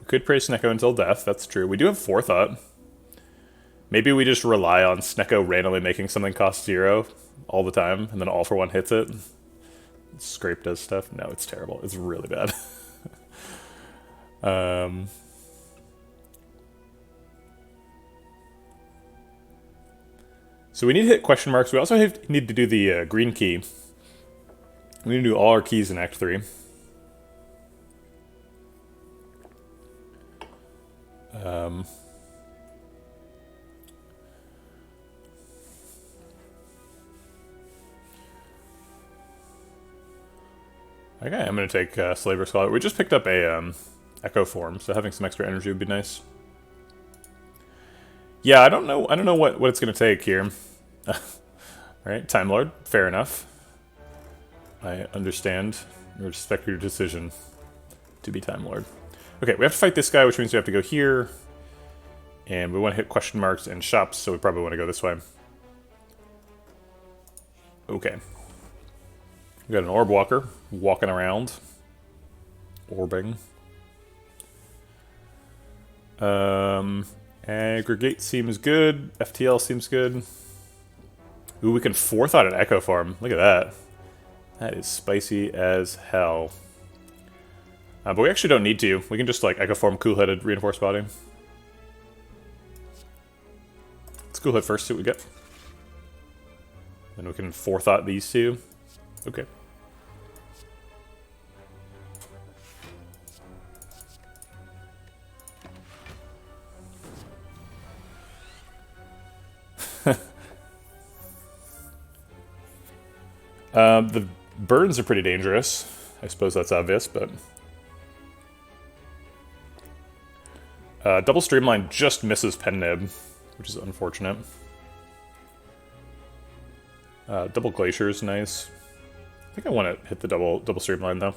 Could play Snecko until death, that's true. We do have Forethought. Maybe we just rely on Snecko randomly making something cost 0 all the time, and then all for one hits it. Scrape does stuff. No, it's terrible. It's really bad. So we need to hit question marks. We also need to do the green key. We need to do all our keys in Act 3. Okay, I'm going to take Slaver Scholar. We just picked up a Echo Form, so having some extra energy would be nice. Yeah, I don't know what it's going to take here. Alright, Time Lord, fair enough. I understand and respect your decision to be Time Lord. Okay, we have to fight this guy, which means we have to go here. And we want to hit question marks and shops, so we probably want to go this way. Okay. We got an Orb Walker walking around. Orbing. Aggregate seems good. FTL seems good. Ooh, we can Forethought an Echo Farm. Look at that. That is spicy as hell. But we actually don't need to. We can just, like, Echo Form Cool-Headed Reinforced Body. Let's Cool-Head first, see what we get. Then we can Forethought these two. Okay. The burns are pretty dangerous. I suppose that's obvious, but... double Streamline just misses Pen Nib, which is unfortunate. Double Glacier is nice. I think I want to hit the double Streamline, though.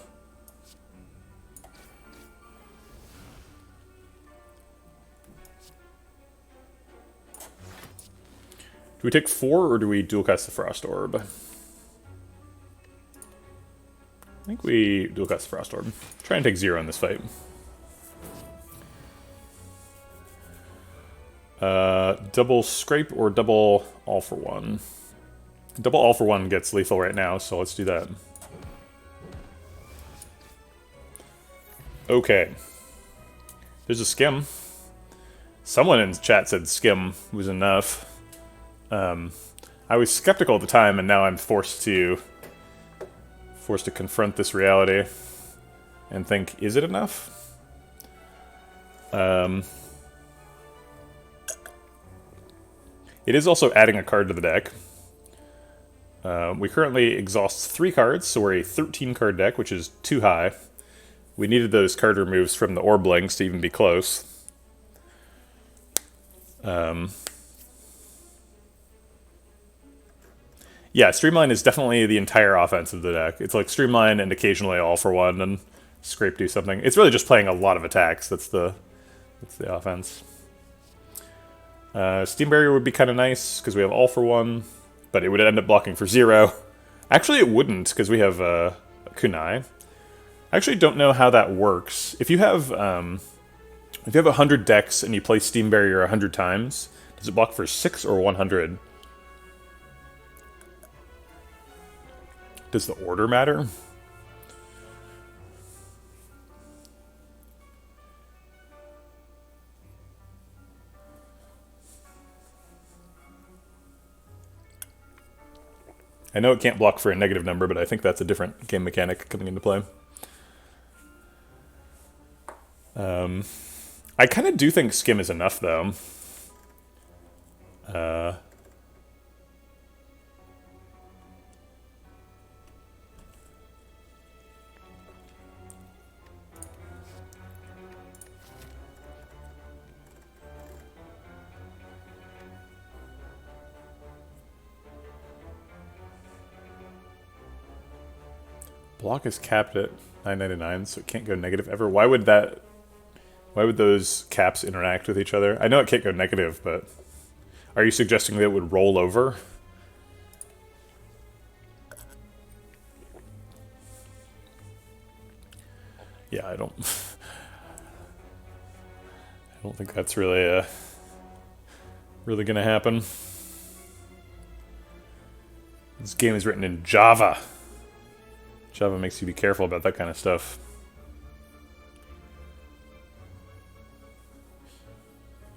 Do we take 4, or do we dual cast the Frost Orb? I think we dual cast the Frost Orb. Try and take 0 in this fight. Double Scrape or double All for One? Double All for One gets lethal right now, so let's do that. Okay. There's a skim. Someone in chat said skim was enough. I was skeptical at the time, and now I'm forced to confront this reality and think, is it enough? It is also adding a card to the deck. We currently exhaust 3 cards, so we're a 13-card deck, which is too high. We needed those card removes from the Orb Links to even be close. Yeah, Streamline is definitely the entire offense of the deck. It's like Streamline and occasionally All for One and Scrape do something. It's really just playing a lot of attacks. That's the offense. Steam Barrier would be kind of nice because we have All for One, but it would end up blocking for 0. Actually, it wouldn't because we have Kunai. I actually don't know how that works. If you have 100 decks and you play Steam Barrier 100 times, does it block for 6 or 100? Does the order matter? I know it can't block for a negative number, but I think that's a different game mechanic coming into play. I kind of do think skim is enough, though. Block is capped at 999, so it can't go negative ever. Why would those caps interact with each other? I know it can't go negative, but are you suggesting that it would roll over? Yeah, I don't think that's really gonna happen. This game is written in Java. Java makes you be careful about that kind of stuff.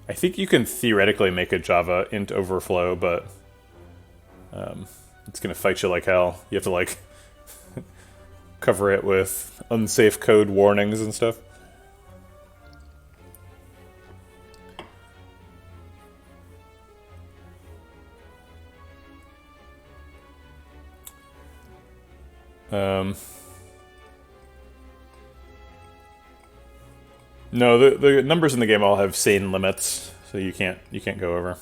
I think you can theoretically make a Java int overflow, but it's gonna fight you like hell. You have to like cover it with unsafe code warnings and stuff. No, the numbers in the game all have sane limits, so you can't go over.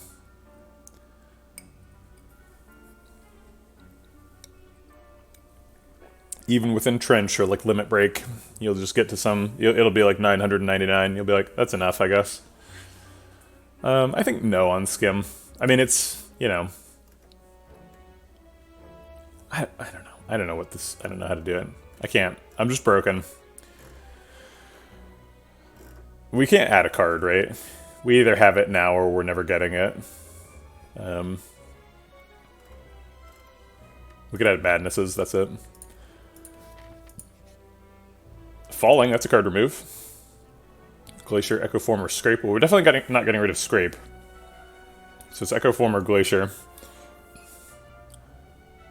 Even within Trench or like Limit Break, you'll just get to some. It'll be like 999. You'll be like, that's enough, I guess. I think no on Skim. I mean, it's, you know, I don't know. I don't know how to do it. I can't. I'm just broken. We can't add a card, right? We either have it now or we're never getting it. We could add Madnesses, that's it. Falling, that's a card remove. Glacier, Echo Form, or Scrape. Well, we're definitely not getting rid of Scrape. So it's Echo Form or Glacier.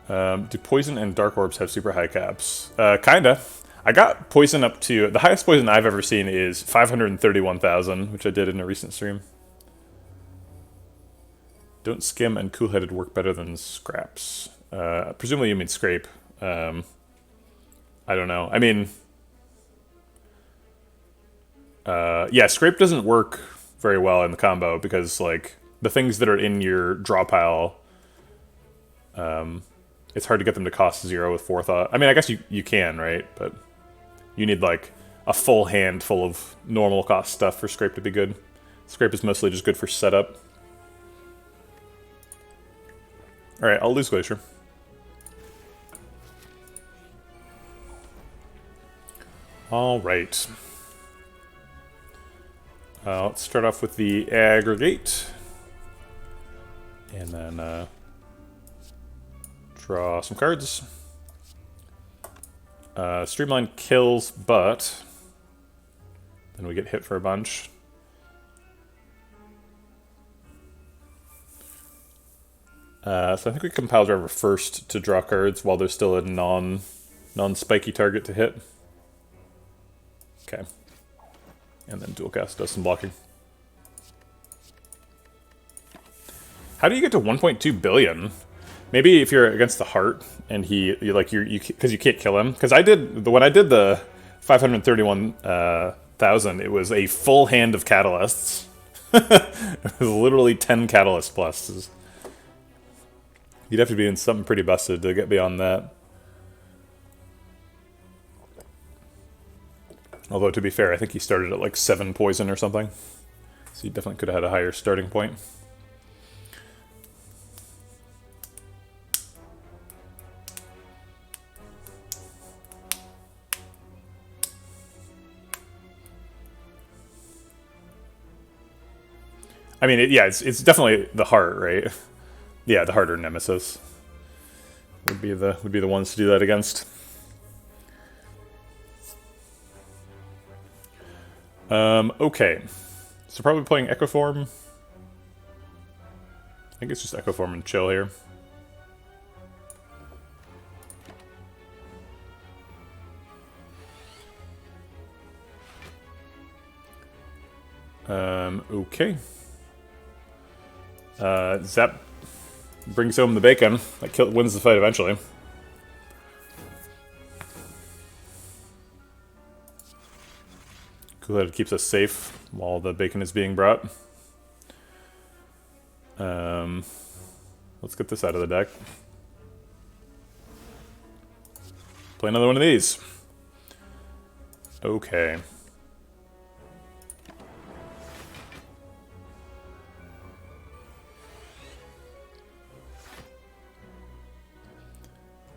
Do Poison and Dark Orbs have super high caps? Kinda. I got Poison up to... The highest Poison I've ever seen is 531,000, which I did in a recent stream. Don't Skim and Cool-Headed work better than Scraps? Presumably you mean Scrape. I don't know. I mean... yeah, Scrape doesn't work very well in the combo because, like, the things that are in your draw pile... it's hard to get them to cost 0 with Forethought. I mean, I guess you can, right? But you need, like, a full hand full of normal cost stuff for Scrape to be good. Scrape is mostly just good for setup. Alright, I'll lose Glacier. Alright. Let's start off with the Aggregate. And then, draw some cards. Streamline kills, but and we get hit for a bunch. So I think we compile driver first to draw cards while there's still a non-spiky target to hit. Okay. And then dual cast does some blocking. How do you get to 1.2 billion? Maybe if you're against the Heart and because you can't kill him. Because when I did the 531,000, it was a full hand of catalysts. It was literally 10 catalyst pluses. You'd have to be in something pretty busted to get beyond that. Although, to be fair, I think he started at like 7 poison or something. So he definitely could have had a higher starting point. I mean, it's definitely the Heart, right? Yeah, the Heart or Nemesis would be the ones to do that against. Okay, so probably playing Echo Form. I think it's just Echo Form and chill here. Okay. Zap brings home the bacon. That wins the fight eventually. Cool that it keeps us safe while the bacon is being brought. Let's get this out of the deck. Play another one of these. Okay.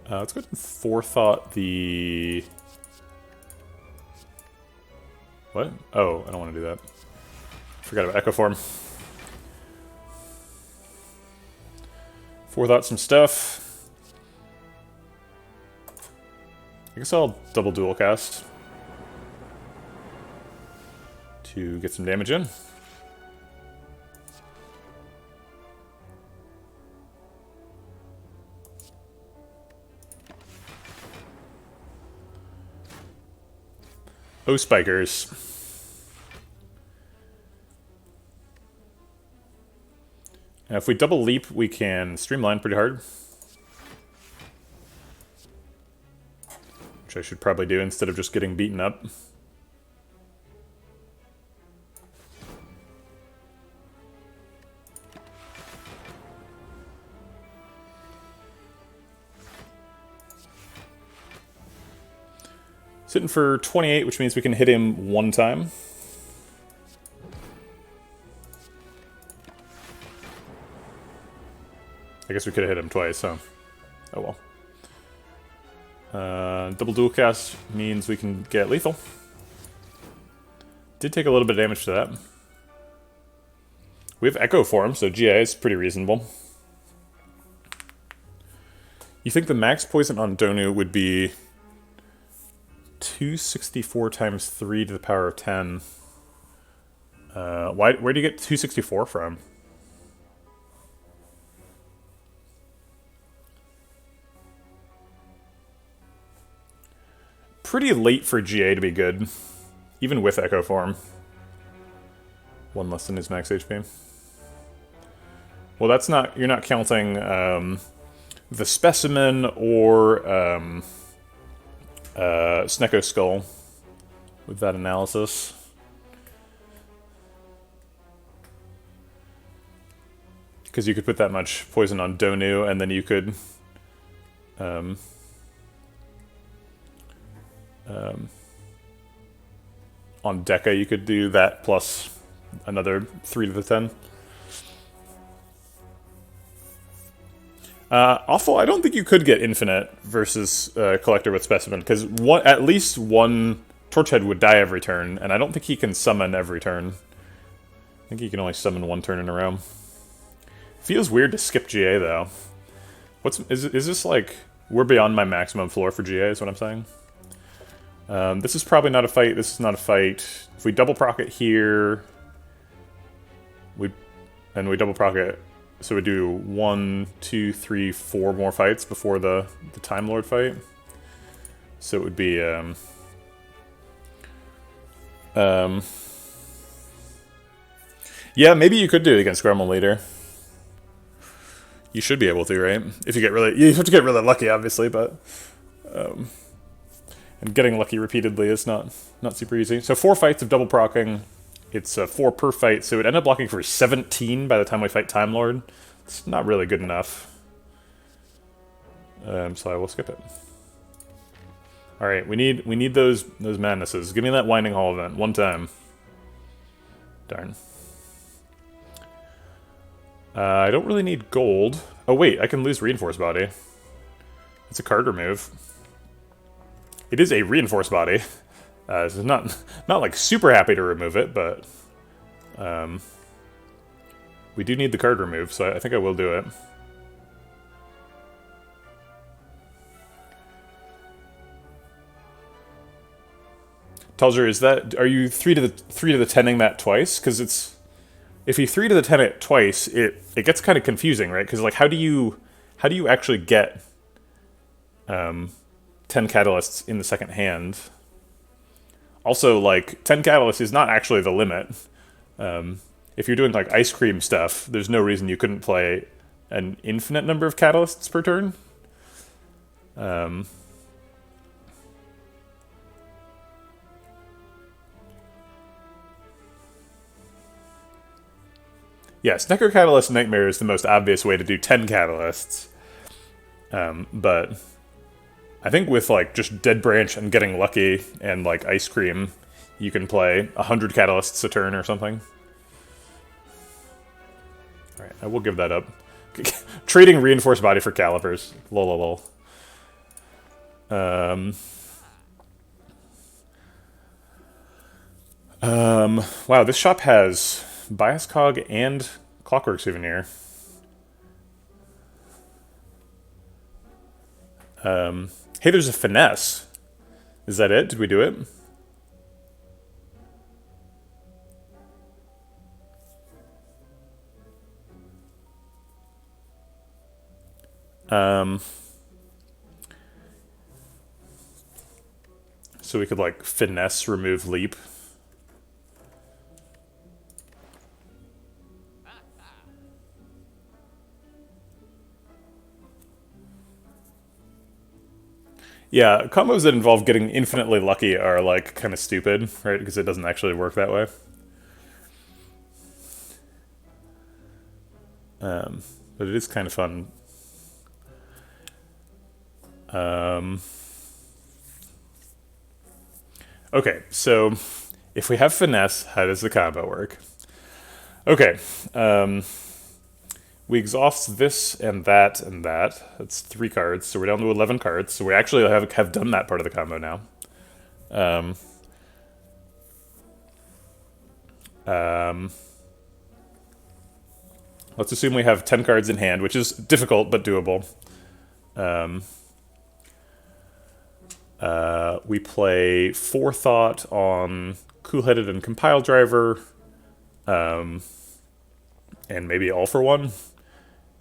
Let's go ahead and forethought the... What? Oh, I don't want to do that. Forgot about Echo Form. Forethought some stuff. I guess I'll double dual cast to get some damage in. Oh, spikers. Now, if we double leap, we can streamline pretty hard. Which I should probably do instead of just getting beaten up. Sitting for 28, which means we can hit him one time. I guess we could have hit him twice, so... Oh well. Double dual cast means we can get lethal. Did take a little bit of damage to that. We have Echo Form, so GA is pretty reasonable. You think the max poison on Donu would be 264 times 3 to the power of 10. Where do you get 264 from? Pretty late for GA to be good, even with Echo Form. One less than his max HP. Well, that's not... You're not counting the Specimen or Snecko Skull with that analysis. Because you could put that much poison on Donu, and then you could on Deca you could do that plus another 3 to the 10. Awful, I don't think you could get Infinite versus Collector with Specimen, because at least one Torchhead would die every turn, and I don't think he can summon every turn. I think he can only summon one turn in a row. Feels weird to skip GA, though. Is this like... We're beyond my maximum floor for GA, is what I'm saying? This is probably not a fight. This is not a fight. If we double proc it here, we double proc it, so we do 1, 2, 3, 4 more fights before the Time Lord fight. So it would be yeah, maybe you could do it against Gremlin Leader. You should be able to, right? If you get really, you have to get really lucky, obviously, but and getting lucky repeatedly is not super easy. So 4 fights of double procking. It's 4 per fight, so it would end up blocking for 17 by the time we fight Time Lord. It's not really good enough. So I will skip it. All right, we need those madnesses. Give me that Winding Hall event one time. Darn. I don't really need gold. Oh wait, I can lose Reinforced Body. It's a card remove. It is a Reinforced Body. So not like super happy to remove it, but we do need the card remove, so I think I will do it. Telger, is that, are you 3 to the 10ing that twice? Because it's, if you 3 to the 10 it twice, it gets kind of confusing, right? Because like, how do you actually get 10 catalysts in the second hand? Also, like, 10 catalysts is not actually the limit. If you're doing like ice cream stuff, there's no reason you couldn't play an infinite number of catalysts per turn. Yes, Necker Catalyst Nightmare is the most obvious way to do 10 catalysts. But I think with like just Dead Branch and getting lucky and like Ice Cream, you can play 100 catalysts a turn or something. Alright, I will give that up. Trading Reinforced Body for Calipers. Lol. Wow, this shop has Bias Cog and Clockwork Souvenir. Hey, there's a Finesse. Is that it? Did we do it? So we could like Finesse, remove Leap. Yeah, combos that involve getting infinitely lucky are like kind of stupid, right? Because it doesn't actually work that way. But it is kind of fun. Okay, so if we have Finesse, how does the combo work? Okay, we exhaust this and that and that. That's 3 cards, so we're down to 11 cards. So we actually have done that part of the combo now. Let's assume we have 10 cards in hand, which is difficult but doable. We play Forethought on Cool-Headed and Compile Driver, and maybe All for One.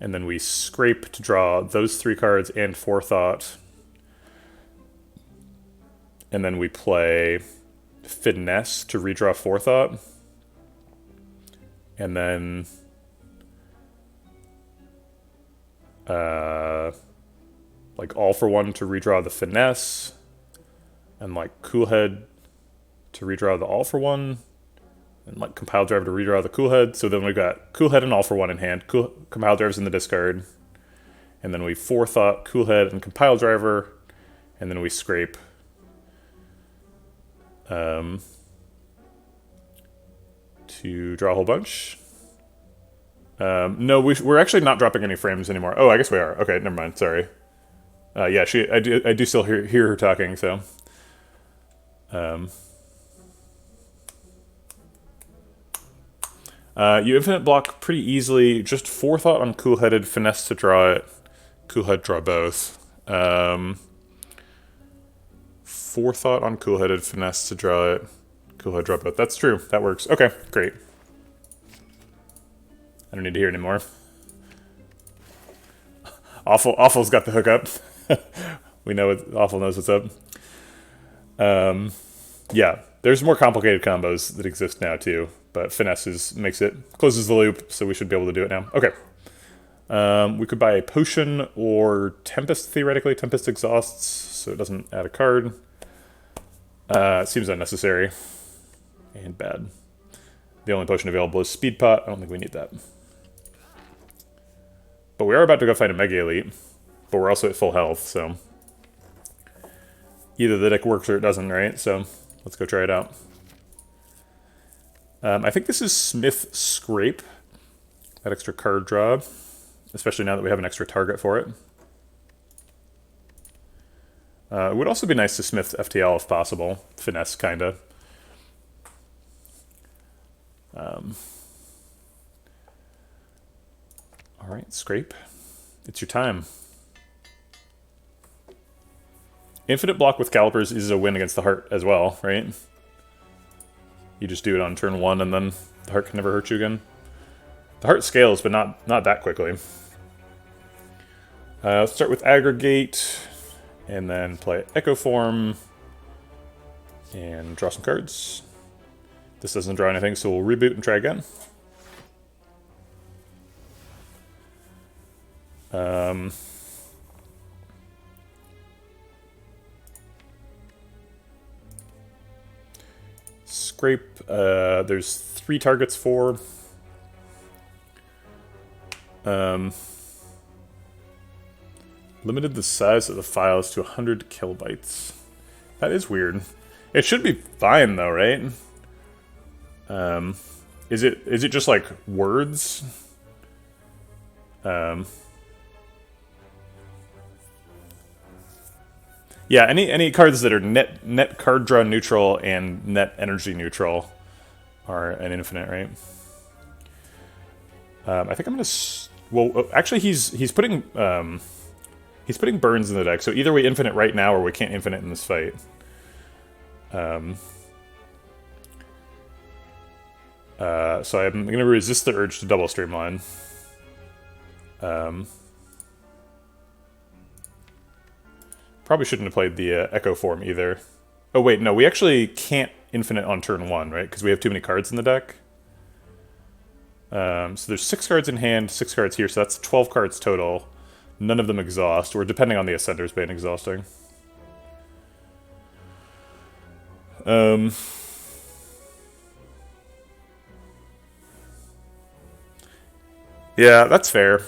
And then we scrape to draw those 3 cards and Forethought. And then we play Finesse to redraw Forethought. And then like All for One to redraw the Finesse. And like Coolhead to redraw the All for One. And like Compile Driver to redraw the Coolhead. So then we've got Coolhead and All for One in hand. Compile Driver's in the discard. And then we Forethought, Coolhead, and Compile Driver. And then we scrape. To draw a whole bunch. No, we're actually not dropping any frames anymore. Oh, I guess we are. Okay, never mind. Sorry. Yeah, I do still hear her talking, so. You infinite block pretty easily. Just Forethought on Cool-Headed, Finesse to draw it. Cool-Head, draw both. Forethought on Cool-Headed, Finesse to draw it. Cool-Head, draw both. That's true. That works. Okay, great. I don't need to hear anymore. Awful's got the hookup. We know Awful knows what's up. Yeah, there's more complicated combos that exist now too, but Finesse closes the loop, so we should be able to do it now. Okay. We could buy a potion or Tempest, theoretically. Tempest exhausts, so it doesn't add a card. It seems unnecessary and bad. The only potion available is Speed Pot. I don't think we need that. But we are about to go fight a Mega Elite, but we're also at full health, so either the deck works or it doesn't, right? So let's go try it out. I think this is Smith Scrape, that extra card draw, especially now that we have an extra target for it. It would also be nice to Smith FTL if possible. Finesse, kinda. Alright, Scrape. It's your time. Infinite block with Calipers is a win against the Heart as well, right? You just do it on turn 1 and then the Heart can never hurt you again. The Heart scales, but not that quickly. Let's start with Aggregate, and then play Echo Form, and draw some cards. This doesn't draw anything, so we'll reboot and try again. Scrape, there's 3 targets for. Limited the size of the files to 100 kilobytes. That is weird. It should be fine though, right? Is it just like words? Yeah, any cards that are net card draw neutral and net energy neutral are an infinite, right? I think I'm gonna. Well, actually, he's putting burns in the deck, so either we infinite right now or we can't infinite in this fight. So I'm gonna resist the urge to double streamline. Probably shouldn't have played the Echo Form either. Oh wait, no, we actually can't infinite on turn 1, right? Because we have too many cards in the deck. So there's 6 cards in hand, 6 cards here, so that's 12 cards total. None of them exhaust, or depending on the Ascender's Bane exhausting. Yeah, that's fair.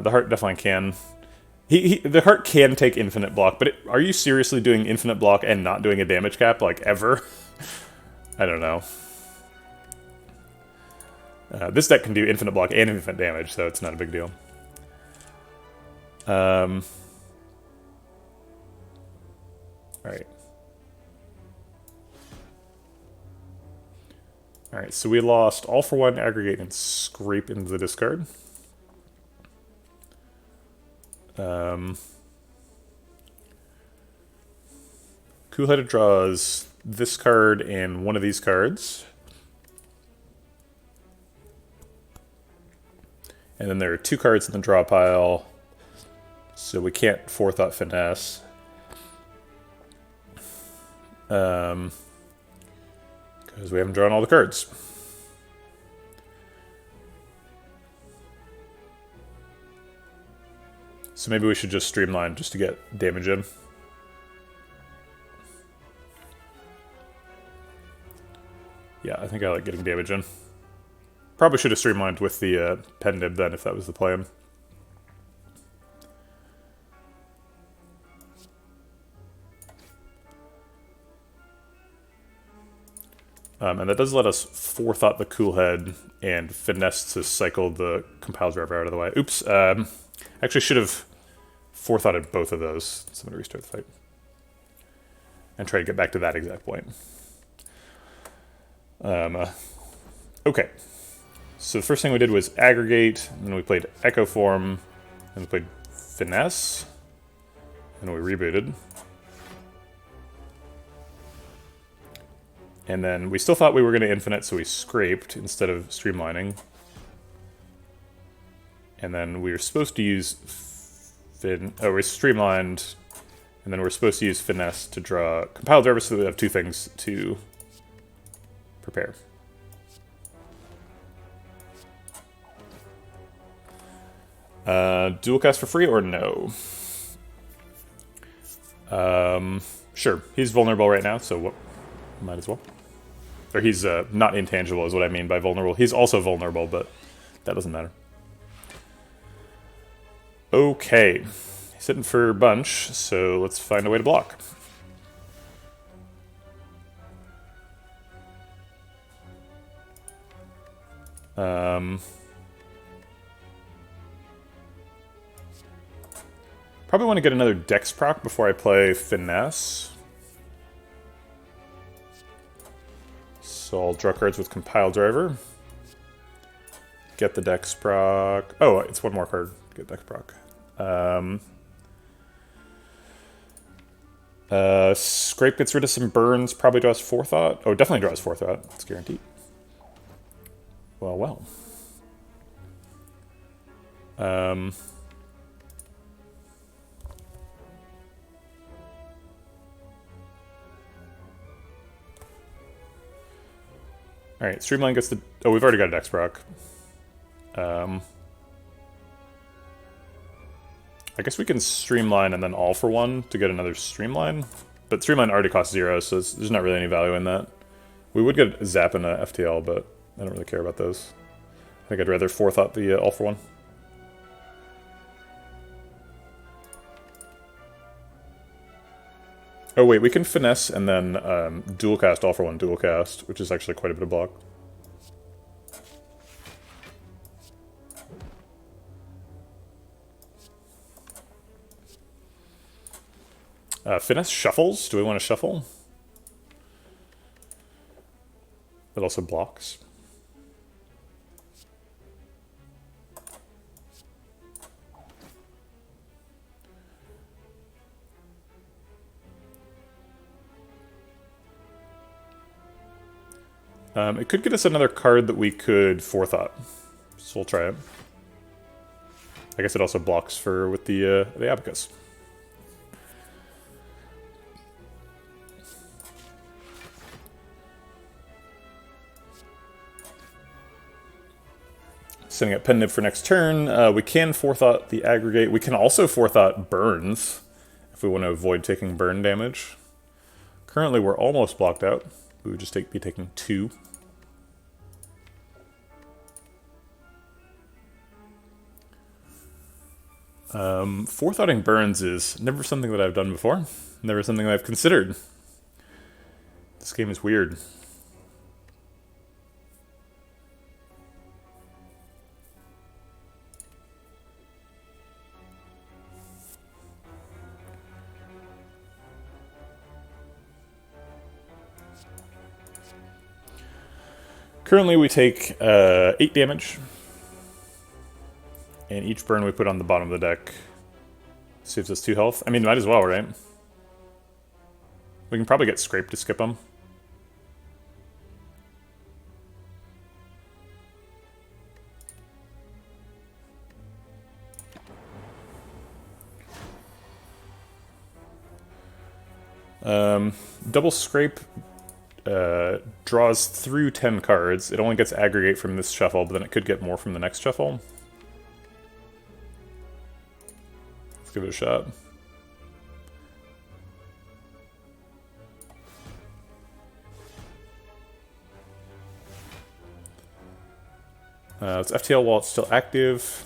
The Heart definitely can. The Heart can take infinite block, but are you seriously doing infinite block and not doing a damage cap, like, ever? I don't know. This deck can do infinite block and infinite damage, so it's not a big deal. Alright. Alright, so we lost All for One, Aggregate, and Scrape into the discard. Cool-Headed draws this card and one of these cards. And then there are 2 cards in the draw pile, so we can't Forethought Finesse. Because we haven't drawn all the cards. So maybe we should just streamline just to get damage in. Yeah, I think I like getting damage in. Probably should have streamlined with the pen nib then if that was the plan. And that does let us Forethought the Cool-Head and Finesse to cycle the Compile Driver out of the way. Oops, actually should have Forethoughted both of those. So I'm going to restart the fight. And try to get back to that exact point. Okay. So the first thing we did was aggregate, and then we played Echo Form, and we played Finesse, and we rebooted. And then we still thought we were going to infinite, so we scraped instead of streamlining. And then we were supposed to use we streamlined, and then we're supposed to use Finesse to draw compile driver, so we have two things to prepare. Dual cast for free or no? Sure. He's vulnerable right now, so might as well. Or he's not intangible is what I mean by vulnerable. He's also vulnerable, but that doesn't matter. Okay. He's hitting for a bunch, so let's find a way to block. Probably want to get another Dex proc before I play Finesse. So I'll draw cards with Compile Driver. Get the Dex proc. Oh, it's one more card. Get Dex proc. Scrape gets rid of some burns. Probably draws Forethought. Oh, definitely draws Forethought. It's guaranteed. Well, well. Alright, Streamline gets the... Oh, we've already got a Dex proc. I guess we can Streamline and then All for One to get another Streamline. But Streamline already costs 0, so there's not really any value in that. We would get a Zap and a FTL, but I don't really care about those. I think I'd rather Forethought the All for One. Oh wait, we can Finesse and then dual cast All for One dual cast, which is actually quite a bit of block. Finesse shuffles. Do we want to shuffle? It also blocks. It could get us another card that we could Forethought, so we'll try it. I guess it also blocks with the Abacus. Setting up Pen Nib for next turn. We can Forethought the Aggregate. We can also Forethought Burns if we want to avoid taking burn damage. Currently, we're almost blocked out. We would just be taking 2. Forethoughting Burns is never something that I've done before. Never something that I've considered. This game is weird. Currently we take 8 damage, and each burn we put on the bottom of the deck saves us 2 health. I mean, might as well, right? We can probably get Scrape to skip them. Double Scrape draws through 10 cards. It only gets Aggregate from this shuffle, but then it could get more from the next shuffle. Let's give it a shot. It's FTL while it's still active.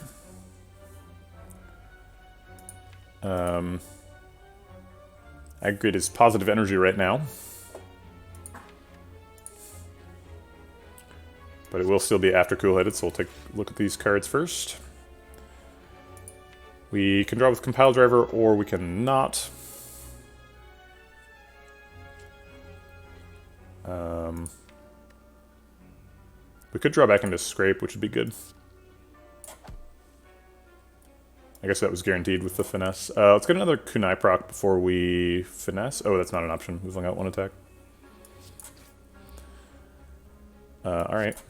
Aggregate is positive energy right now. But it will still be after cool-headed, so we'll take a look at these cards first. We can draw with Compile Driver, or we can not. We could draw back into Scrape, which would be good. I guess that was guaranteed with the Finesse. Let's get another Kunai proc before we Finesse. Oh, that's not an option. We've only got one attack. Alright.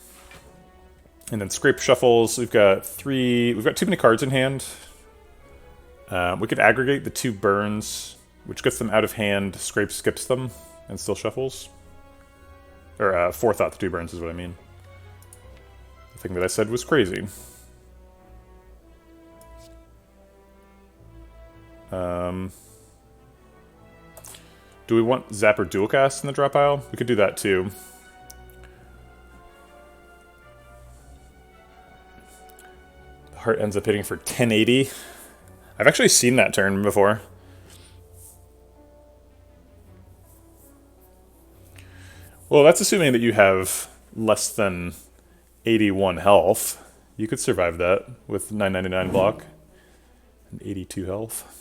And then Scrape shuffles. We've got too many cards in hand. We could aggregate the 2 burns, which gets them out of hand. Scrape skips them and still shuffles. Or Forethought the 2 burns is what I mean. The thing that I said was crazy. Do we want Zapper Dualcast in the drop pile? We could do that too. The heart ends up hitting for 1080. I've actually seen that turn before. Well, that's assuming that you have less than 81 health. You could survive that with 999 block and 82 health.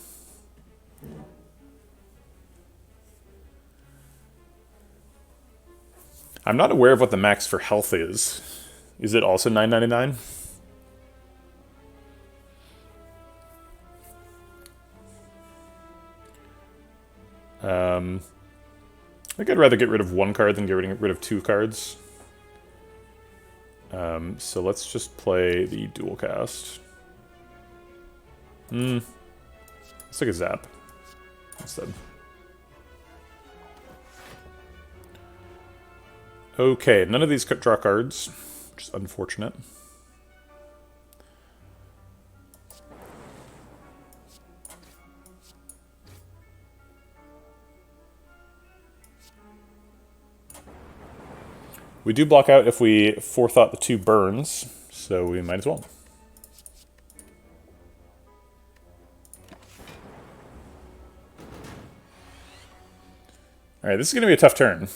I'm not aware of what the max for health is. Is it also 999? I think I'd rather get rid of 1 card than get rid of 2 cards. So let's just play the dual cast. Let's take a zap instead. Okay, none of these draw cards, which is unfortunate. We do block out if we Forethought the 2 burns, so we might as well. Alright, this is going to be a tough turn.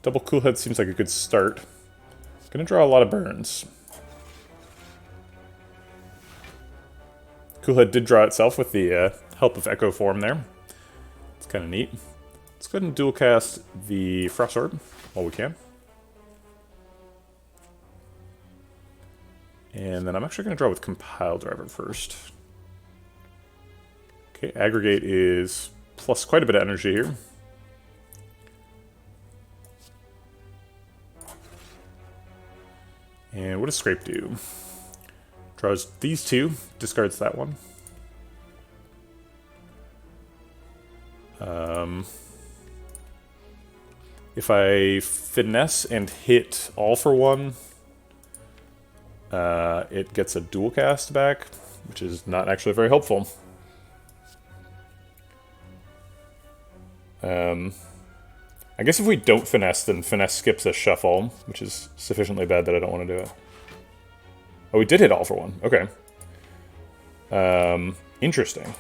Double Cool Head seems like a good start. Gonna draw a lot of burns. Cool Head did draw itself with the help of Echo Form there. It's kind of neat. Let's go ahead and dual cast the Frost Orb while we can. And then I'm actually going to draw with Compile Driver first. Okay, Aggregate is plus quite a bit of energy here. And what does Scrape do? Draws these 2, discards that one. If I Finesse and hit all for 1, it gets a dual cast back, which is not actually very helpful. I guess if we don't Finesse, then Finesse skips a shuffle, which is sufficiently bad that I don't want to do it. Oh, we did hit all for 1. Okay. Interesting.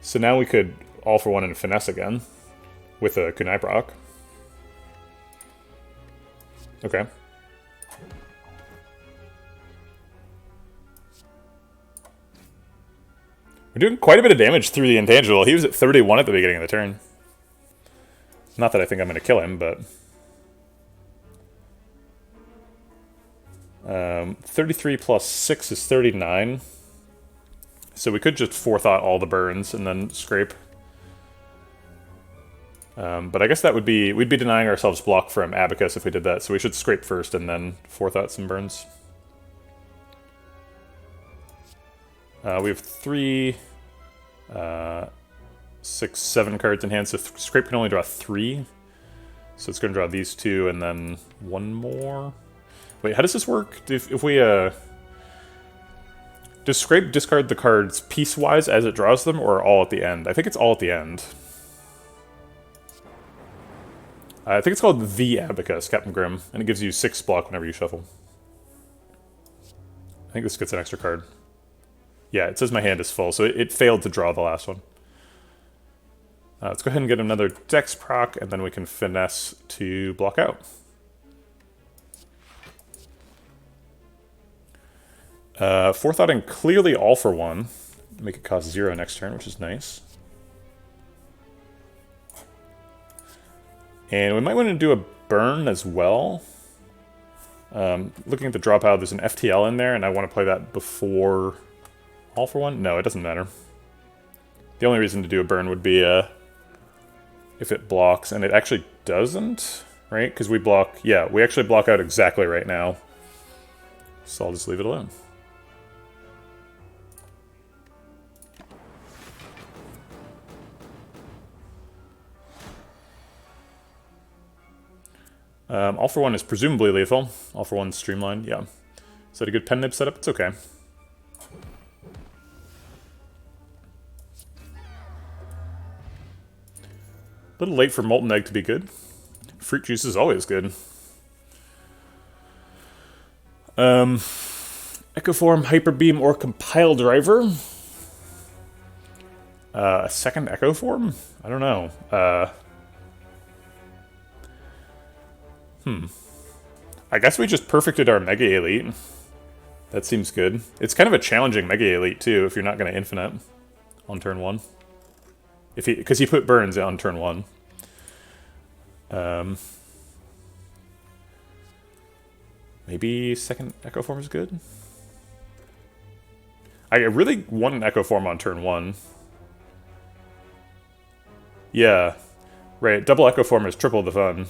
So now we could all for 1 and Finesse again with a Kunai proc. Okay. We're doing quite a bit of damage through the intangible. He was at 31 at the beginning of the turn. Not that I think I'm going to kill him, but... 33 plus 6 is 39. So we could just Forethought all the burns and then Scrape. But I guess that would be... We'd be denying ourselves block from Abacus if we did that, so we should Scrape first and then Forethought some burns. We have 3... 6, 7 cards in hand, so Scrape can only draw 3. So it's going to draw these 2 and then 1 more. Wait, how does this work? If we, does Scrape discard the cards piecewise as it draws them, or all at the end? I think it's all at the end. I think it's called the Abacus, Captain Grimm, and it gives you 6 block whenever you shuffle. I think this gets an extra card. Yeah, it says my hand is full, so it failed to draw the last one. Let's go ahead and get another Dex proc, and then we can Finesse to block out. Forethoughting clearly all for 1. Make it cost 0 next turn, which is nice. And we might want to do a burn as well. Looking at the draw pile, there's an FTL in there, and I want to play that before All for One? No, it doesn't matter. The only reason to do a burn would be if it blocks, and it actually doesn't, right? Because we block, yeah, we actually block out exactly right now. So I'll just leave it alone. All for One is presumably lethal. All for One's streamlined, yeah. Is that a good pen nib setup? It's okay. A little late for Molten Egg to be good. Fruit juice is always good. Echoform, Hyper Beam, or Compile Driver. A second Echoform? I don't know. I guess we just perfected our Mega Elite. That seems good. It's kind of a challenging Mega Elite, too, if you're not going to infinite on turn 1. Because he put burns on turn 1. Maybe second Echo Form is good? I really want an Echo Form on turn 1. Yeah. Right, double Echo Form is triple the fun.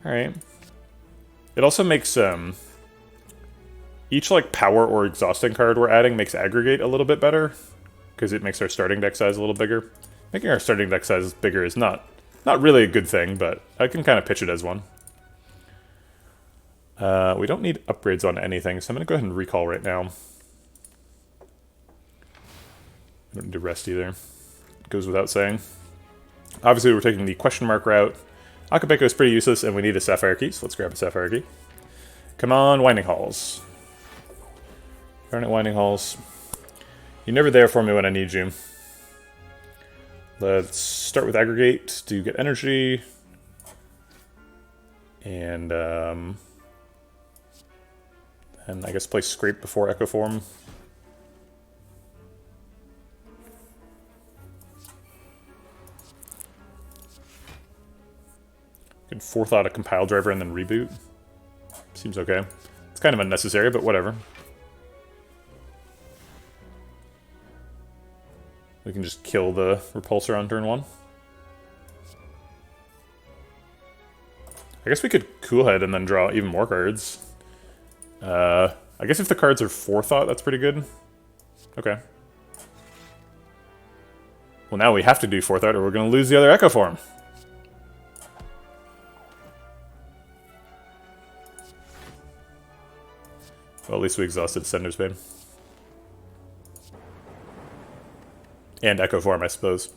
Alright. It also makes, each, like, power or exhausting card we're adding makes aggregate a little bit better. Because it makes our starting deck size a little bigger. Making our starting deck size bigger is not really a good thing, but I can kind of pitch it as one. We don't need upgrades on anything, so I'm going to go ahead and recall right now. I don't need to rest either. It goes without saying. Obviously, we're taking the question mark route. Akabeko is pretty useless, and we need a Sapphire Key, so let's grab a Sapphire Key. Come on, Winding Halls. Darn it, Winding Halls. You're never there for me when I need you. Let's start with Aggregate to get energy. And I guess play Scrape before Echo Form. Could forethought a Compile Driver and then reboot. Seems okay. It's kind of unnecessary, but whatever. We can just kill the Repulsor on turn 1. I guess we could Coolhead and then draw even more cards. I guess if the cards are forethought, that's pretty good. Okay. Well, now we have to do forethought or we're going to lose the other Echo Form. Well, at least we exhausted Sender's Bane. And Echo Form, I suppose.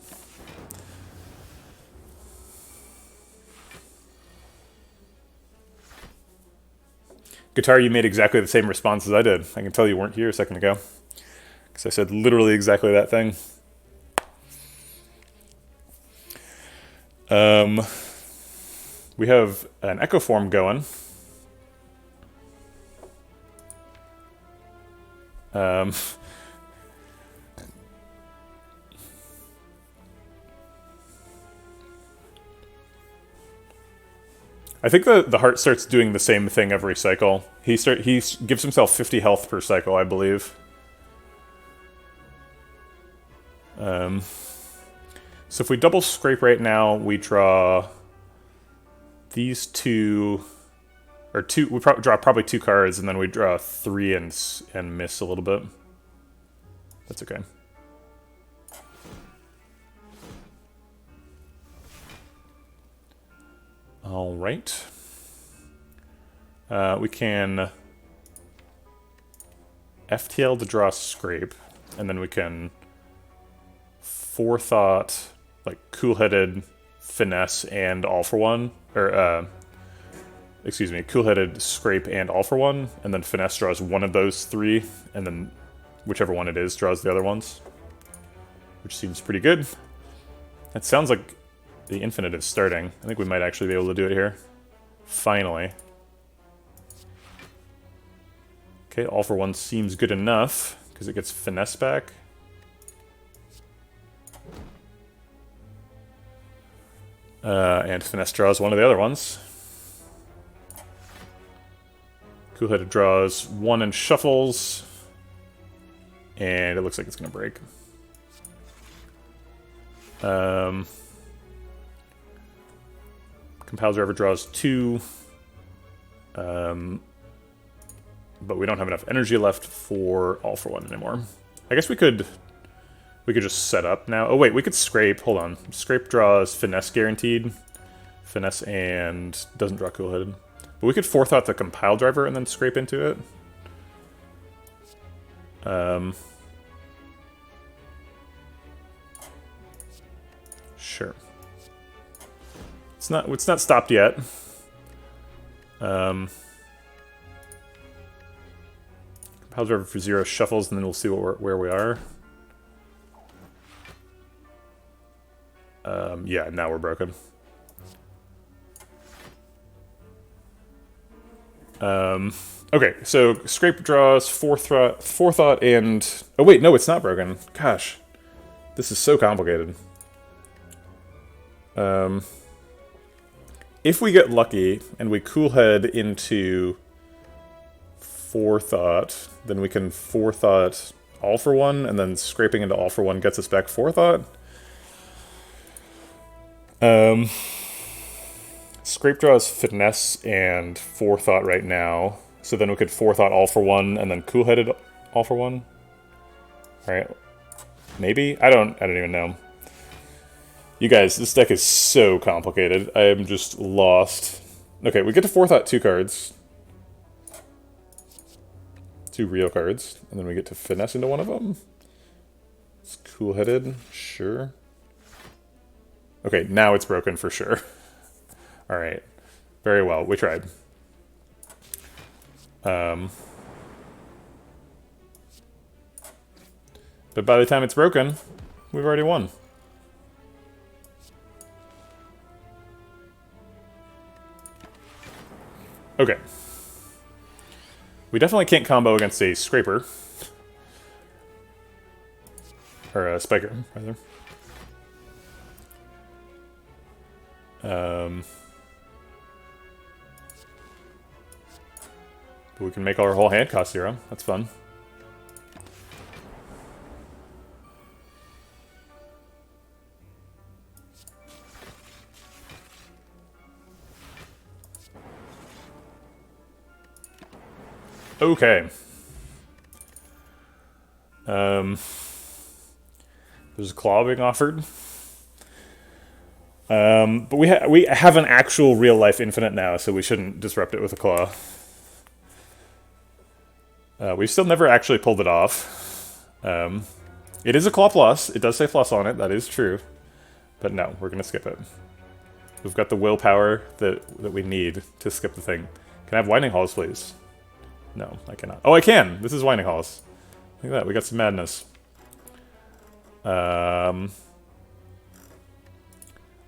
Guitar, you made exactly the same response as I did. I can tell you weren't here a second ago. Because I said literally exactly that thing. We have an Echo Form going. I think the heart starts doing the same thing every cycle. He gives himself 50 health per cycle, I believe. So if we double scrape right now, we draw these two, or two. We draw probably 2 cards, and then we draw 3 and miss a little bit. That's okay. All right. We can FTL to draw Scrape, and then we can Forethought, like Cool-Headed, Finesse, and All for One, or excuse me, Cool-Headed, Scrape, and All for One, and then Finesse draws one of those 3, and then whichever one it is draws the other ones, which seems pretty good. It sounds like the infinite is starting. I think we might actually be able to do it here. Finally. Okay, All for One seems good enough, because it gets Finesse back. And Finesse draws one of the other ones. Cool-Headed draws one and shuffles. And it looks like it's going to break. Compile Driver draws two. But we don't have enough energy left for All for One anymore. I guess we could just set up now. Oh wait, we could scrape. Hold on. Scrape draws Finesse guaranteed. Finesse and doesn't draw Cool-Headed. But we could forethought the Compile Driver and then scrape into it. Sure. It's not stopped yet. Compile Driver for 0 shuffles, and then we'll see where we are. Yeah, now we're broken. Okay, so scrape draws, forethought, and... Oh wait, no, it's not broken. Gosh. This is so complicated. If we get lucky, and we Cool-Head into forethought, then we can forethought All for One, and then scraping into All for One gets us back forethought. Scrape draws Finesse and forethought right now, so then we could forethought All for One and then Cool-Headed All for One. All right, maybe I don't even know. You guys, this deck is so complicated. I am just lost. Okay, we get to forethought 2 cards, 2 real cards, and then we get to finesse into one of them. It's Cool-Headed, sure. Okay, now it's broken for sure. Alright. Very well, we tried. But by the time it's broken, we've already won. Okay. We definitely can't combo against a Scraper. Or a Spiker, rather. But we can make our whole hand cost 0. That's fun. Okay. There's a claw being offered. But we have an actual real-life infinite now, so we shouldn't disrupt it with a claw. We've still never actually pulled it off. It is a claw plus. It does say plus on it. That is true. But no, we're going to skip it. We've got the willpower that we need to skip the thing. Can I have Winding Halls, please? No, I cannot. Oh, I can! This is Winding Halls. Look at that, we got some madness. I'm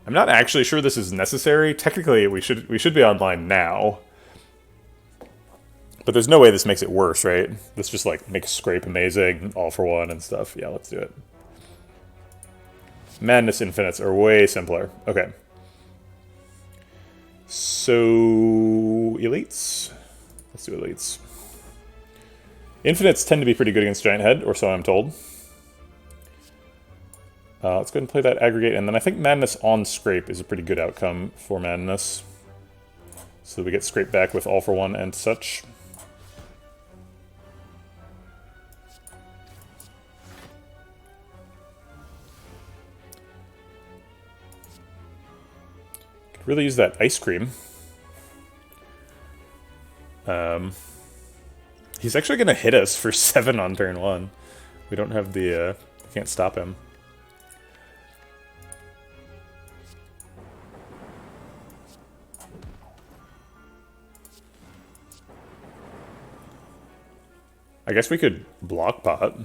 not actually sure this is necessary. Technically, we should be online now. But there's no way this makes it worse, right? This just, like, makes Scrape amazing, All for One and stuff. Yeah, let's do it. Madness Infinites are way simpler. Okay. So... Elites? Let's do Elites. Infinites tend to be pretty good against Giant Head, or so I'm told. Let's go ahead and play that Aggregate, and then I think Madness on Scrape is a pretty good outcome for Madness. So we get Scrape back with All for One and such. Could really use that Ice Cream. He's actually going to hit us for 7 on turn 1. We don't have the... we can't stop him. I guess we could Block Pot.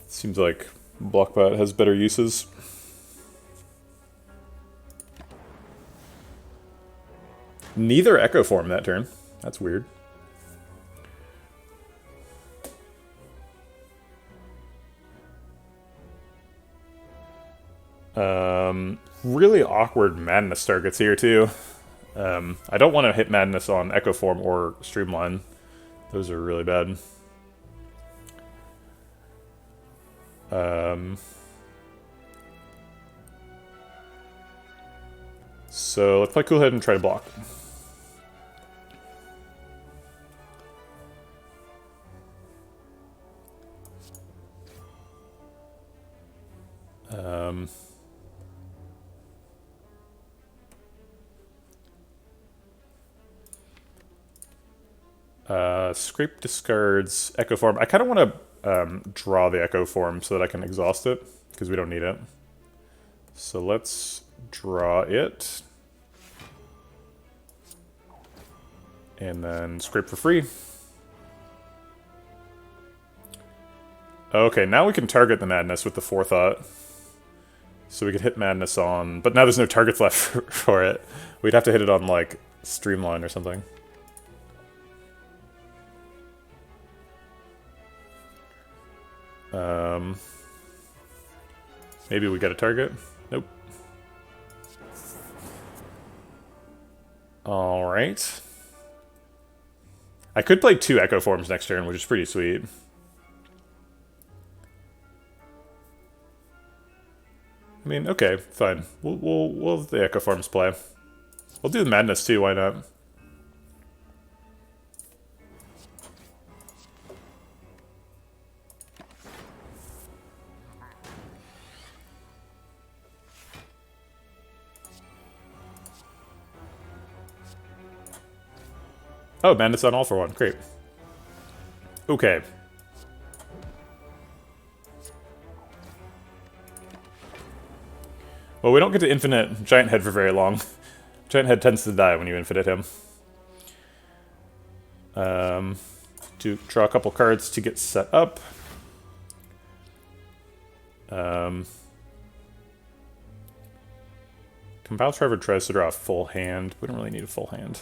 Seems like Block Pot has better uses. Neither Echo Form that turn. That's weird. Really awkward madness targets here too. I don't want to hit madness on Echo Form or Streamline. Those are really bad. So let's play Cool Head and try to block. Scrape discards Echo Form. I kind of want to draw the Echo Form so that I can exhaust it, because we don't need it. So let's draw it. And then scrape for free. Okay, now we can target the Madness with the Forethought. So we could hit Madness on... But now there's no targets left for it. We'd have to hit it on, like, Streamline or something. Maybe we get a target? Nope. Alright. I could play 2 Echo Forms next turn, which is pretty sweet. I mean, okay, fine. We'll let the Echo Forms play. We'll do the Madness too, why not? Oh, Madness on all for one. Great. Okay. Well, we don't get to infinite Giant Head for very long. Giant Head tends to die when you infinite him. To draw a couple cards to get set up. Compile Trevor tries to draw a full hand. We don't really need a full hand.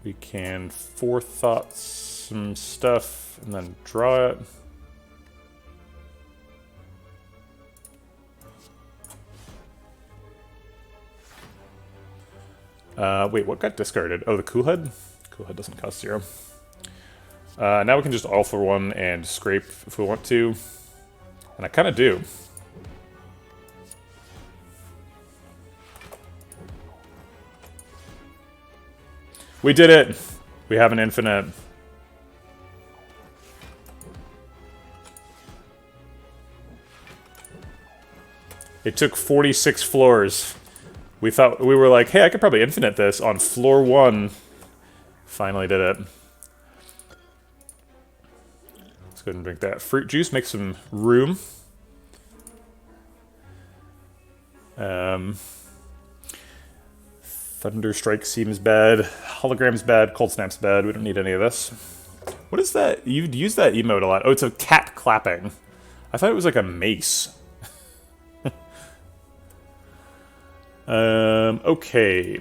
We can Forethought some stuff and then draw it. Wait, what got discarded? Oh, the Cool Head? Cool Head doesn't cost 0. Now we can just all for one and scrape if we want to. And I kind of do. We did it! We have an infinite. It took 46 floors. We were like, hey, I could probably infinite this on floor 1. Finally did it. Let's go ahead and drink that fruit juice, make some room. Thunder Strike seems bad. Hologram's bad. Cold Snap's bad. We don't need any of this. What is that? You'd use that emote a lot. Oh, it's a cat clapping. I thought it was like a mace. Okay.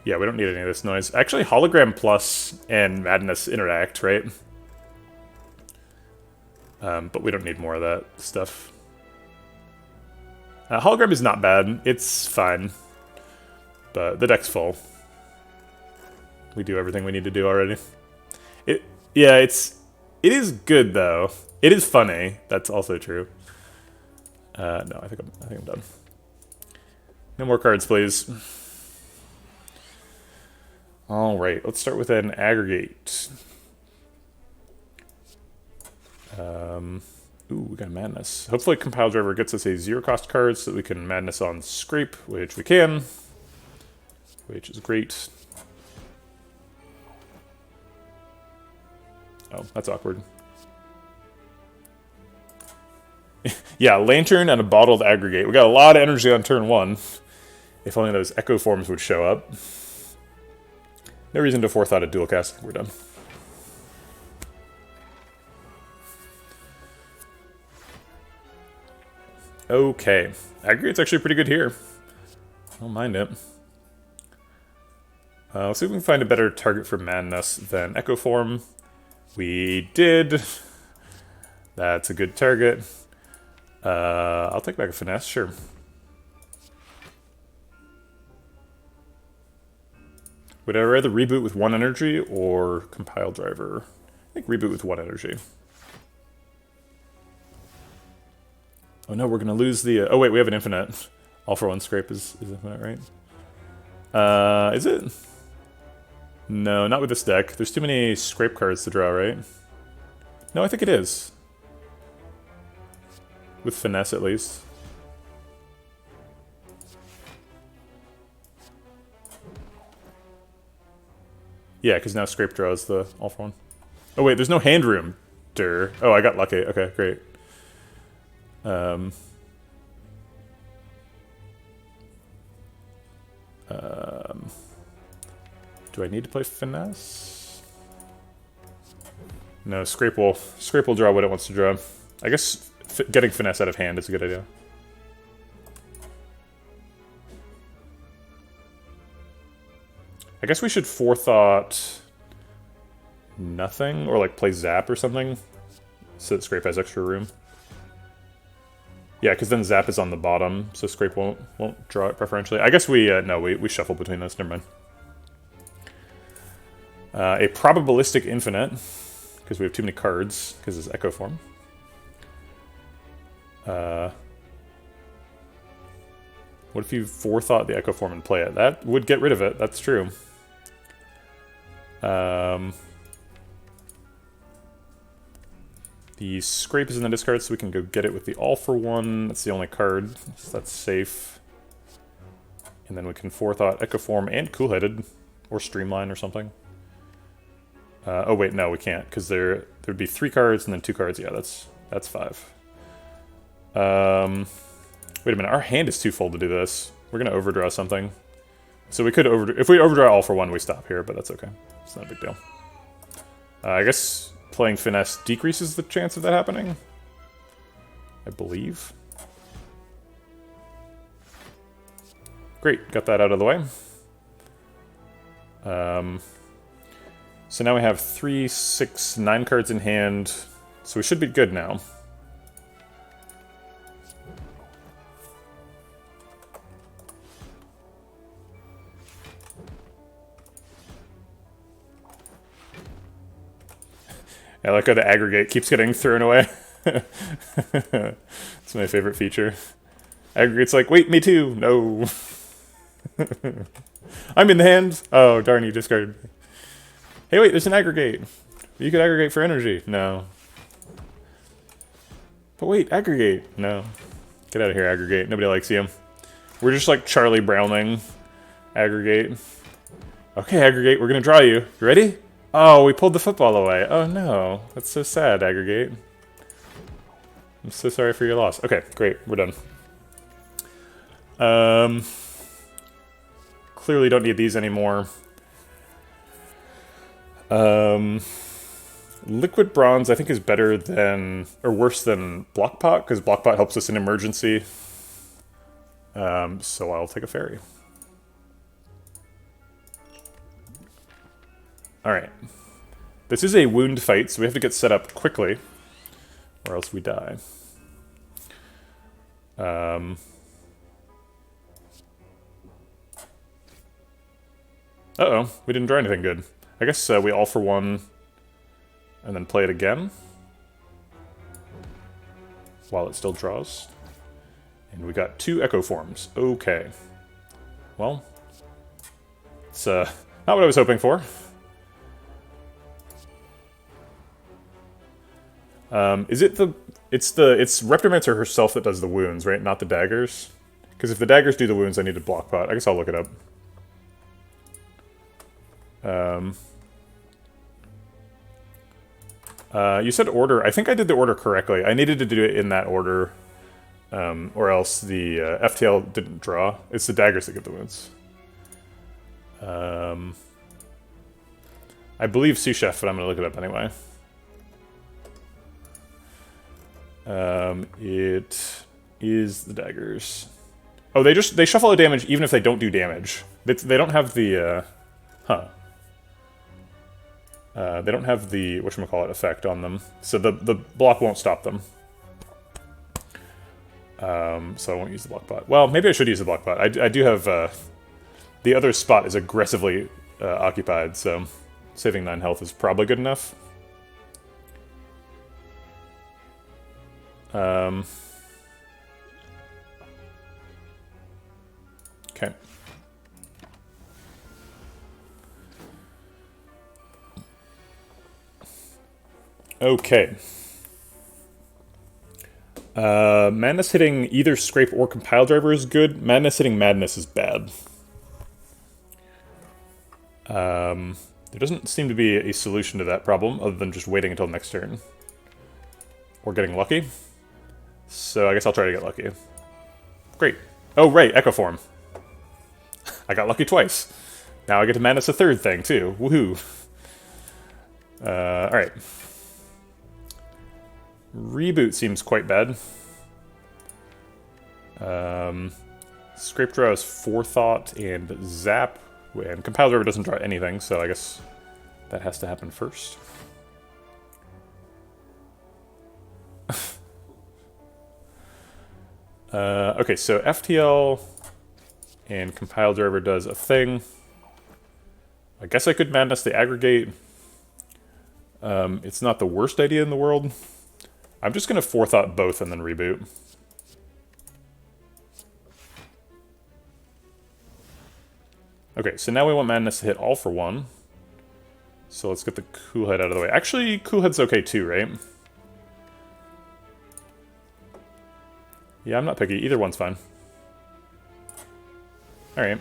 Yeah, we don't need any of this noise. Actually, Hologram Plus and Madness interact, right? But we don't need more of that stuff. Hologram is not bad. It's fine. But the deck's full. We do everything we need to do already. It is good though. It is funny. That's also true. No, I think I'm done. No more cards, please. All right, let's start with an aggregate. Ooh, we got Madness. Hopefully Compile Driver gets us a 0-cost card so that we can Madness on Scrape, which we can. Which is great. Oh, that's awkward. Yeah, Lantern and a Bottled Aggregate. We got a lot of energy on turn 1. If only those Echo Forms would show up. No reason to Forethought a dual cast. We're done. Okay. Aggregate's actually pretty good here. I don't mind it. Let's see if we can find a better target for Madness than Echo Form. We did. That's a good target. I'll take back a Finesse, sure. Would I rather reboot with 1 energy or Compile Driver? I think reboot with 1 energy. Oh no, we're gonna lose the... oh wait, we have an infinite. All for 1 scrape is infinite, right? Is it? No, not with this deck. There's too many scrape cards to draw, right? No, I think it is. With Finesse, at least. Yeah, because now scrape draws the all for 1. Oh wait, there's no hand room. Durr. Oh, I got lucky. Okay, great. Do I need to play Finesse? No, scrape will draw what it wants to draw. I guess getting Finesse out of hand is a good idea. I guess we should forethought nothing, or like play Zap or something, so that Scrape has extra room. Yeah, because then Zap is on the bottom, so Scrape won't draw it preferentially. I guess we no, we shuffle between those. Never mind. A probabilistic infinite, because we have too many cards, because it's Echo Form. What if you forethought the Echo Form and play it? That would get rid of it, that's true. The Scrape is in the discard, so we can go get it with the All for One. That's the only card, so that's safe. And then we can forethought Echo Form and Cool-Headed, or Streamline or something. Oh wait, no, we can't, because there'd be 3 cards and then 2 cards. Yeah, that's 5. Wait a minute, our hand is too full to do this. We're gonna overdraw something. So we could if we overdraw All for One, we stop here, but that's okay. It's not a big deal. I guess playing Finesse decreases the chance of that happening, I believe. Great, got that out of the way. So now we have 3, 6, 9 cards in hand, so we should be good now. I like how the aggregate keeps getting thrown away. It's my favorite feature. Aggregate's like, wait, me too. No. I'm in the hand. Oh, darn, you discarded me. Hey, wait, there's an aggregate. You could aggregate for energy. No. But wait, aggregate. No. Get out of here, aggregate. Nobody likes you. We're just like Charlie Browning. Aggregate. Okay, aggregate, we're gonna draw you. You ready? Oh, we pulled the football away. Oh no, that's so sad, aggregate. I'm so sorry for your loss. Okay, great, we're done. Clearly don't need these anymore. Liquid Bronze I think is better than, or worse than Block Pot, because Block Pot helps us in emergency. So I'll take a fairy. Alright. This is a wound fight, so we have to get set up quickly, or else we die. Uh-oh, we didn't draw anything good. I guess we All for One, and then play it again, while it still draws. And we got 2 Echo Forms. Okay. Well, it's not what I was hoping for. It's Reptomancer herself that does the wounds, right? Not the daggers? Because if the daggers do the wounds, I need to Block Pot. I guess I'll look it up. You said order. I think I did the order correctly. I needed to do it in that order, or else the FTL didn't draw. It's the daggers that give the wounds. I believe Sous Chef, but I'm going to look it up anyway. It is the daggers. Oh, they shuffle a damage even if they don't do damage. They don't have the, huh. They don't have the whatchamacallit effect on them, so the block won't stop them. So I won't use the block bot. Well, maybe I should use the block bot. I do have the other spot is aggressively occupied, so saving 9 health is probably good enough. Okay. Okay. Madness hitting either Scrape or Compile Driver is good. Madness hitting Madness is bad. There doesn't seem to be a solution to that problem other than just waiting until next turn. Or getting lucky. So I guess I'll try to get lucky. Great. Oh, right, Echo Form. I got lucky twice. Now I get to Madness a third thing, too. Woohoo. Alright. Reboot seems quite bad. Scrape Draw is Forethought and Zap, and Compile Driver doesn't draw anything, so I guess that has to happen first. Okay, so FTL and Compile Driver does a thing. I guess I could Madness the Aggregate. It's not the worst idea in the world. I'm just going to Forethought both and then reboot. Okay, so now we want Madness to hit all for 1. So let's get the Cool Head out of the way. Actually, Cool Head's okay too, right? Yeah, I'm not picky. Either one's fine. Alright.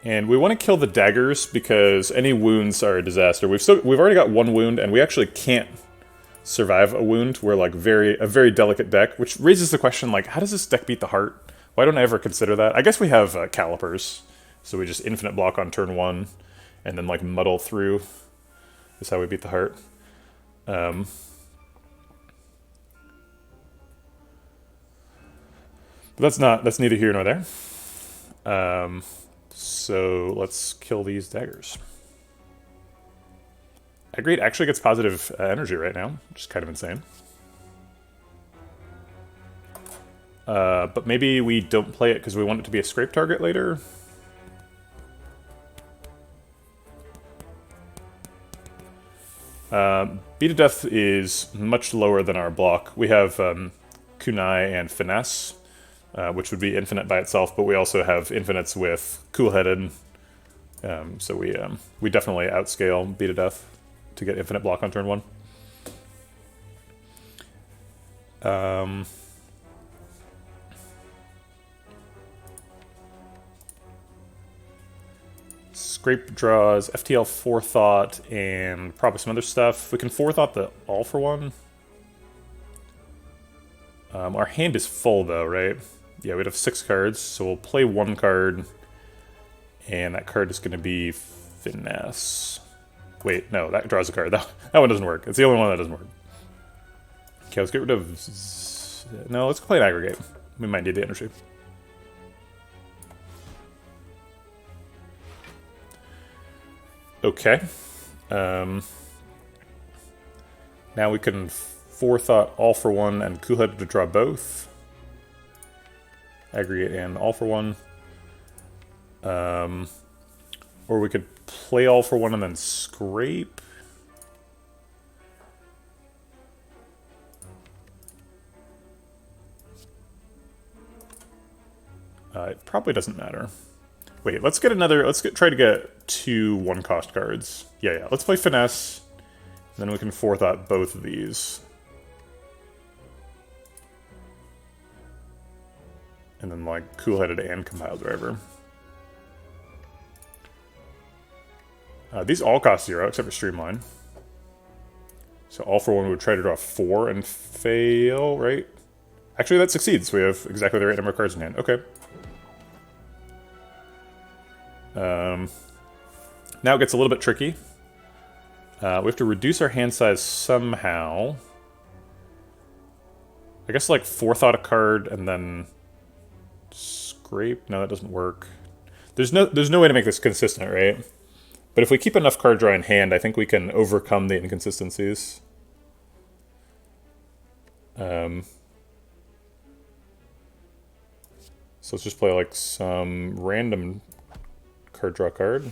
And we want to kill the daggers because any wounds are a disaster. We've already got 1 wound, and we actually can't survive a wound. We're like a very delicate deck, which raises the question, like, how does this deck beat the heart? Why don't I ever consider that? I guess we have calipers, so we just infinite block on turn 1, and then like muddle through. Is how we beat the heart. But that's neither here nor there. So let's kill these daggers. Aggregate actually gets positive energy right now, which is kind of insane. But maybe we don't play it because we want it to be a scrape target later. Beat of Death is much lower than our block. We have Kunai and Finesse, which would be infinite by itself, but we also have infinites with Cool-Headed. So we definitely outscale Beat of Death to get infinite block on turn 1. Scrape draws, FTL Forethought, and probably some other stuff. We can Forethought the all for 1. Our hand is full though, right? Yeah, we'd have 6 cards, so we'll play 1 card, and that card is going to be Finesse. Wait, no, that draws a card. That one doesn't work. It's the only one that doesn't work. Okay, let's get rid of... No, let's play an Aggregate. We might need the energy. Okay. Now we can Forethought all for 1 and Cool-Headed to draw both. Aggregate and all for 1. Or we could play all for 1 and then scrape. It probably doesn't matter. Wait, let's get another. Try to get 2 1-cost cards. Yeah. Let's play Finesse. Then we can Forethought both of these. And then like Cool-Headed and Compile Driver. These all cost 0 except for Streamline. So all for 1 would try to draw 4 and fail, right? Actually, that succeeds. We have exactly the right number of cards in hand. Okay. Now it gets a little bit tricky. We have to reduce our hand size somehow. I guess like Forethought a card and then scrape. No, that doesn't work. There's no way to make this consistent, right? But if we keep enough card draw in hand, I think we can overcome the inconsistencies. So let's just play like some random card draw card.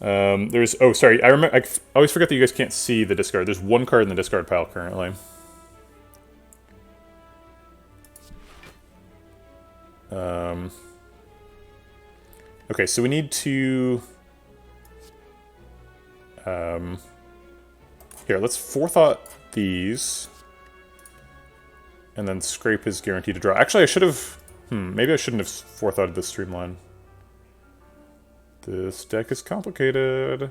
Oh, sorry, I always forget that you guys can't see the discard. There's one card in the discard pile currently. Okay, so we need to... Here, let's forethought these. And then scrape is guaranteed to draw. Actually, I should have... maybe I shouldn't have forethoughted this streamline. This deck is complicated.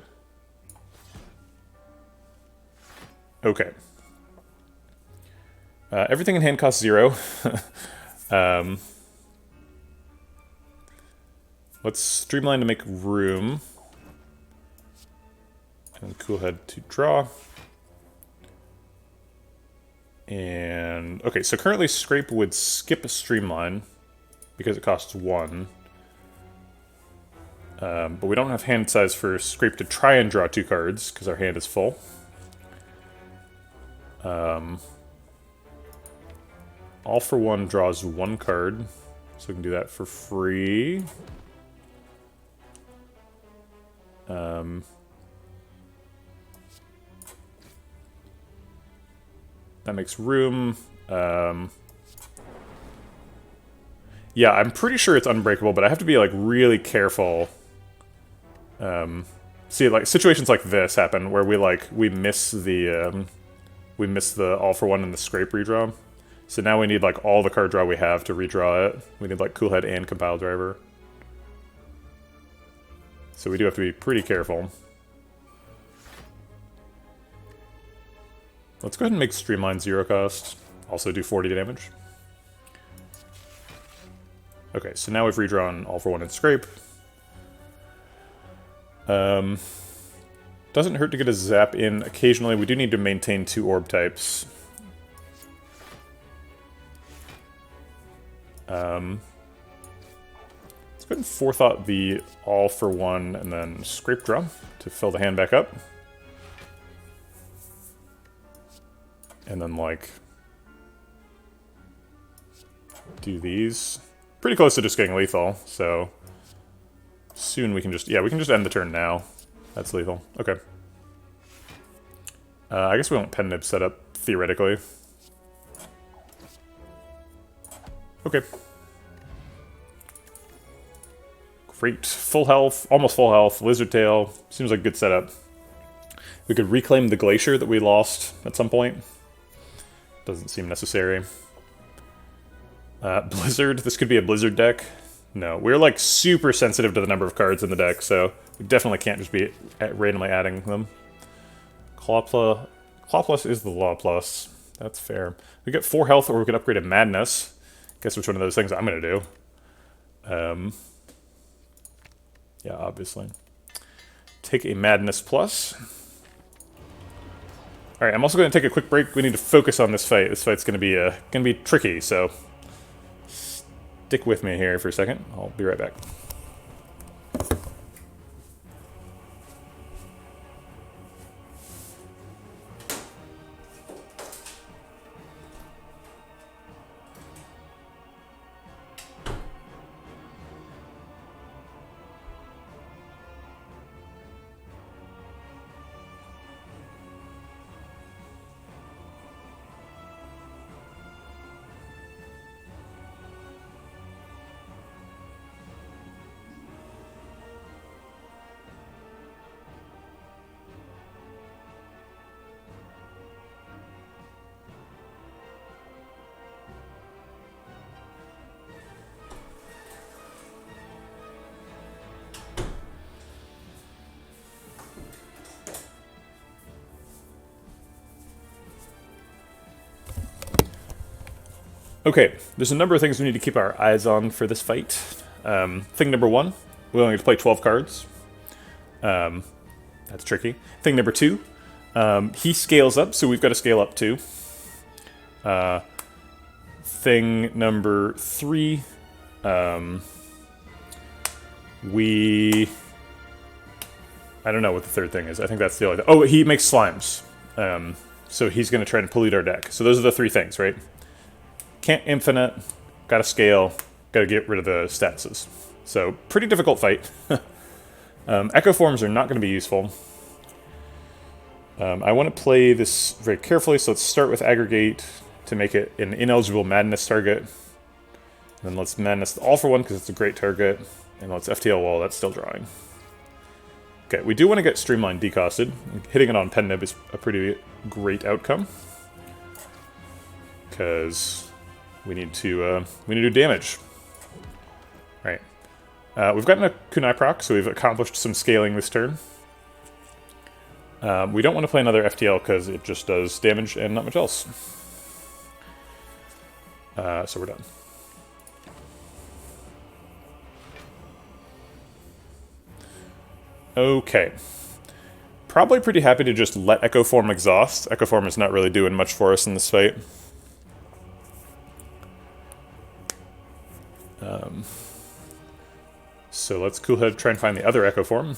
Okay. Everything in hand costs 0. Let's streamline to make room. And cool head to draw. And okay, so currently scrape would skip a streamline because it costs 1. But we don't have hand size for scrape to try and draw 2 cards because our hand is full. All for One draws 1 card, so we can do that for free. That makes room. Yeah, I'm pretty sure it's unbreakable, but I have to be like really careful. See, like situations like this happen where we miss the All for One and the scrape redraw. So now we need like all the card draw we have to redraw it. We need like Cool Head and Compile Driver. So we do have to be pretty careful. Let's go ahead and make Streamline 0 cost. Also do 40 damage. Okay, so now we've redrawn All for One and Scrape. Doesn't hurt to get a zap in occasionally. We do need to maintain 2 orb types. Let's go ahead and forethought the All for One and then Scrape draw to fill the hand back up. And then, like, do these. Pretty close to just getting lethal, so soon we can just, yeah, we can just end the turn now. That's lethal. Okay. I guess we want Pen Nib set up, theoretically. Okay. Great. Full health, almost full health, Lizard Tail. Seems like a good setup. We could reclaim the Glacier that we lost at some point. Doesn't seem necessary. Blizzard. This could be a Blizzard deck. No, we're like super sensitive to the number of cards in the deck, so we definitely can't just be randomly adding them. Claw Plus is the Law Plus. That's fair. We get 4 health, or we could upgrade a Madness. Guess which one of those things I'm gonna do. Yeah, obviously. Take a Madness Plus. All right, I'm also going to take a quick break. We need to focus on this fight. This fight's going to be tricky, so stick with me here for a second. I'll be right back. Okay, there's a number of things we need to keep our eyes on for this fight. Thing number 1, we only get to play 12 cards. That's tricky. Thing number 2, he scales up, so we've got to scale up too. thing number 3. I don't know what the third thing is. I think that's the only thing. Oh, he makes slimes. So he's going to try and pollute our deck. So those are the 3 things, right? Can't infinite, gotta scale, gotta get rid of the statuses. So, pretty difficult fight. Echo forms are not going to be useful. I want to play this very carefully, so let's start with Aggregate to make it an ineligible Madness target. And then let's Madness the All for One because it's a great target. And let's FTL Wall, that's still drawing. Okay, we do want to get Streamline decosted. Hitting it on Pen Nib is a pretty great outcome. Because we need to do damage. Right. We've gotten a Kunai proc, so we've accomplished some scaling this turn. We don't want to play another FTL because it just does damage and not much else. So we're done. Okay. Probably pretty happy to just let Echo Form exhaust. Echo Form is not really doing much for us in this fight. So let's Cool Head try and find the other Echo Form.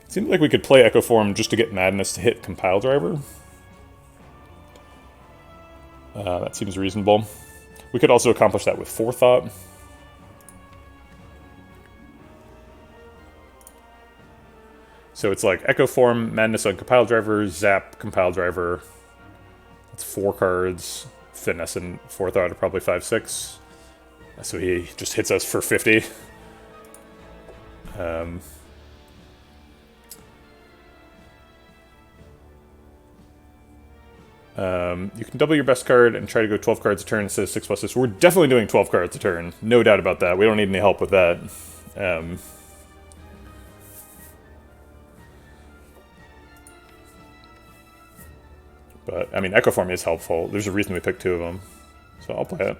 It seemed like we could play Echo Form just to get Madness to hit Compile Driver. That seems reasonable. We could also accomplish that with Forethought. So it's like Echo Form, Madness on Compile Driver, Zap, Compile Driver. That's 4 cards. Finesse and Forethought are probably 5-6. So he just hits us for 50. You can double your best card and try to go 12 cards a turn instead of 6+6. We're definitely doing 12 cards a turn. No doubt about that. We don't need any help with that. But, I mean, Echo Form is helpful. There's a reason we picked 2 of them. So I'll play it.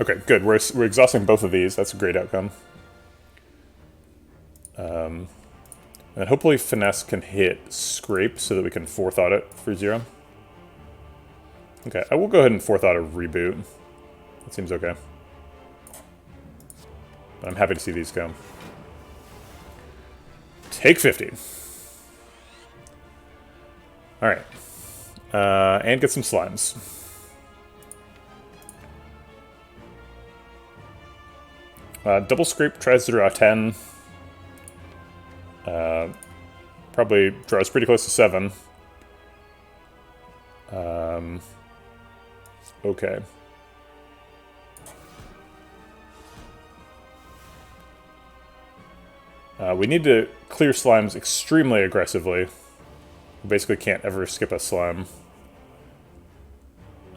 Okay, good. We're exhausting both of these. That's a great outcome. And hopefully Finesse can hit Scrape so that we can Forethought it for 0. Okay, I will go ahead and Forethought a Reboot. That seems okay. But I'm happy to see these go. Take 50. Alright. And get some slimes. Double Scrape tries to draw 10. Probably draws pretty close to 7. Okay. We need to clear slimes extremely aggressively. We basically can't ever skip a slime.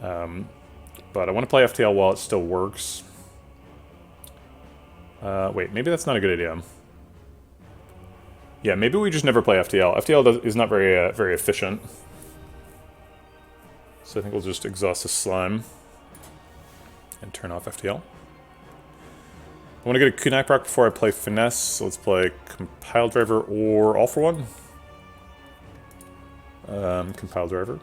But I want to play FTL while it still works. Wait, maybe that's not a good idea. Yeah, maybe we just never play FTL. FTL is not very efficient. So I think we'll just exhaust the slime and turn off FTL. I want to get a Kunai proc before I play Finesse, so let's play Compile Driver or All for One. Compile Driver.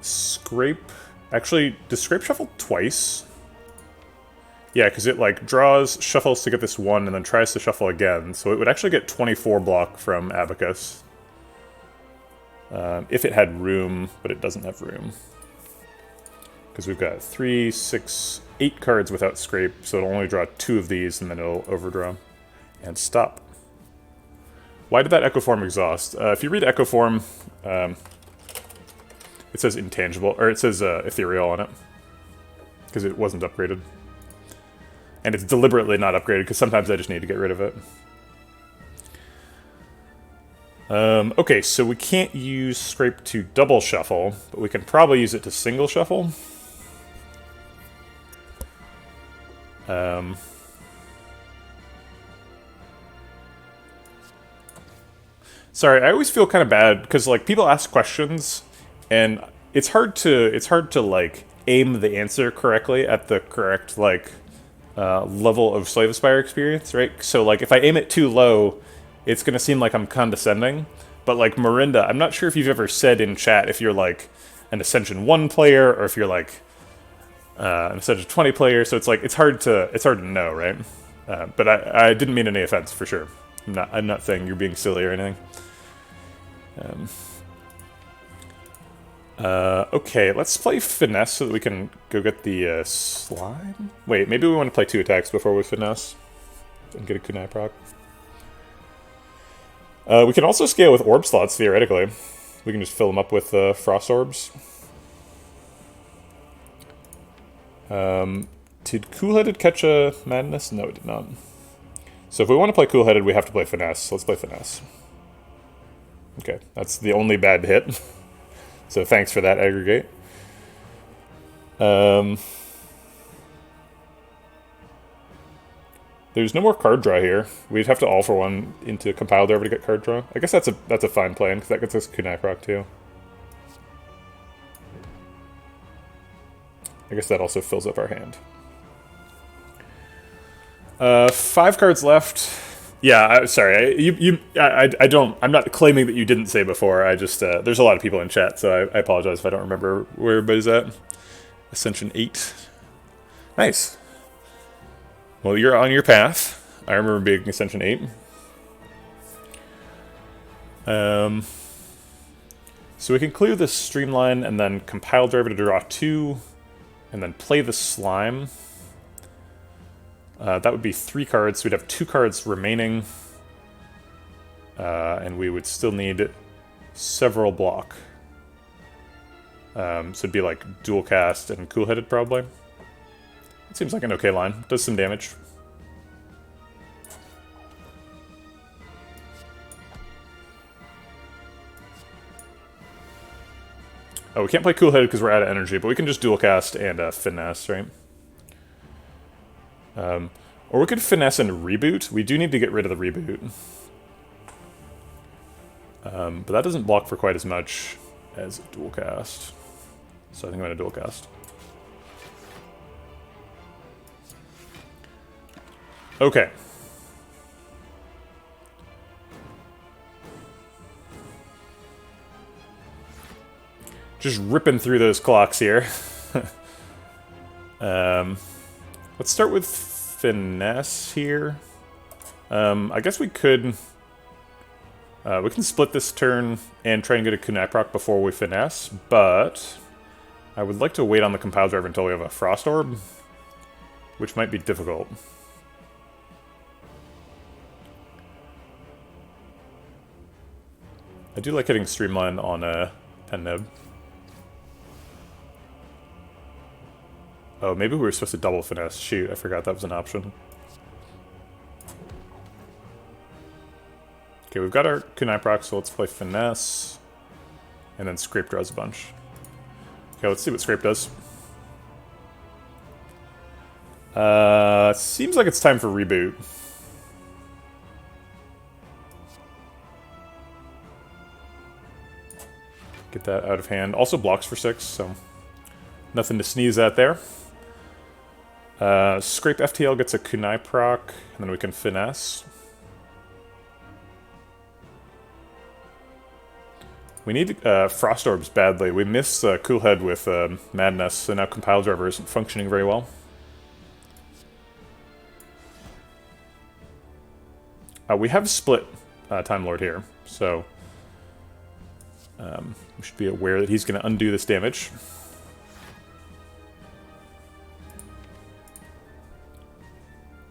Scrape. Actually, does Scrape shuffle twice? Yeah, because it like draws, shuffles to get this 1, and then tries to shuffle again. So it would actually get 24 block from Abacus. If it had room, but it doesn't have room. Because we've got 3, 6, 8 cards without Scrape, so it'll only draw 2 of these, and then it'll overdraw. And stop. Why did that Echo Form exhaust? If you read Echo Form, it says intangible, or it says ethereal on it. Because it wasn't upgraded. And it's deliberately not upgraded, because sometimes I just need to get rid of it. Okay, so we can't use Scrape to double shuffle, but we can probably use it to single shuffle. Sorry, I always feel kind of bad, because like people ask questions, and it's hard to like aim the answer correctly at the correct like level of Slay the Spire experience, right? So like if I aim it too low, it's gonna seem like I'm condescending. But like Marinda, I'm not sure if you've ever said in chat if you're like an Ascension 1 player or if you're like an Ascension 20 player. So it's like it's hard to know, right? But I didn't mean any offense for sure. I'm not saying you're being silly or anything. Okay, let's play Finesse so that we can go get the slime. Wait, maybe we want to play 2 attacks before we Finesse and get a Kunai proc. We can also scale with orb slots, theoretically. We can just fill them up with frost orbs. Did Cool-Headed catch a Madness? No, it did not. So if we want to play Cool-Headed, we have to play Finesse. Let's play Finesse. Okay, that's the only bad hit. So thanks for that, Aggregate. There's no more card draw here. We'd have to all for one into Compile Driver to get card draw. I guess that's a fine plan, because that gets us Kunai proc too. I guess that also fills up our hand. 5 cards left. Yeah, sorry. I'm not claiming that you didn't say before. I just there's a lot of people in chat, so I apologize if I don't remember where everybody's at. Ascension 8. Nice. Well, you're on your path. I remember being Ascension 8. So we can clear this Streamline and then Compile Driver to draw 2, and then play the Slime. That would be 3 cards, so we'd have 2 cards remaining. And we would still need several block. So it'd be like Dual Cast and Cool-Headed, probably. It seems like an okay line. Does some damage. Oh, we can't play Cool-Headed because we're out of energy, but we can just Dual Cast and Finesse, right? Or we could Finesse and Reboot. We do need to get rid of the Reboot. But that doesn't block for quite as much as Dual Cast. So I think I'm going to Dual Cast. Okay. Just ripping through those clocks here. Let's start with Finesse here. I guess we could... we can split this turn and try and get a Kunai proc before we Finesse, but I would like to wait on the Compile Driver until we have a Frost Orb, which might be difficult. I do like hitting Streamline on a Pen Nib. Oh, maybe we were supposed to double Finesse. Shoot, I forgot that was an option. Okay, we've got our Kunai proc, so let's play Finesse. And then Scrape draws a bunch. Okay, let's see what Scrape does. Seems like it's time for Reboot. Get that out of hand. Also blocks for 6, so nothing to sneeze at there. Scrape FTL gets a Kunai proc, and then we can Finesse. We need Frost Orbs badly. We missed Coolhead with Madness, so now Compile Driver isn't functioning very well. We have split Time Lord here, so we should be aware that he's going to undo this damage.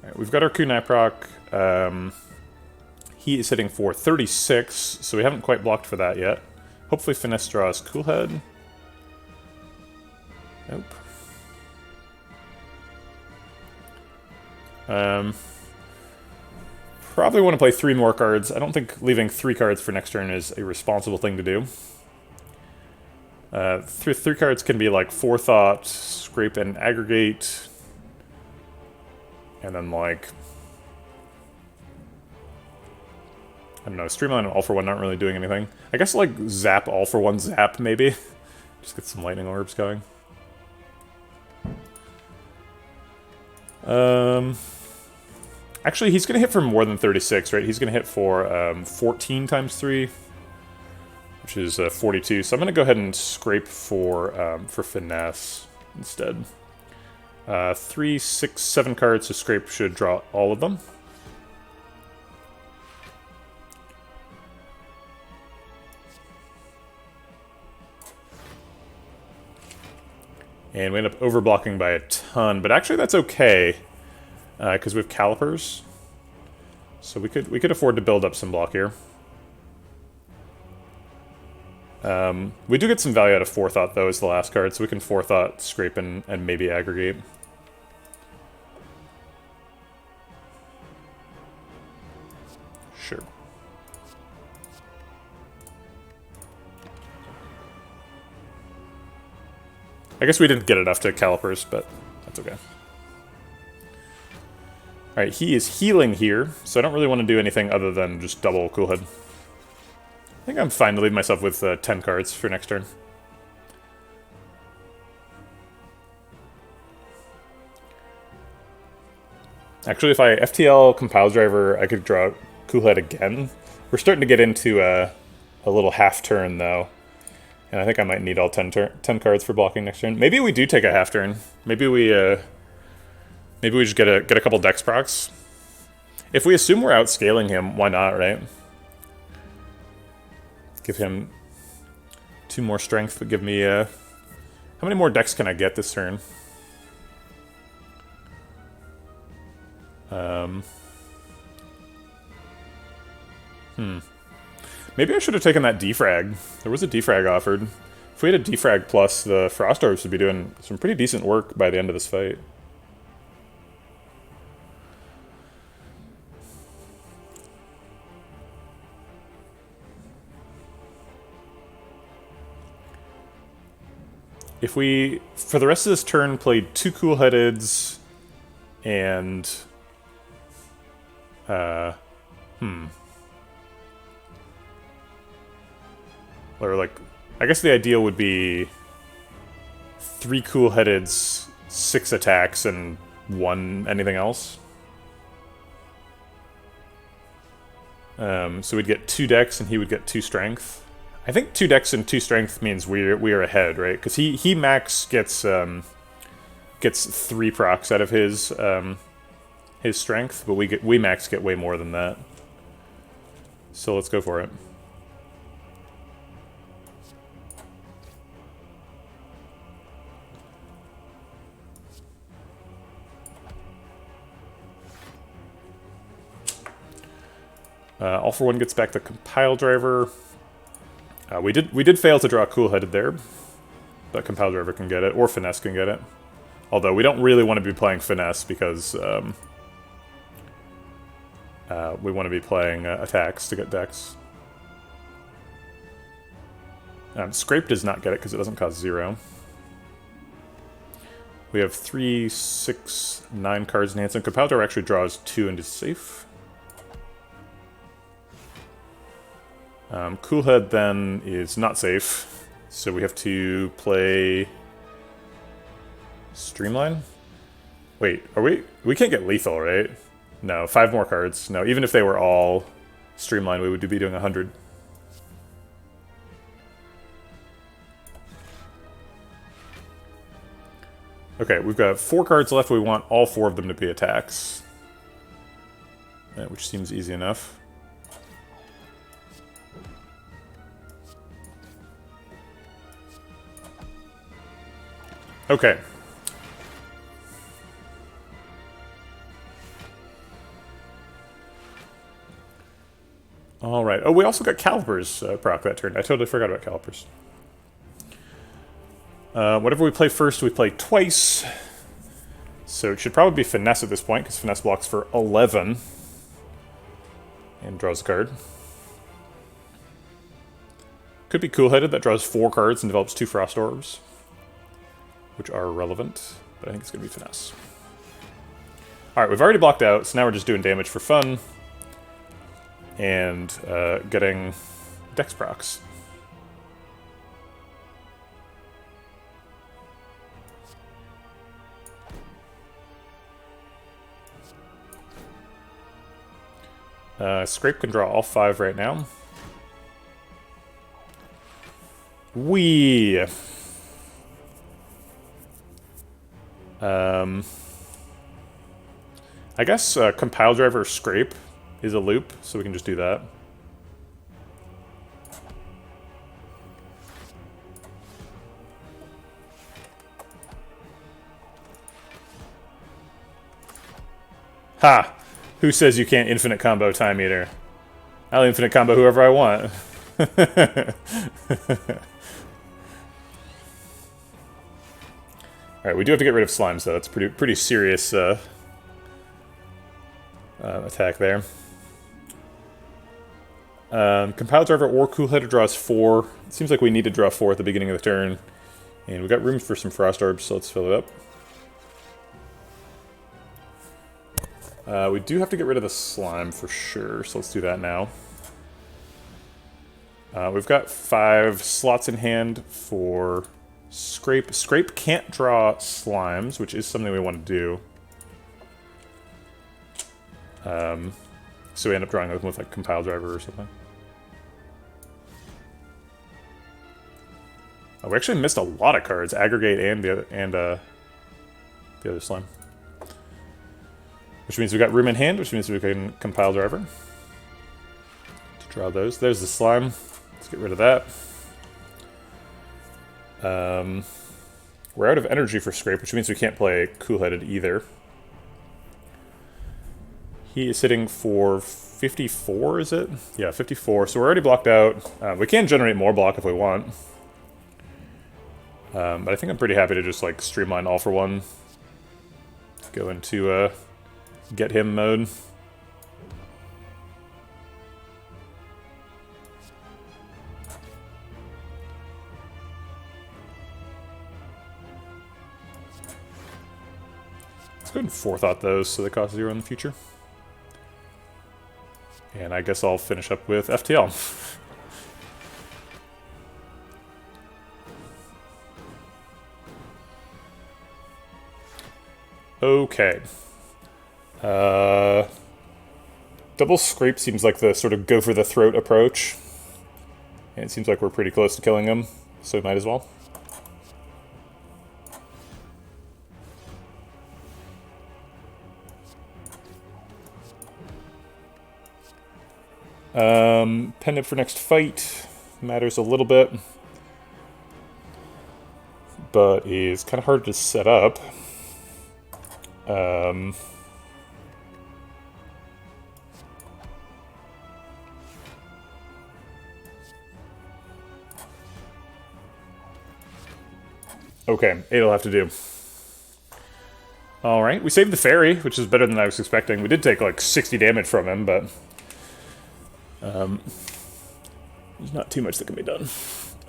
Alright, we've got our Kunai proc. He is hitting for 36, so we haven't quite blocked for that yet. Hopefully Finesse draws Coolhead. Nope. Probably want to play 3 more cards. I don't think leaving 3 cards for next turn is a responsible thing to do. 3 cards can be like Forethought, Scrape, and Aggregate. And then like... I don't know, Streamline and All for One aren't really doing anything. I guess like Zap, All for One, Zap, maybe. Just get some lightning orbs going. Actually, he's going to hit for more than 36, right? He's going to hit for 14 times 3, which is 42. So I'm going to go ahead and scrape for finesse instead. 3, 6, 7 cards, so scrape should draw all of them. And we end up overblocking by a ton, but actually that's okay, because we have calipers. So we could afford to build up some block here. We do get some value out of Forethought, though, as the last card, so we can Forethought, scrape, and maybe aggregate. Sure. I guess we didn't get enough to calipers, but that's okay. Alright, he is healing here, so I don't really want to do anything other than just double Coolhead. I think I'm fine to leave myself with 10 cards for next turn. Actually, if I FTL Compile Driver, I could draw Coolhead again. We're starting to get into a little half turn, though. And I think I might need all 10 cards for blocking next turn. Maybe we do take a half turn. Maybe we just get a couple Dex procs. If we assume we're outscaling him, why not, right? Give him 2 more strength, but give me how many more Dex can I get this turn? Maybe I should have taken that defrag. There was a defrag offered. If we had a defrag plus, the Frost Orbs would be doing some pretty decent work by the end of this fight. If we, for the rest of this turn, played 2 Coolheadeds and or like, I guess the ideal would be 3 Coolheadeds, 6 attacks, and 1 anything else. So we'd get 2 Dex and he would get 2 Strength. I think 2 Dex and 2 Strength means we are ahead, right? Because he max gets 3 procs out of his Strength, but we max get way more than that. So let's go for it. All for One gets back the Compile Driver. We did fail to draw Coolheaded there, but Compile Driver can get it, or Finesse can get it. Although we don't really want to be playing Finesse because we want to be playing attacks to get Dex. Scrape does not get it because it doesn't cost 0. We have 3, 6, 9 cards in hand, and Compile Driver actually draws 2 and is safe. Coolhead then is not safe, so we have to play Streamline? Wait, are we can't get lethal, right? No, 5 more cards. No, even if they were all Streamline, we would be doing 100. Okay, we've got 4 cards left. We want all 4 of them to be attacks, which seems easy enough. Okay. Alright. Oh, we also got Calipers proc that turn. I totally forgot about Calipers. Whatever we play first, we play twice. So it should probably be Finesse at this point, because Finesse blocks for 11. And draws a card. Could be Coolheaded, that draws 4 cards and develops 2 Frost Orbs, which are relevant, but I think it's going to be Finesse. Alright, we've already blocked out, so now we're just doing damage for fun. And getting Dex procs. Scrape can draw all 5 right now. Wee! I guess compile driver scrape is a loop, so we can just do that. Ha! Who says you can't infinite combo Time Eater? I'll infinite combo whoever I want. Alright, we do have to get rid of slimes, though. That's pretty serious attack there. Compile driver or cool header draws 4. It seems like we need to draw 4 at the beginning of the turn. And we got room for some frost orbs, so let's fill it up. We do have to get rid of the slime for sure, so let's do that now. We've got 5 slots in hand for Scrape. Scrape can't draw slimes, which is something we want to do. So we end up drawing them with like compile driver or something. Oh, we actually missed a lot of cards, aggregate and the other slime. Which means we got room in hand, which means we can compile driver to draw those. There's the slime. Let's get rid of that. We're out of energy for Scrape, which means we can't play cool-headed either. He is sitting for 54, is it? Yeah, 54. So we're already blocked out. We can generate more block if we want. But I think I'm pretty happy to just like streamline all for one. Go into get him mode. Let's go ahead and forethought those so they cost 0 in the future. And I guess I'll finish up with FTL. Okay. Double Scrape seems like the sort of go-for-the-throat approach. And it seems like we're pretty close to killing him, so we might as well. Pendant for next fight matters a little bit, but is kind of hard to set up. Okay, 8'll have to do. Alright, we saved the fairy, which is better than I was expecting. We did take like 60 damage from him, but there's not too much that can be done.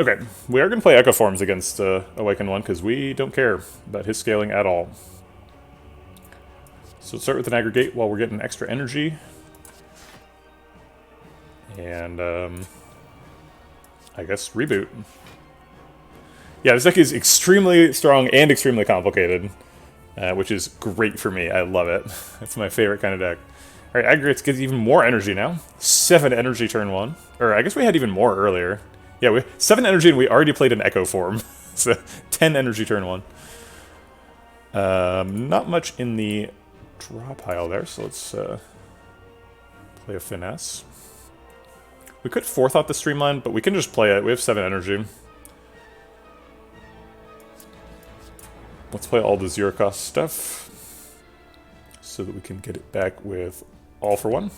Okay, we are going to play Echo Forms against Awakened One, because we don't care about his scaling at all. So let's start with an aggregate while we're getting extra energy. And I guess reboot. Yeah, this deck is extremely strong and extremely complicated, which is great for me. I love it. It's my favorite kind of deck. Alright, aggregates gives even more energy now. 7 energy turn 1. Or I guess we had even more earlier. Yeah, we 7 energy and we already played an Echo Form. So 10 energy turn 1. Not much in the draw pile there, so let's play a finesse. We could forethought the streamline, but we can just play it. We have 7 energy. Let's play all the 0 cost stuff so that we can get it back with all for one.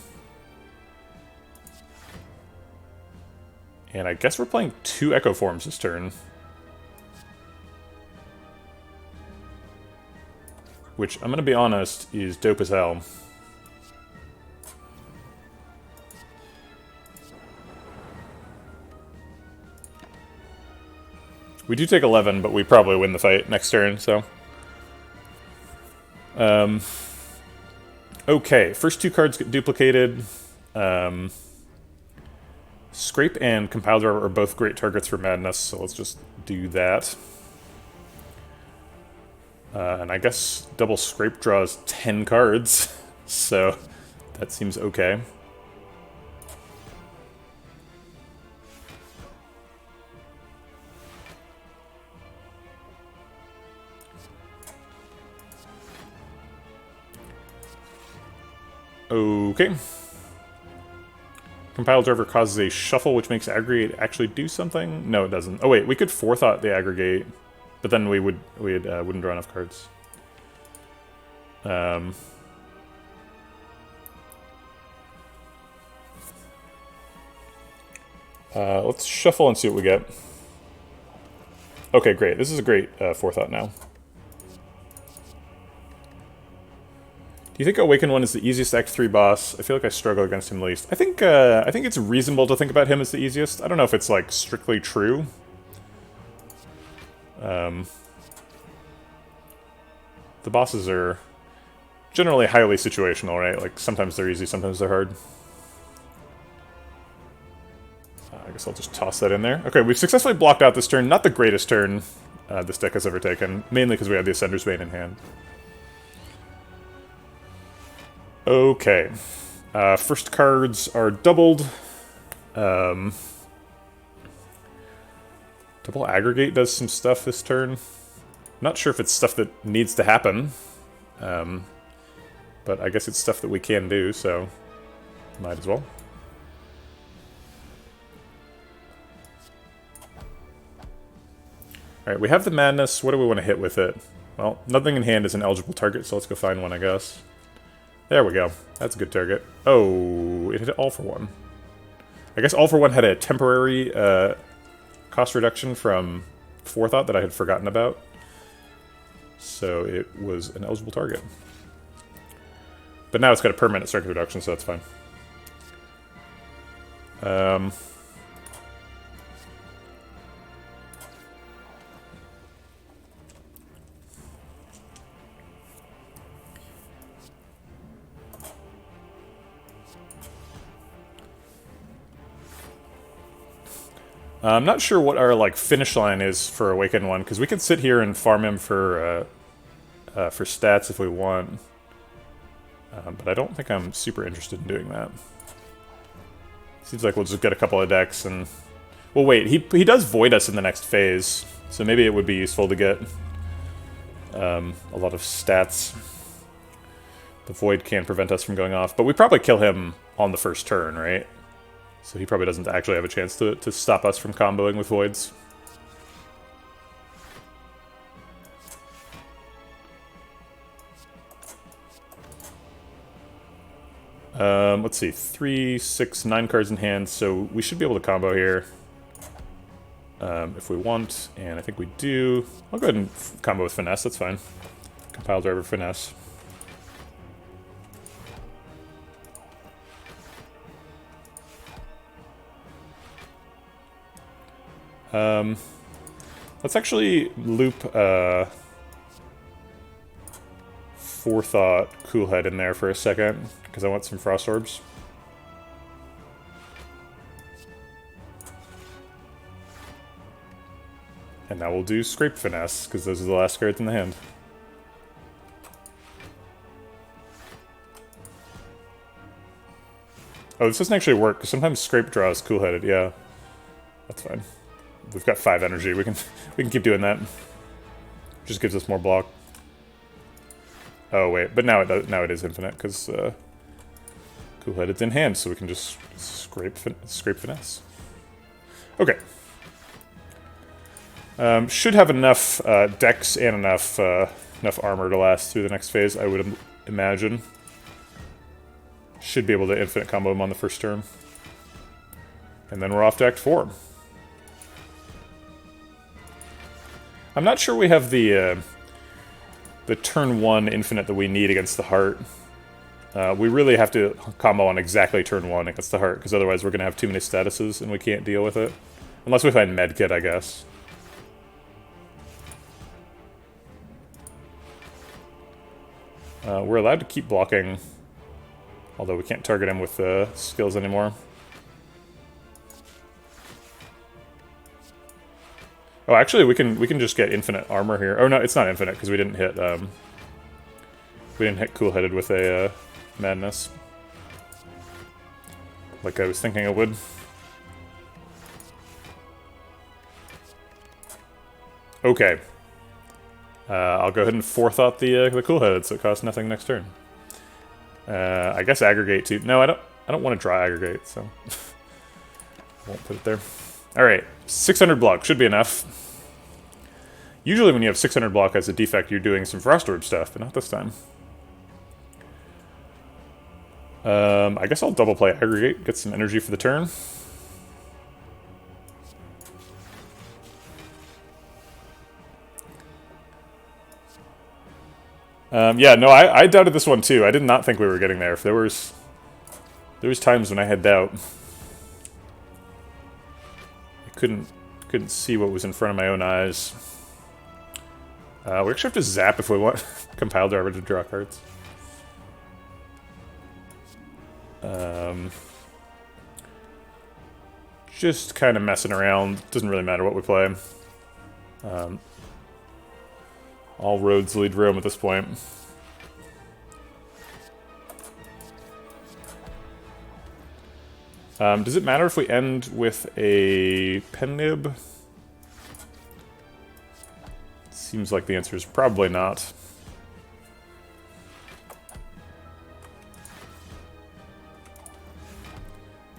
And I guess we're playing 2 Echo Forms this turn. Which, I'm going to be honest, is dope as hell. We do take 11, but we probably win the fight next turn, so... Okay, first 2 cards get duplicated. Scrape and Compile Driver are both great targets for Madness, so let's just do that. And I guess double Scrape draws 10 cards, so that seems okay. Okay. Compile driver causes a shuffle, which makes aggregate actually do something? No, it doesn't. Oh wait, we could forethought the aggregate, but then we wouldn't draw enough cards. Let's shuffle and see what we get. Okay, great. This is a great forethought now. Do you think Awakened One is the easiest Act 3 boss? I feel like I struggle against him least. I think it's reasonable to think about him as the easiest. I don't know if it's, like, strictly true. The bosses are generally highly situational, right? Like, sometimes they're easy, sometimes they're hard. I guess I'll just toss that in there. Okay, we've successfully blocked out this turn. Not the greatest turn this deck has ever taken, mainly because we have the Ascender's Bane in hand. Okay. First cards are doubled. Double Aggregate does some stuff this turn. Not sure if it's stuff that needs to happen. But I guess it's stuff that we can do, so might as well. Alright, we have the Madness. What do we want to hit with it? Well, nothing in hand is an eligible target, so let's go find one, I guess. There we go. That's a good target. Oh, it hit All for One. I guess All for One had a temporary cost reduction from Forethought that I had forgotten about. So it was an eligible target. But now it's got a permanent strength reduction, so that's fine. I'm not sure what our finish line is for Awakened One, because we can sit here and farm him for stats if we want. But I don't think I'm super interested in doing that. Seems like we'll just get a couple of decks and... Well, wait, he does Void us in the next phase, so maybe it would be useful to get a lot of stats. The Void can prevent us from going off, but we probably kill him on the first turn, right? So he probably doesn't actually have a chance to stop us from comboing with Voids. Let's see, 3, 6, 9 cards in hand, so we should be able to combo here. If we want, and I think we do. I'll go ahead and combo with Finesse, that's fine. Compile driver Finesse. Let's actually loop Forethought Coolhead in there for a second, because I want some Frost Orbs. And now we'll do Scrape Finesse, because those are the last cards in the hand. Oh, this doesn't actually work, because sometimes Scrape draws Cool-Headed, yeah. That's fine. We've got 5 energy, we can keep doing that. Just gives us more block. Oh wait, but now it is infinite, because Cool-Headed's in hand, so we can just scrape Finesse. Okay. Should have enough dex and enough armor to last through the next phase, I would imagine. Should be able to infinite combo him on the first turn. And then we're off to Act 4. I'm not sure we have the turn 1 infinite that we need against the Heart. We really have to combo on exactly turn 1 against the Heart, because otherwise we're going to have too many statuses and we can't deal with it. Unless we find Medkit, I guess. We're allowed to keep blocking, although we can't target him with skills anymore. Oh, actually, we can just get infinite armor here. Oh no, it's not infinite because we didn't hit Cool-Headed with a Madness, like I was thinking it would. Okay. I'll go ahead and Forethought the Cool-Headed, so it costs nothing next turn. I guess aggregate too. No, I don't want to draw aggregate, so I won't put it there. All right, 600 block should be enough. Usually when you have 600 block as a defect, you're doing some Frost Orb stuff, but not this time. I guess I'll double play aggregate, get some energy for the turn. Yeah, no, I doubted this one too. I did not think we were getting there. If there was times when I had doubt. I couldn't see what was in front of my own eyes. We actually have to zap if we want compile driver to draw cards. Just kind of messing around. Doesn't really matter what we play. All roads lead Rome at this point. Does it matter if we end with a pen nib? Seems like the answer is probably not.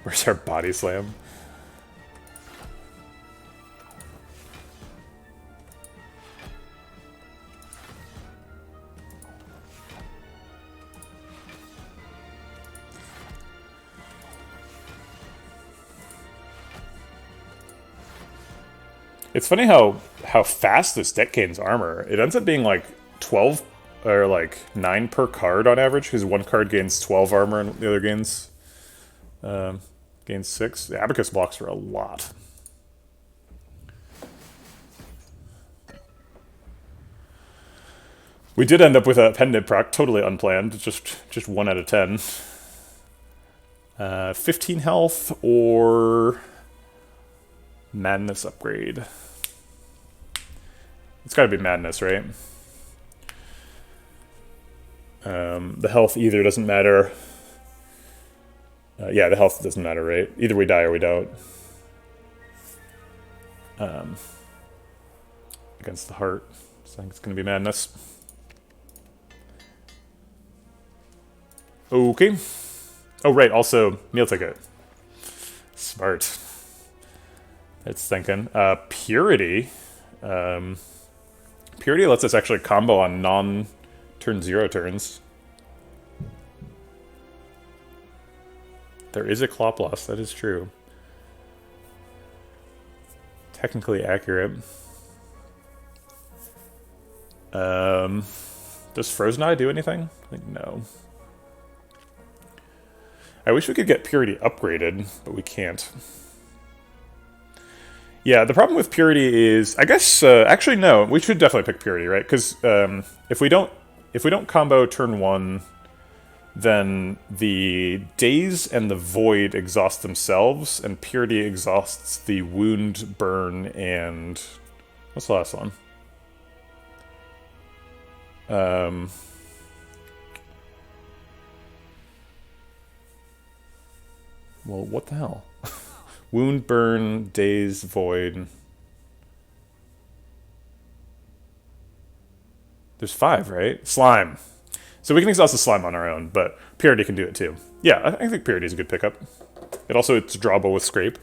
Where's our body slam? It's funny how fast this deck gains armor. It ends up being like 12 or like 9 per card on average, because one card gains 12 armor and the other gains 6. The Abacus blocks are a lot. We did end up with a pen nib proc, totally unplanned, just 1 out of 10. 15 health or Madness upgrade. It's got to be Madness, right? The health either doesn't matter. Yeah, the health doesn't matter, right? Either we die or we don't. Against the heart. So I think it's going to be Madness. Okay. Oh, right, also, meal ticket. Smart. It's thinking. Purity. Purity lets us actually combo on non-turn 0 turns. There is a Clop loss, that is true. Technically accurate. Does Frozen Eye do anything? I think no. I wish we could get Purity upgraded, but we can't. Yeah, the problem with Purity is, I guess, actually no, we should definitely pick Purity, right? Because if we don't combo turn 1, then the Daze and the Void exhaust themselves, and Purity exhausts the Wound, Burn, and what's the last one? Well, what the hell? Wound, Burn, Daze, Void. There's 5, right? Slime. So we can exhaust the Slime on our own, but Purity can do it too. Yeah, I think Purity is a good pickup. It's drawable with Scrape.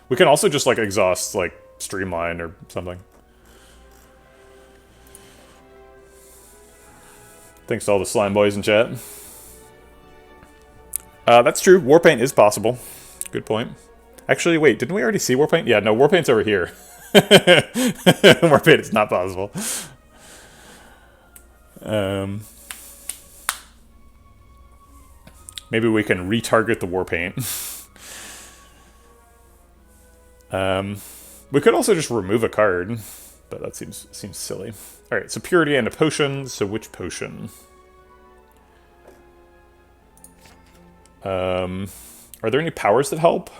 We can also just like exhaust like Streamline or something. Thanks to all the Slime boys in chat. That's true. Warpaint is possible. Good point. Actually, wait, didn't we already see Warpaint? Yeah, no, Warpaint's over here. Warpaint is not possible. Maybe we can retarget the Warpaint. We could also just remove a card, but that seems silly. All right, so Purity and a potion. So which potion? Are there any powers that help?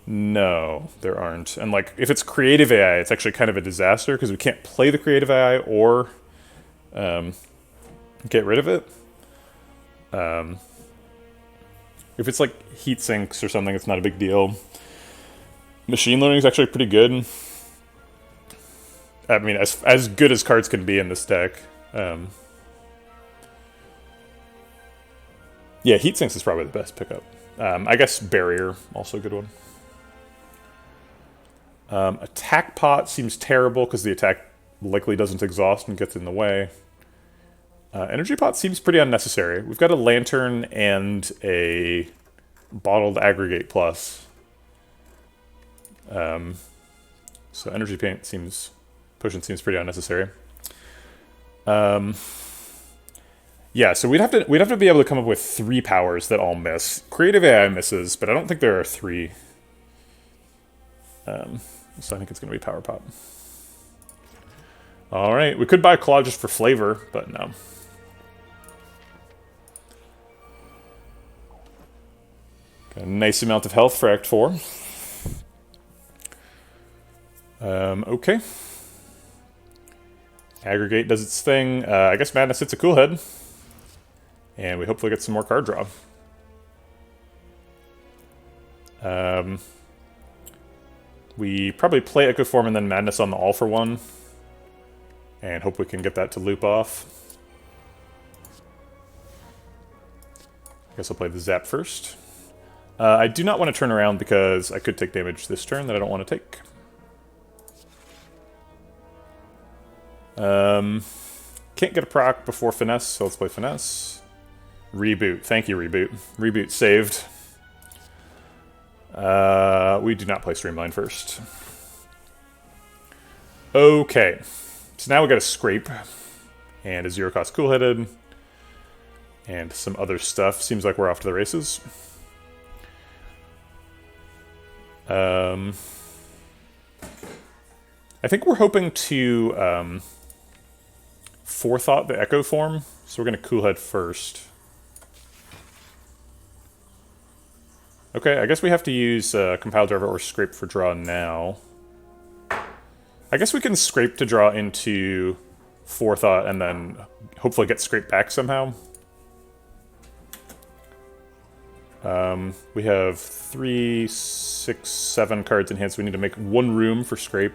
No, there aren't. And like, if it's creative AI, it's actually kind of a disaster because we can't play the creative AI or get rid of it. If it's like heat sinks or something, it's not a big deal. Machine learning is actually pretty good. I mean, as good as cards can be in this deck. Yeah, Heat Sinks is probably the best pickup. I guess Barrier, also a good one. Attack Pot seems terrible because the attack likely doesn't exhaust and gets in the way. Energy Pot seems pretty unnecessary. We've got a Lantern and a Bottled Aggregate Plus. So Energy Paint potion seems pretty unnecessary. Yeah, so we'd have to be able to come up with 3 powers that all miss. Creative AI misses, but I don't think there are 3. So I think it's going to be Power Pop. All right, we could buy Claw just for flavor, but no. Got a nice amount of health for Act 4. Okay. Aggregate does its thing. I guess Madness hits a Cool Head. And we hopefully get some more card draw. We probably play Echo Form and then Madness on the All for One. And hope we can get that to loop off. I guess I'll play the Zap first. I do not want to turn around because I could take damage this turn that I don't want to take. Can't get a proc before Finesse, so let's play Finesse. Reboot. Thank you, Reboot. Reboot saved. We do not play Streamline first. Okay. So now we got a Scrape. And a 0-cost Cool-Headed. And some other stuff. Seems like we're off to the races. I think we're hoping to Forethought the Echo Form. So we're going to Cool Head first. Okay, I guess we have to use Compile Driver or Scrape for draw now. I guess we can Scrape to draw into Forethought and then hopefully get Scrape back somehow. We have 3, 6, 7 cards in hand, so we need to make 1 room for Scrape.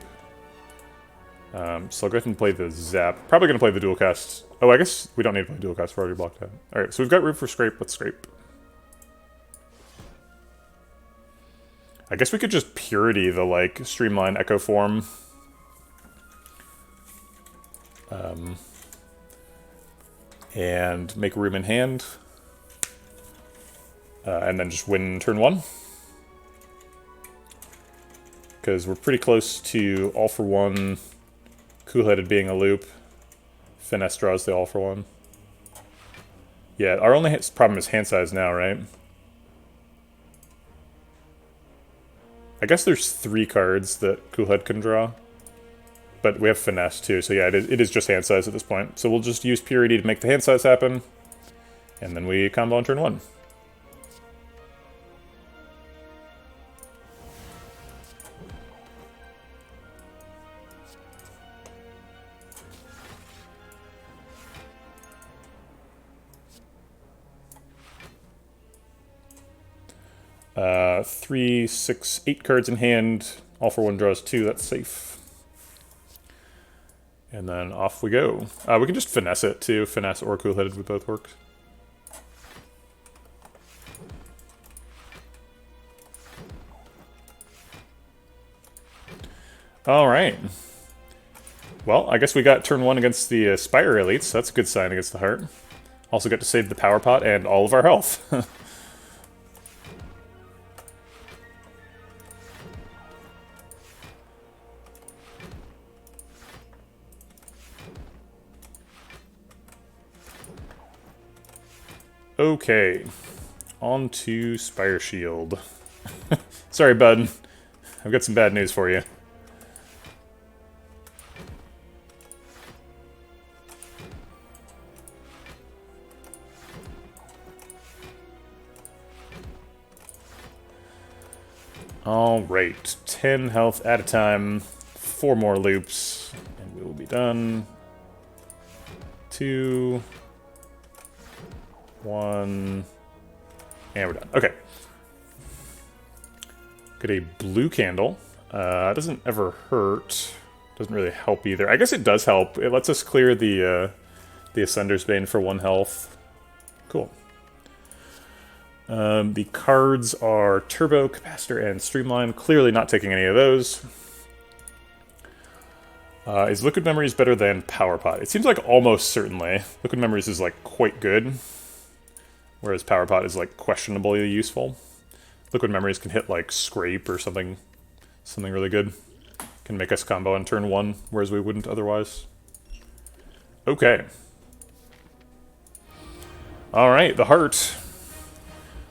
So I'll go ahead and play the Zap. Probably going to play the Dual Cast. Oh, I guess we don't need to play Dual Cast. We're already blocked out. Alright, so we've got room for Scrape. Let's Scrape. I guess we could just Purity the, like, Streamline Echo Form. And make room in hand. And then just win turn 1. Because we're pretty close to All for One, Cool-Headed being a loop. Finesse draws the All for One. Yeah, our only problem is hand size now, right? I guess there's 3 cards that Cool-Head can draw. But we have Finesse too, so yeah, it is just hand size at this point. So we'll just use Purity to make the hand size happen. And then we combo on turn 1. Three, 6, 8 cards in hand. All for one draws 2. That's safe. And then off we go. We can just finesse it too. Finesse or cool-headed would both work. All right. Well, I guess we got turn 1 against the Spire Elites. That's a good sign against the Heart. Also got to save the Power Pot and all of our health. Okay, on to Spire Shield. Sorry, bud. I've got some bad news for you. Alright, 10 health at a time, 4 more loops, and we will be done. 2... 1, and we're done. Okay. Get a blue candle. Doesn't ever hurt. Doesn't really help either. I guess it does help. It lets us clear the Ascender's Bane for 1 health. Cool. The cards are Turbo, Capacitor, and Streamline. Clearly not taking any of those. Is Liquid Memories better than Power Pot? It seems like almost certainly. Liquid Memories is like quite good, whereas Power Pot is like questionably useful. Liquid Memories can hit like Scrape or something really good. Can make us combo on turn 1, whereas we wouldn't otherwise. Okay. Alright, the heart.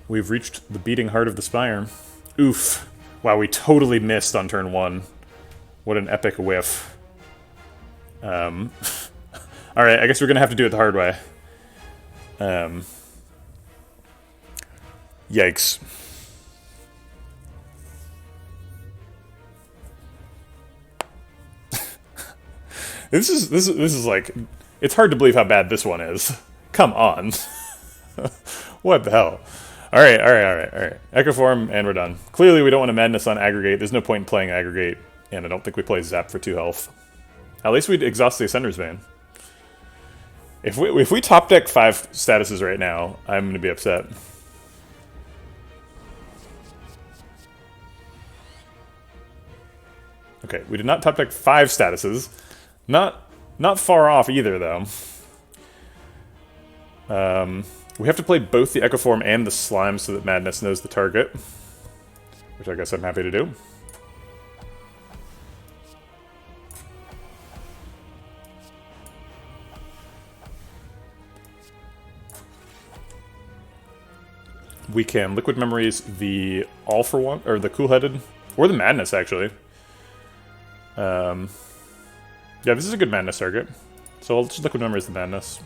We've reached the beating heart of the Spire. Oof. Wow, we totally missed on turn 1. What an epic whiff. Alright, I guess we're gonna have to do it the hard way. Yikes. This is like, it's hard to believe how bad this one is. Come on. What the hell? Alright. Echoform, and we're done. Clearly we don't want to Madness on Aggregate. There's no point in playing Aggregate, and I don't think we play Zap for 2 health. At least we'd exhaust the Ascender's Vein. If we top deck 5 statuses right now, I'm going to be upset. Okay, we did not top deck 5 statuses. Not far off either, though. We have to play both the Echoform and the Slime so that Madness knows the target. Which I guess I'm happy to do. We can Liquid Memories the All-for-One, or the Cool-Headed, or the Madness, actually. Yeah, this is a good Madness target. So I'll just Liquid Memories the Madness.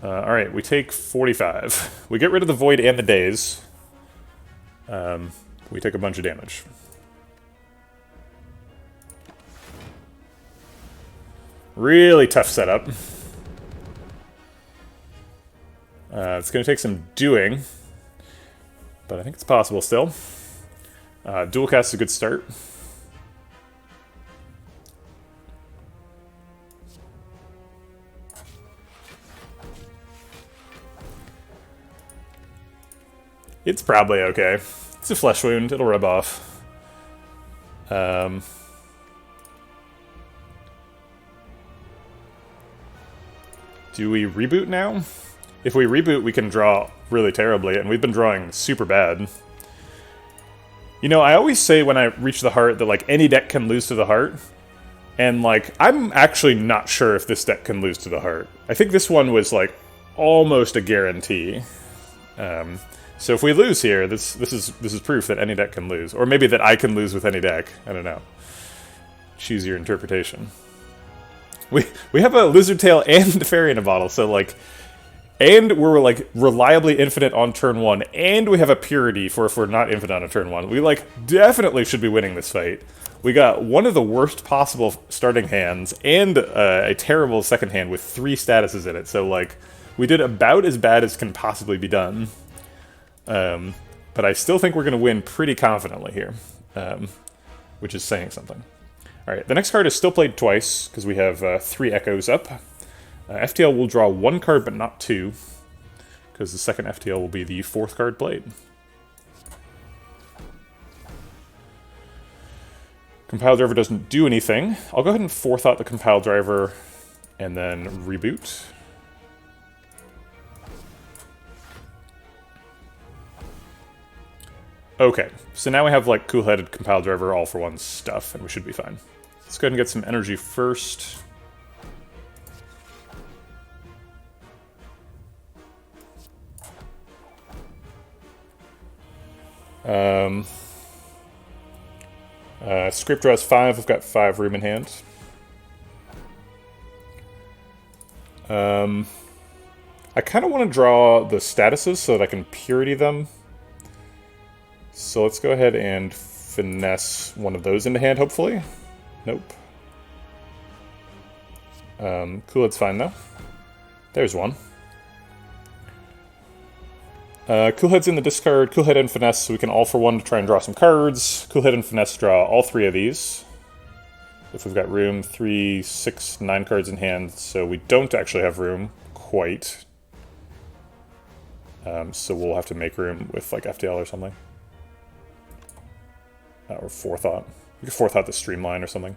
Alright, we take 45. We get rid of the Void and the Daze. We take a bunch of damage. Really tough setup. It's going to take some doing, but I think it's possible still. Dual cast is a good start. It's probably okay. It's a flesh wound, it'll rub off. Do we reboot now? If we reboot, we can draw really terribly, and we've been drawing super bad. You know, I always say when I reach the heart that, like, any deck can lose to the heart. And, like, I'm actually not sure if this deck can lose to the heart. I think this one was, like, almost a guarantee. So if we lose here, this is proof that any deck can lose. Or maybe that I can lose with any deck. I don't know. Choose your interpretation. We have a Lizard Tail and a Fairy in a bottle, so, like... And we're, like, reliably infinite on turn 1, and we have a Purity for if we're not infinite on turn 1. We, like, definitely should be winning this fight. We got one of the worst possible starting hands, and a terrible second hand with 3 statuses in it, so, like, we did about as bad as can possibly be done. But I still think we're going to win pretty confidently here, which is saying something. Alright, the next card is still played twice, because we have 3 Echoes up. FTL will draw 1 card, but not 2, because the second FTL will be the 4th card played. Compile Driver doesn't do anything. I'll go ahead and forethought the Compile Driver, and then reboot. Okay, so now we have, like, Cool-Headed Compile Driver all-for-one stuff, and we should be fine. Let's go ahead and get some energy first. Scrape draws 5, I've got 5 room in hand. I kind of want to draw the statuses so that I can Purity them. So let's go ahead and finesse one of those into hand, hopefully. Nope. Cool, it's fine though. There's one. Coolhead's in the discard, Coolhead and Finesse, so we can all for one to try and draw some cards. Coolhead and Finesse draw all 3 of these. if we've got room. 3, 6, 9 cards in hand, so we don't actually have room quite. So we'll have to make room with like FTL or something. Or Forethought. We could Forethought the Streamline or something.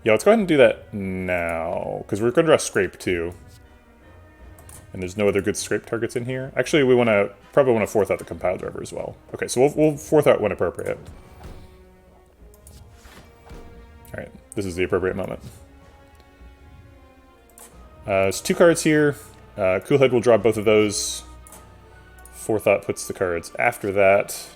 Yeah, let's go ahead and do that now, because we're going to draw Scrape too. And there's no other good Scrape targets in here. Actually, we probably want to Forethought the Compile Driver as well. Okay, so we'll Forethought when appropriate. Alright, this is the appropriate moment. There's 2 cards here. Coolhead will draw both of those. Forethought puts the cards after that.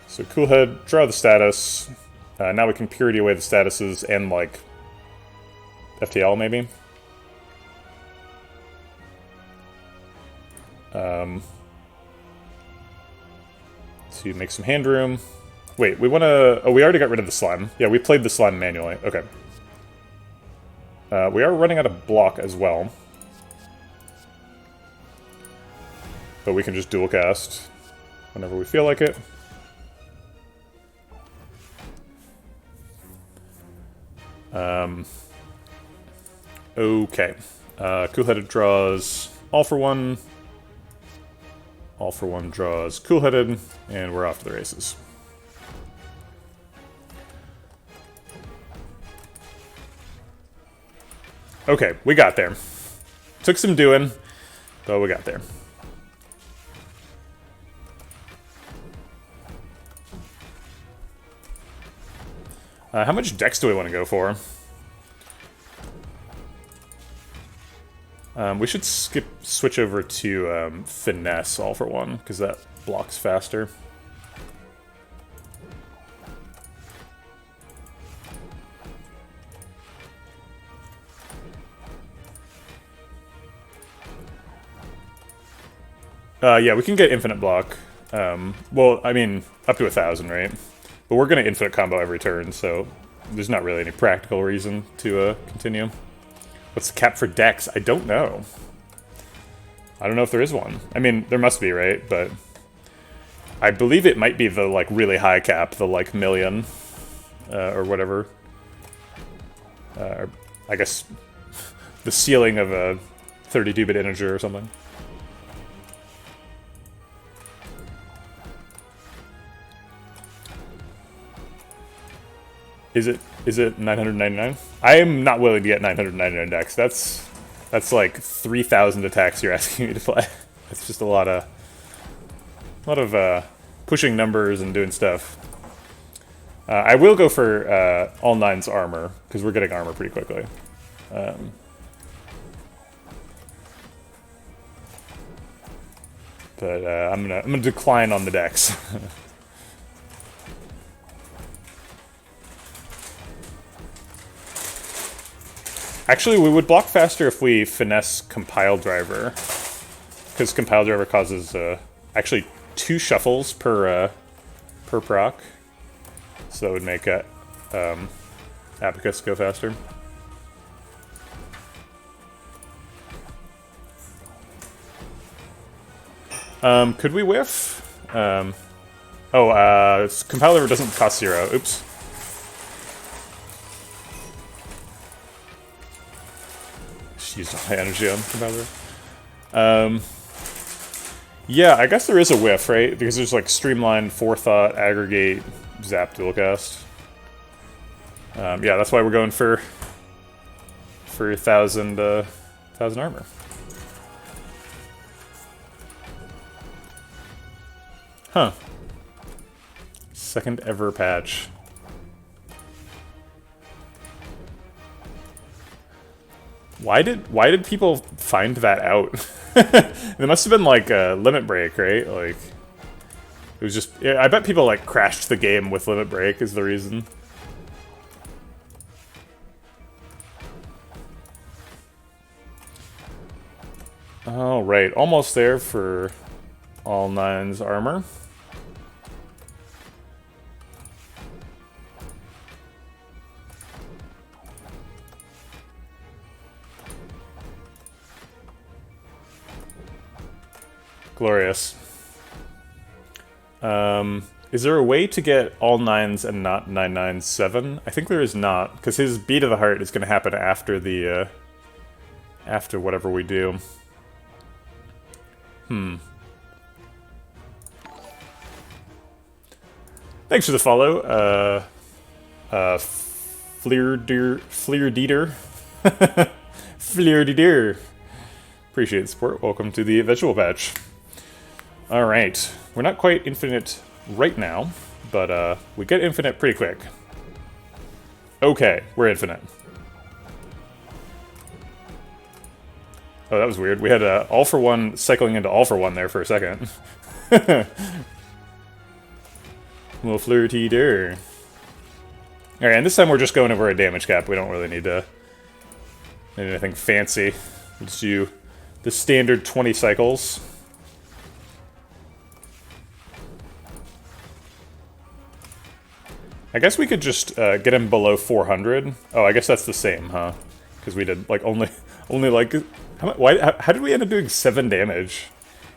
So Coolhead, draw the status. Now we can Purity away the statuses and, like, FTL, maybe? To make some hand room. Wait, we want to... Oh, we already got rid of the slime. Yeah, we played the slime manually. Okay. We are running out of block as well. But we can just dual cast whenever we feel like it. Okay. Cool-Headed draws All for One. All for One draws Cool-Headed, and we're off to the races. Okay, we got there. Took some doing, but we got there. How much dex do we want to go for? We should switch over to Finesse All for One, because that blocks faster. Yeah, we can get infinite block. Well, I mean, up to 1,000, right? But we're going to infinite combo every turn, so there's not really any practical reason to continue. What's the cap for dex? I don't know. I don't know if there is one. I mean, there must be, right? But I believe it might be the, like, really high cap, the, like, million, or whatever. I guess the ceiling of a 32-bit integer or something. Is it 999? I am not willing to get 999 decks. That's like 3,000 attacks you're asking me to play. It's just a lot of pushing numbers and doing stuff. I will go for all 9's armor because we're getting armor pretty quickly. But I'm gonna decline on the decks. Actually, we would block faster if we finesse Compile Driver, because Compile Driver causes actually 2 shuffles per proc, so that would make Abacus go faster. Could we whiff? Compile Driver doesn't cost 0. Oops. Used all my energy on Compile. Yeah, I guess there is a whiff, right? Because there's like Streamline, Forethought, Aggregate, Zap, Dualcast. Yeah, that's why we're going for 1,000 armor. Huh. Second ever patch. Why did people find that out? It must have been like a limit break, right? Like, it was just... Yeah, I bet people like crashed the game with limit break is the reason. All right, almost there for all 9's armor. Glorious. Is there a way to get all 9s and not 997? I think there is not, because his Beat of the Heart is going to happen after the, after whatever we do. Thanks for the follow, Fleerdeer. Fleerdeer. Appreciate the support. Welcome to the Vegetable Patch. Alright. We're not quite infinite right now, but we get infinite pretty quick. Okay, we're infinite. Oh, that was weird. We had all for one cycling into all for one there for a second. Little flirty der. Alright, and this time we're just going over a damage cap. We don't really need to anything fancy. We'll just do the standard 20 cycles. I guess we could just get him below 400. Oh, I guess that's the same, huh? Because we did like only like how did we end up doing 7 damage?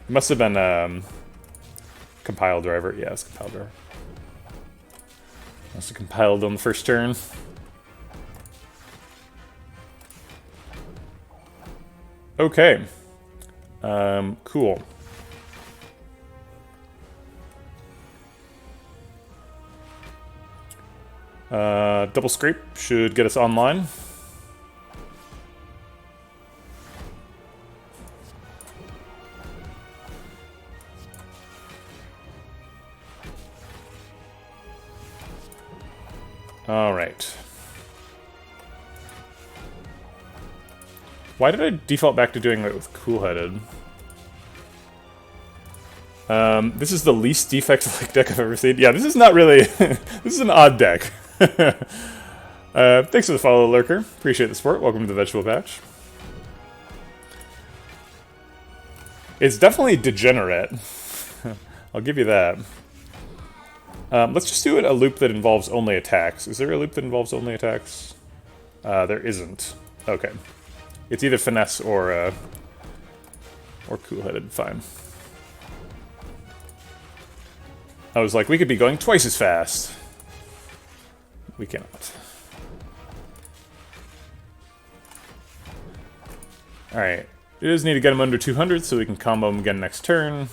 It must have been compile driver. Yeah, it's compile driver. Must have compiled on the first turn. Okay. Cool. Double scrape should get us online. All right. Why did I default back to doing that with Cool-Headed? This is the least defect-like deck I've ever seen. Yeah, this is not really... this is an odd deck. Thanks for the follow, Lurker. Appreciate the support. Welcome to the Vegetable Patch. It's definitely degenerate. I'll give you that. Let's just do it a loop that involves only attacks. Is there a loop that involves only attacks? There isn't. Okay. It's either finesse or cool-headed. Fine. I was like, we could be going twice as fast. We cannot. Alright. We just need to get him under 200 so we can combo him again next turn.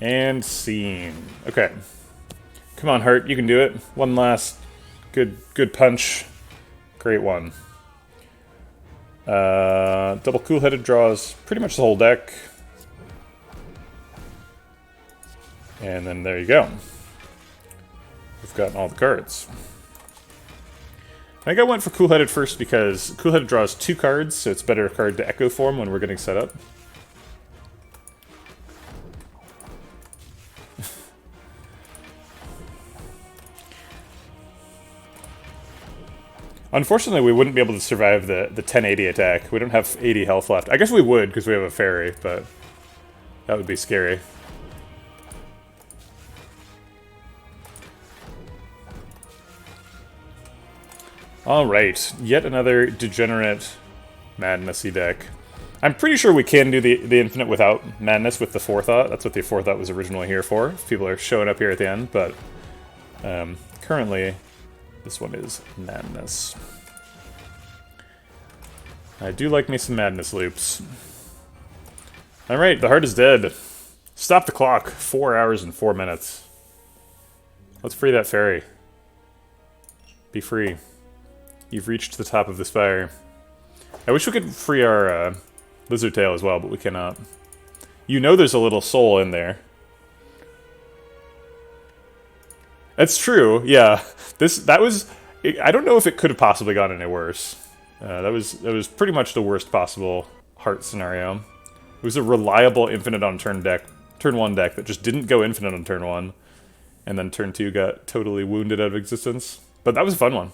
And scene. Okay. Come on, Hurt. You can do it. One last good punch. Great one. Double cool-headed draws pretty much the whole deck. And then there you go. We've gotten all the cards. I think I went for cool-headed first because cool-headed draws 2 cards, so it's better card to echo form when we're getting set up. Unfortunately, we wouldn't be able to survive the 1080 attack. We don't have 80 health left. I guess we would because we have a fairy, but that would be scary. Alright, yet another degenerate madnessy deck. I'm pretty sure we can do the infinite without madness with the forethought. That's what the forethought was originally here for. If people are showing up here at the end, but currently this one is madness. I do like me some madness loops. Alright, the heart is dead. Stop the clock. 4 hours and 4 minutes. Let's free that fairy. Be free. You've reached the top of the spire. I wish we could free our lizard tail as well, but we cannot. You know there's a little soul in there. That's true, yeah. That was... I don't know if it could have possibly gone any worse. That was pretty much the worst possible heart scenario. It was a reliable infinite on turn 1 deck that just didn't go infinite on turn 1. And then turn 2 got totally wounded out of existence. But that was a fun one.